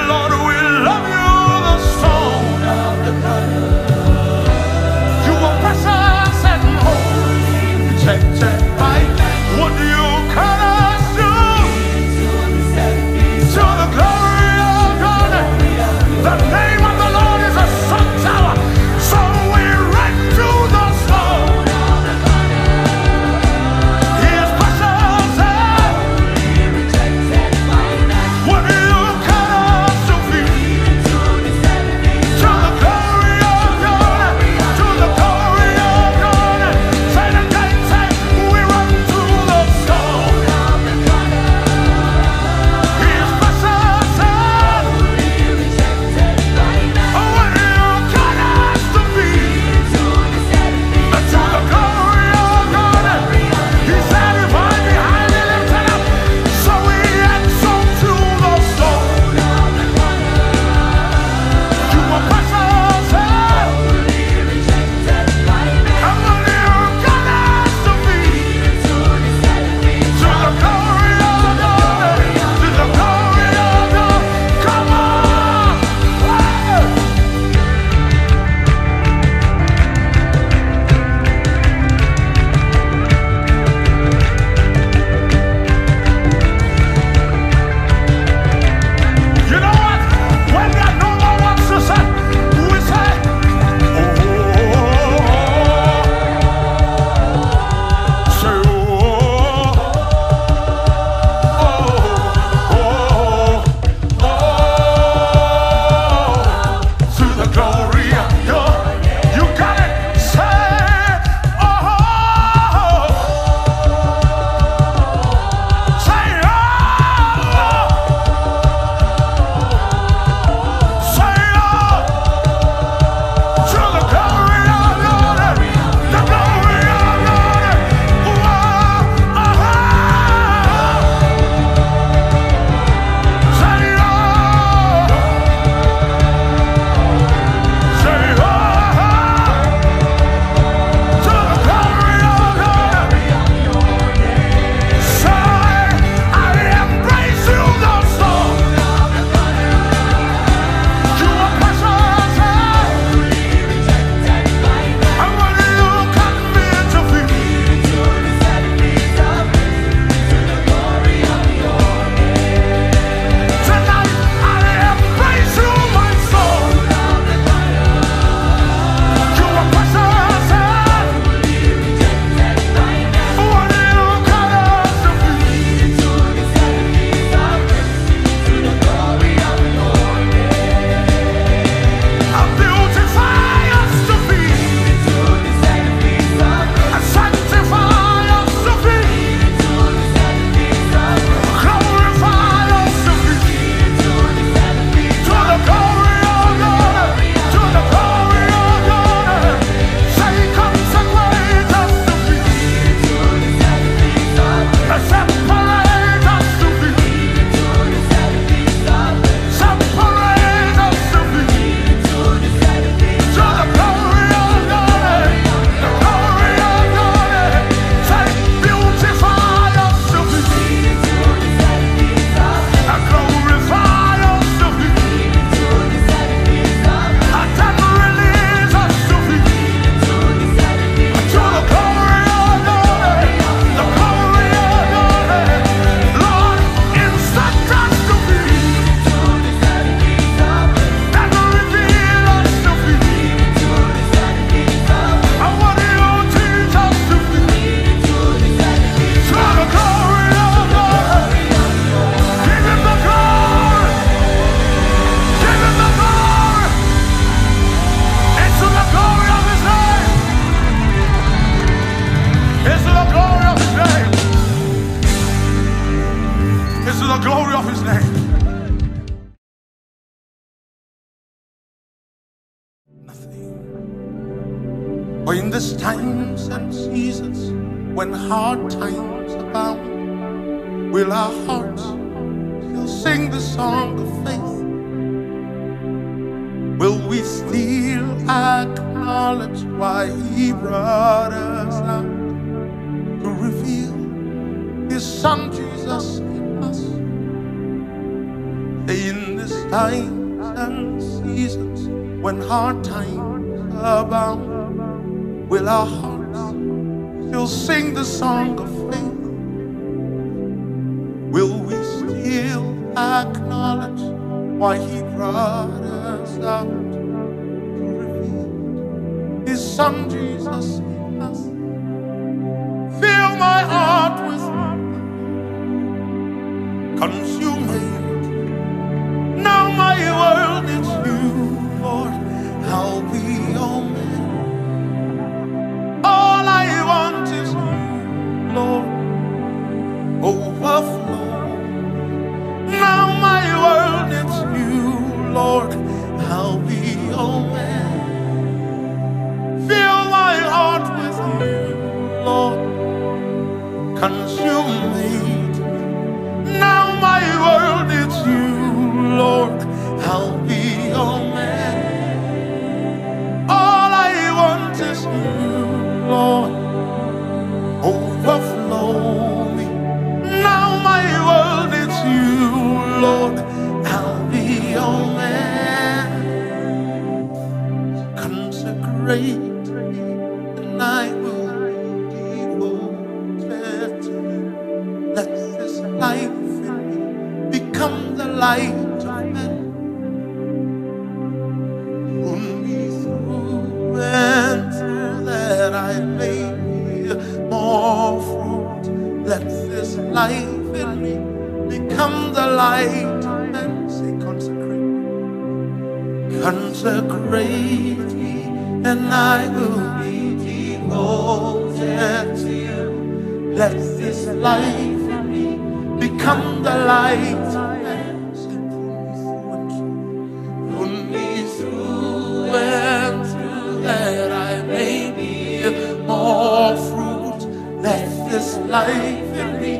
Lord, we love you, the stone of the cutter. You are precious and holy, rejected by man. What do you cut us to? To the glory of God. The name of the Lord is a strong tower. So we run to the stone. He is precious and rejected by man. What do you cut us to feed? To the glory of God. To the glory of God. Say it again, say, For in these times and seasons, when hard times abound, will our hearts still sing the song of faith? Will we still acknowledge why He brought us out to reveal His Son Jesus in us? In these times and seasons, when hard times abound, will our hearts still sing the song of faith? Will we still acknowledge why He brought us out to reveal His Son Jesus in us? Fill my heart with consume it. Now my world is You, Lord. I'll be Your man. All I want is You, Lord. Overflow. Now my world needs You, Lord. I'll be Your man. Fill my heart with You, Lord. Consume it. Now my world needs You, Lord. I'll be Your man. All I want is You, Lord. Overflow me. Now my world needs You, Lord. I'll be Your man. Consecrate me, and I will be devoted to You. Let this life in me become the light of men. Prune me through and through, that I may bear more fruit. Let this life in me become the light of men. Say, consecrate. Consecrate me, and I will be devoted to You. Let this life in me become the light of men. Say, prune me through and through, that I may be more fruit. Let this life in me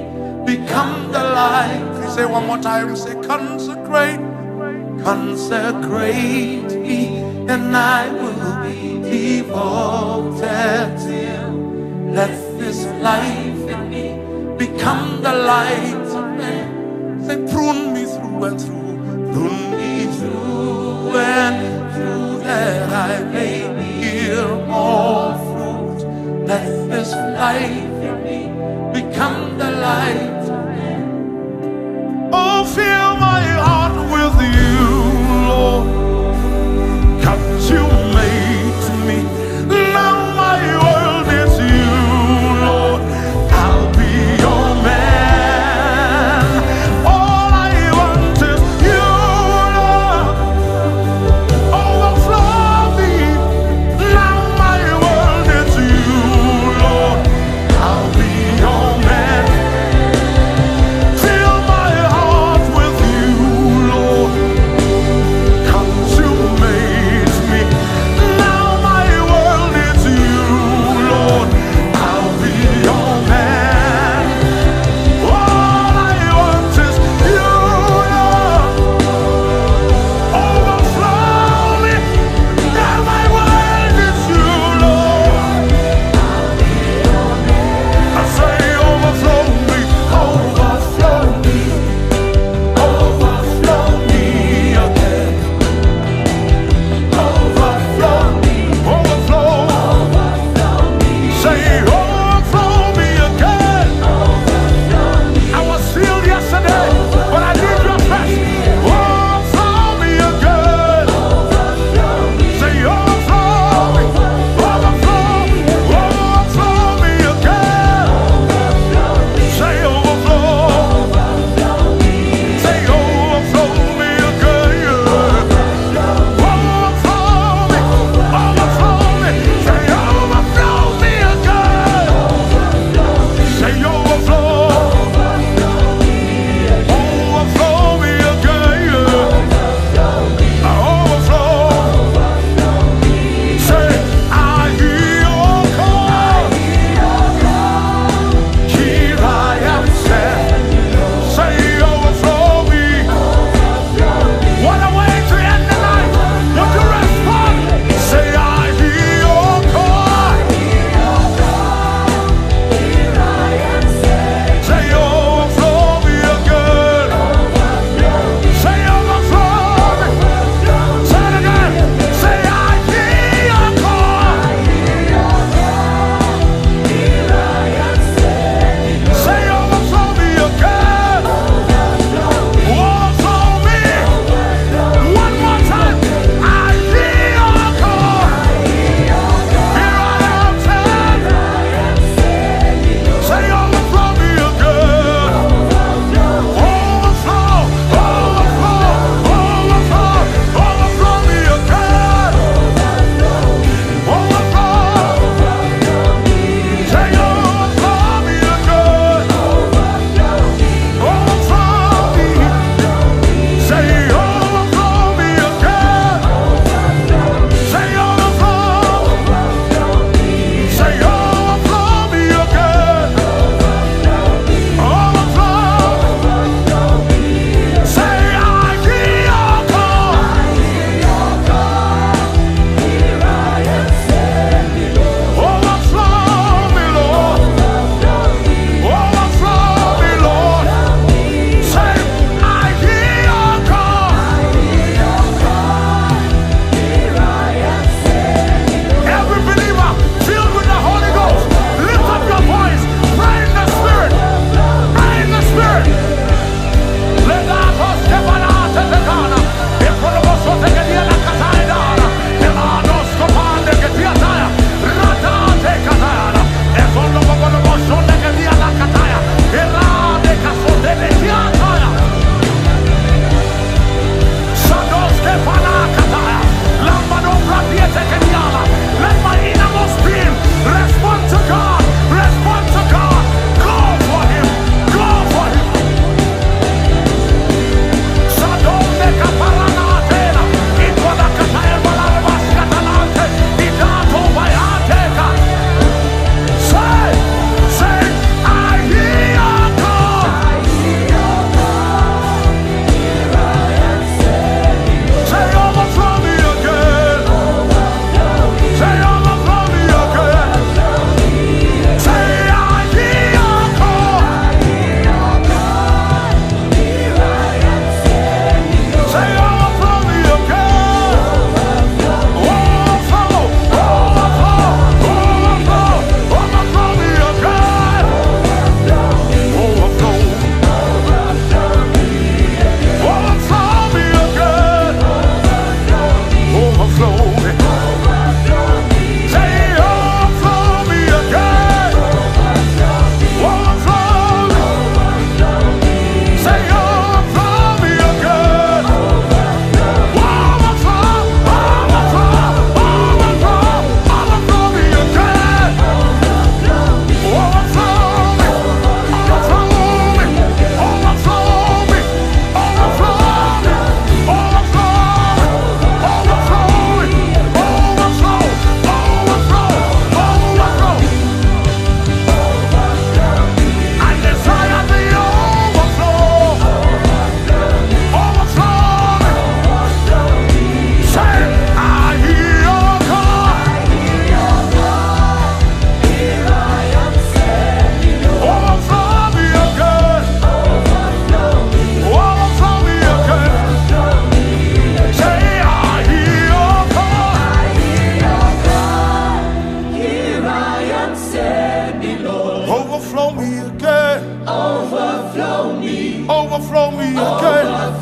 become the light. Please say one more time. Say, consecrate. Consecrate me, and I will be devoted to You. Let this life in me become the light of men. Say, prune me through and through. Prune me through and through, that I may bear more fruit. Let this life in me become the light of men. Oh, fill my heart with You, Lord. Consume me. Now my world is You, Lord. I'll be Your man. All I want is You, Lord. Overflow me. Now my world is You, Lord. I'll be Your man.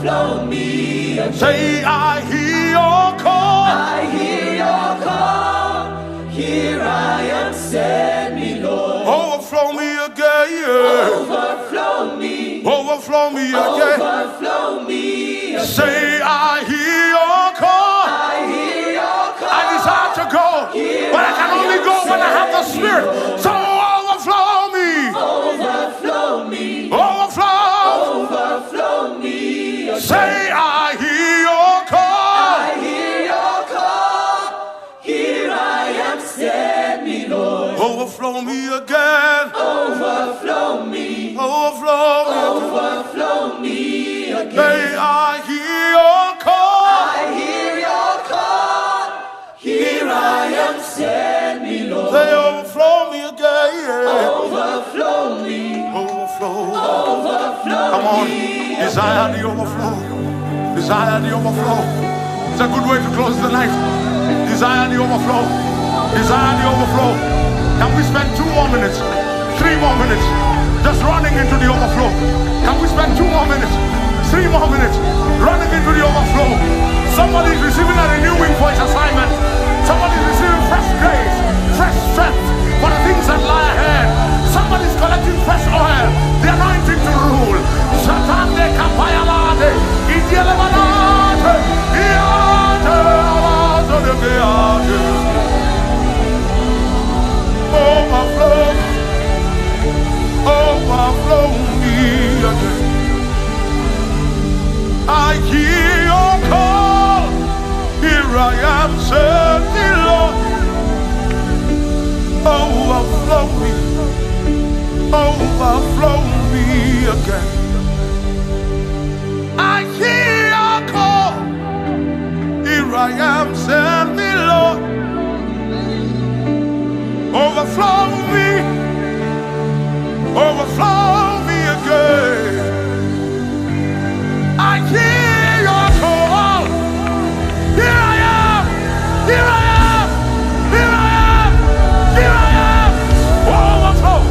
overflow me again. Say, I hear your call. I hear your call. Here I am, send me, Lord. Overflow me again. Overflow me. Overflow me again. Overflow me again. Say, I hear your call. I hear your call. I desire to go, but I can only go when I have the Spirit. So overflow me. Overflow me. Overflow. Overflow me again. Say, I hear your call. I hear your call. Here I am, send me, Lord. Overflow me again. Overflow me. Overflow me. Overflow me again. Say, I hear your call. I hear your call. Here I am, send me, Lord. Say, overflow me again. Overflow me. Overflow. Overflow Come on. me. Desire the overflow. Desire the overflow. It's a good way to close the night. Desire the overflow. Desire the overflow. Can we spend 2 more minutes? 3 more minutes? Just running into the overflow. Can we spend 2 more minutes? 3 more minutes? Running into the overflow. Somebody is receiving a renewing for his assignment. Somebody is receiving fresh grace, fresh strength for the things that lie ahead. Somebody is collecting fresh oil, the anointing to rule. Shatande kapayalade, idielemanate, iate, alate, debeate. Overflow, overflow me again. I hear your call. Here I am, send me, Lord. Overflow me, overflow me again. I hear your call. Here I am, send me, Lord. Overflow me, overflow me again. I hear your call. Here I am, here I am, here I am, here I am. Overflow,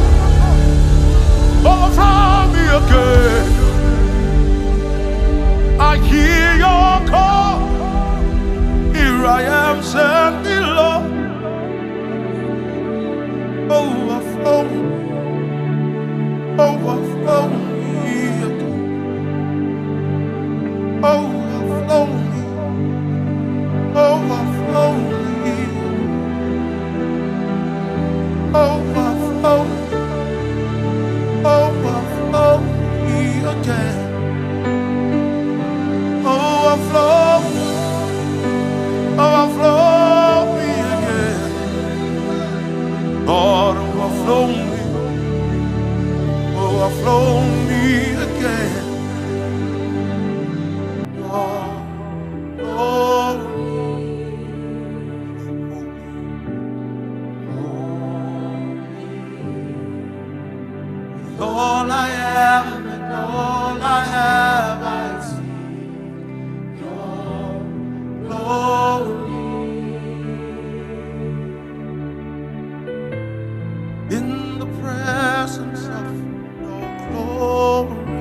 overflow me again. I hear your call. Here I am, send me, Lord. Overflow, overflow me again. Overflow me, overflow me, overflow, overflow me again. Overflow, overflow me again. Lord, overflow me again. All I am and all I have, I see your glory. In the presence of your glory,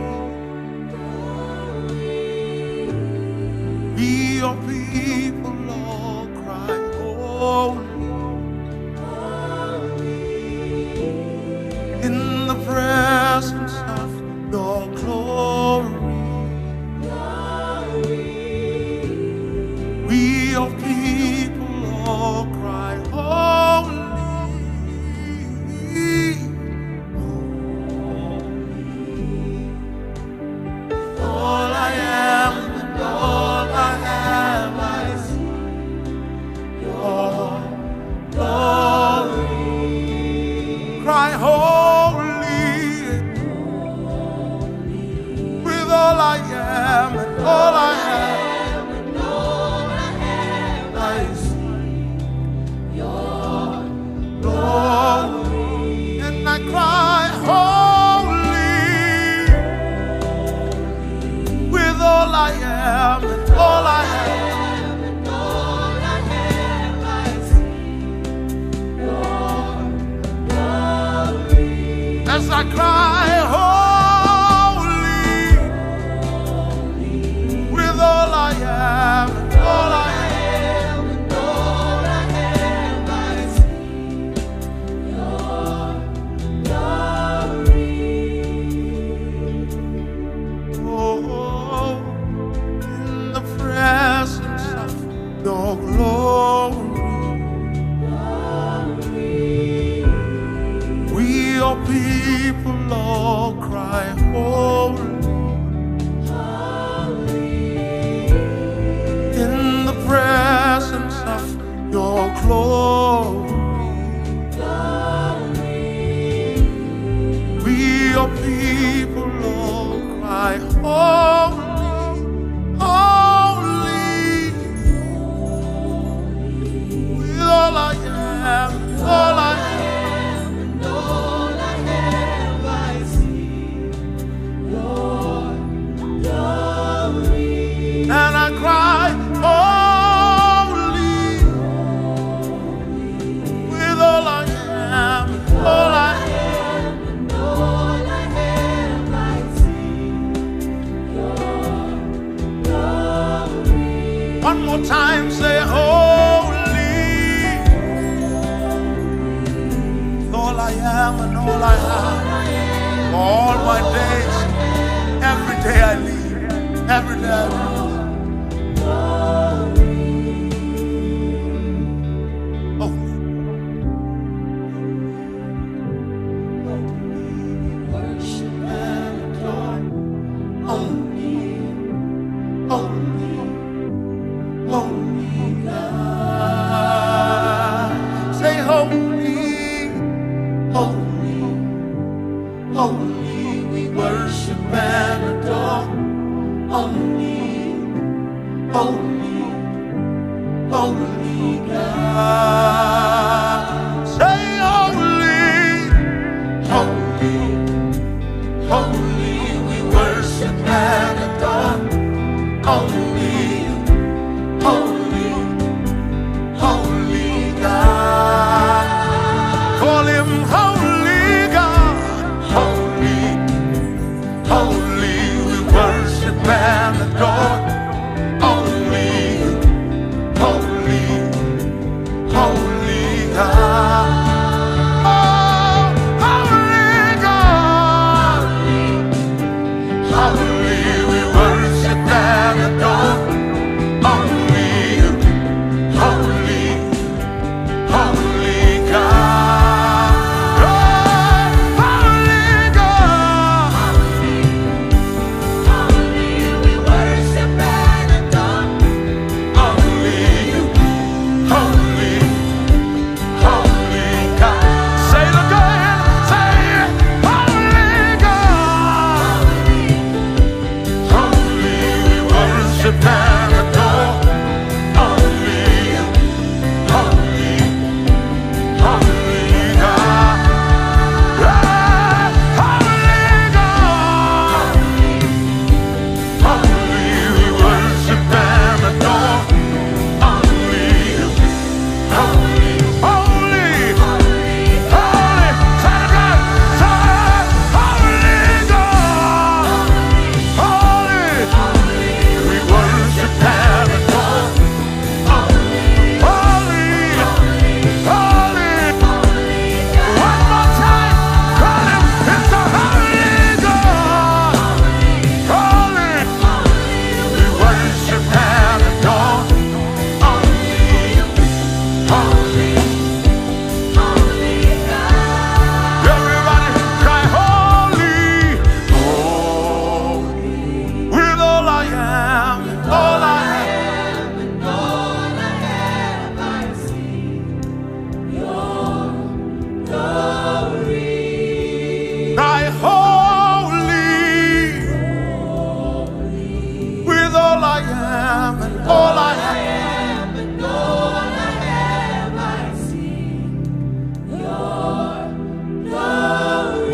we your people all cry, holy. In the presence of your glory, we your people all cry, holy. All I am and all I have, I see your glory. Cry holy with all I am and all I have, I see your glory. And I cry holy with all I am and all I have. As I cry holy am and all I have. For all my days, every day I live, every day I live.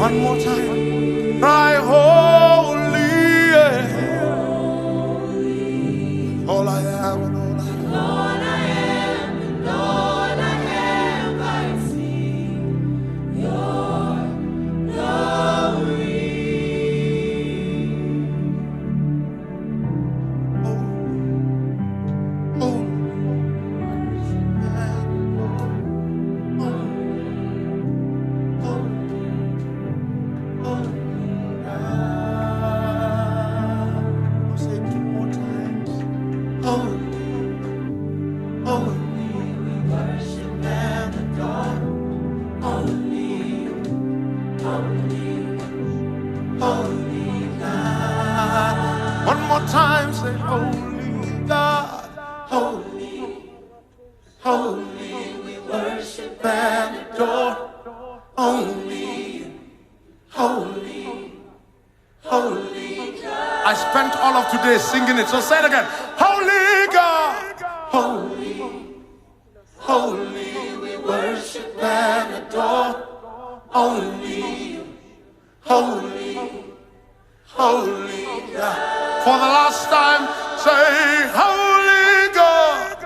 One more time. Cry holy, all I am and all I have. All I am and all I have, I see your glory. Say it 2 more times. Worship and adore only, holy God. One more time, say holy God. Holy, we worship And adore only, holy God. I spent all of today singing it, so say it again. Holy God. Holy, we worship and adore only, holy God. For the last time, say holy God.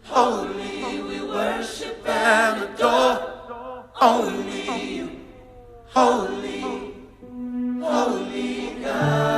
Holy, we worship and adore only, holy God.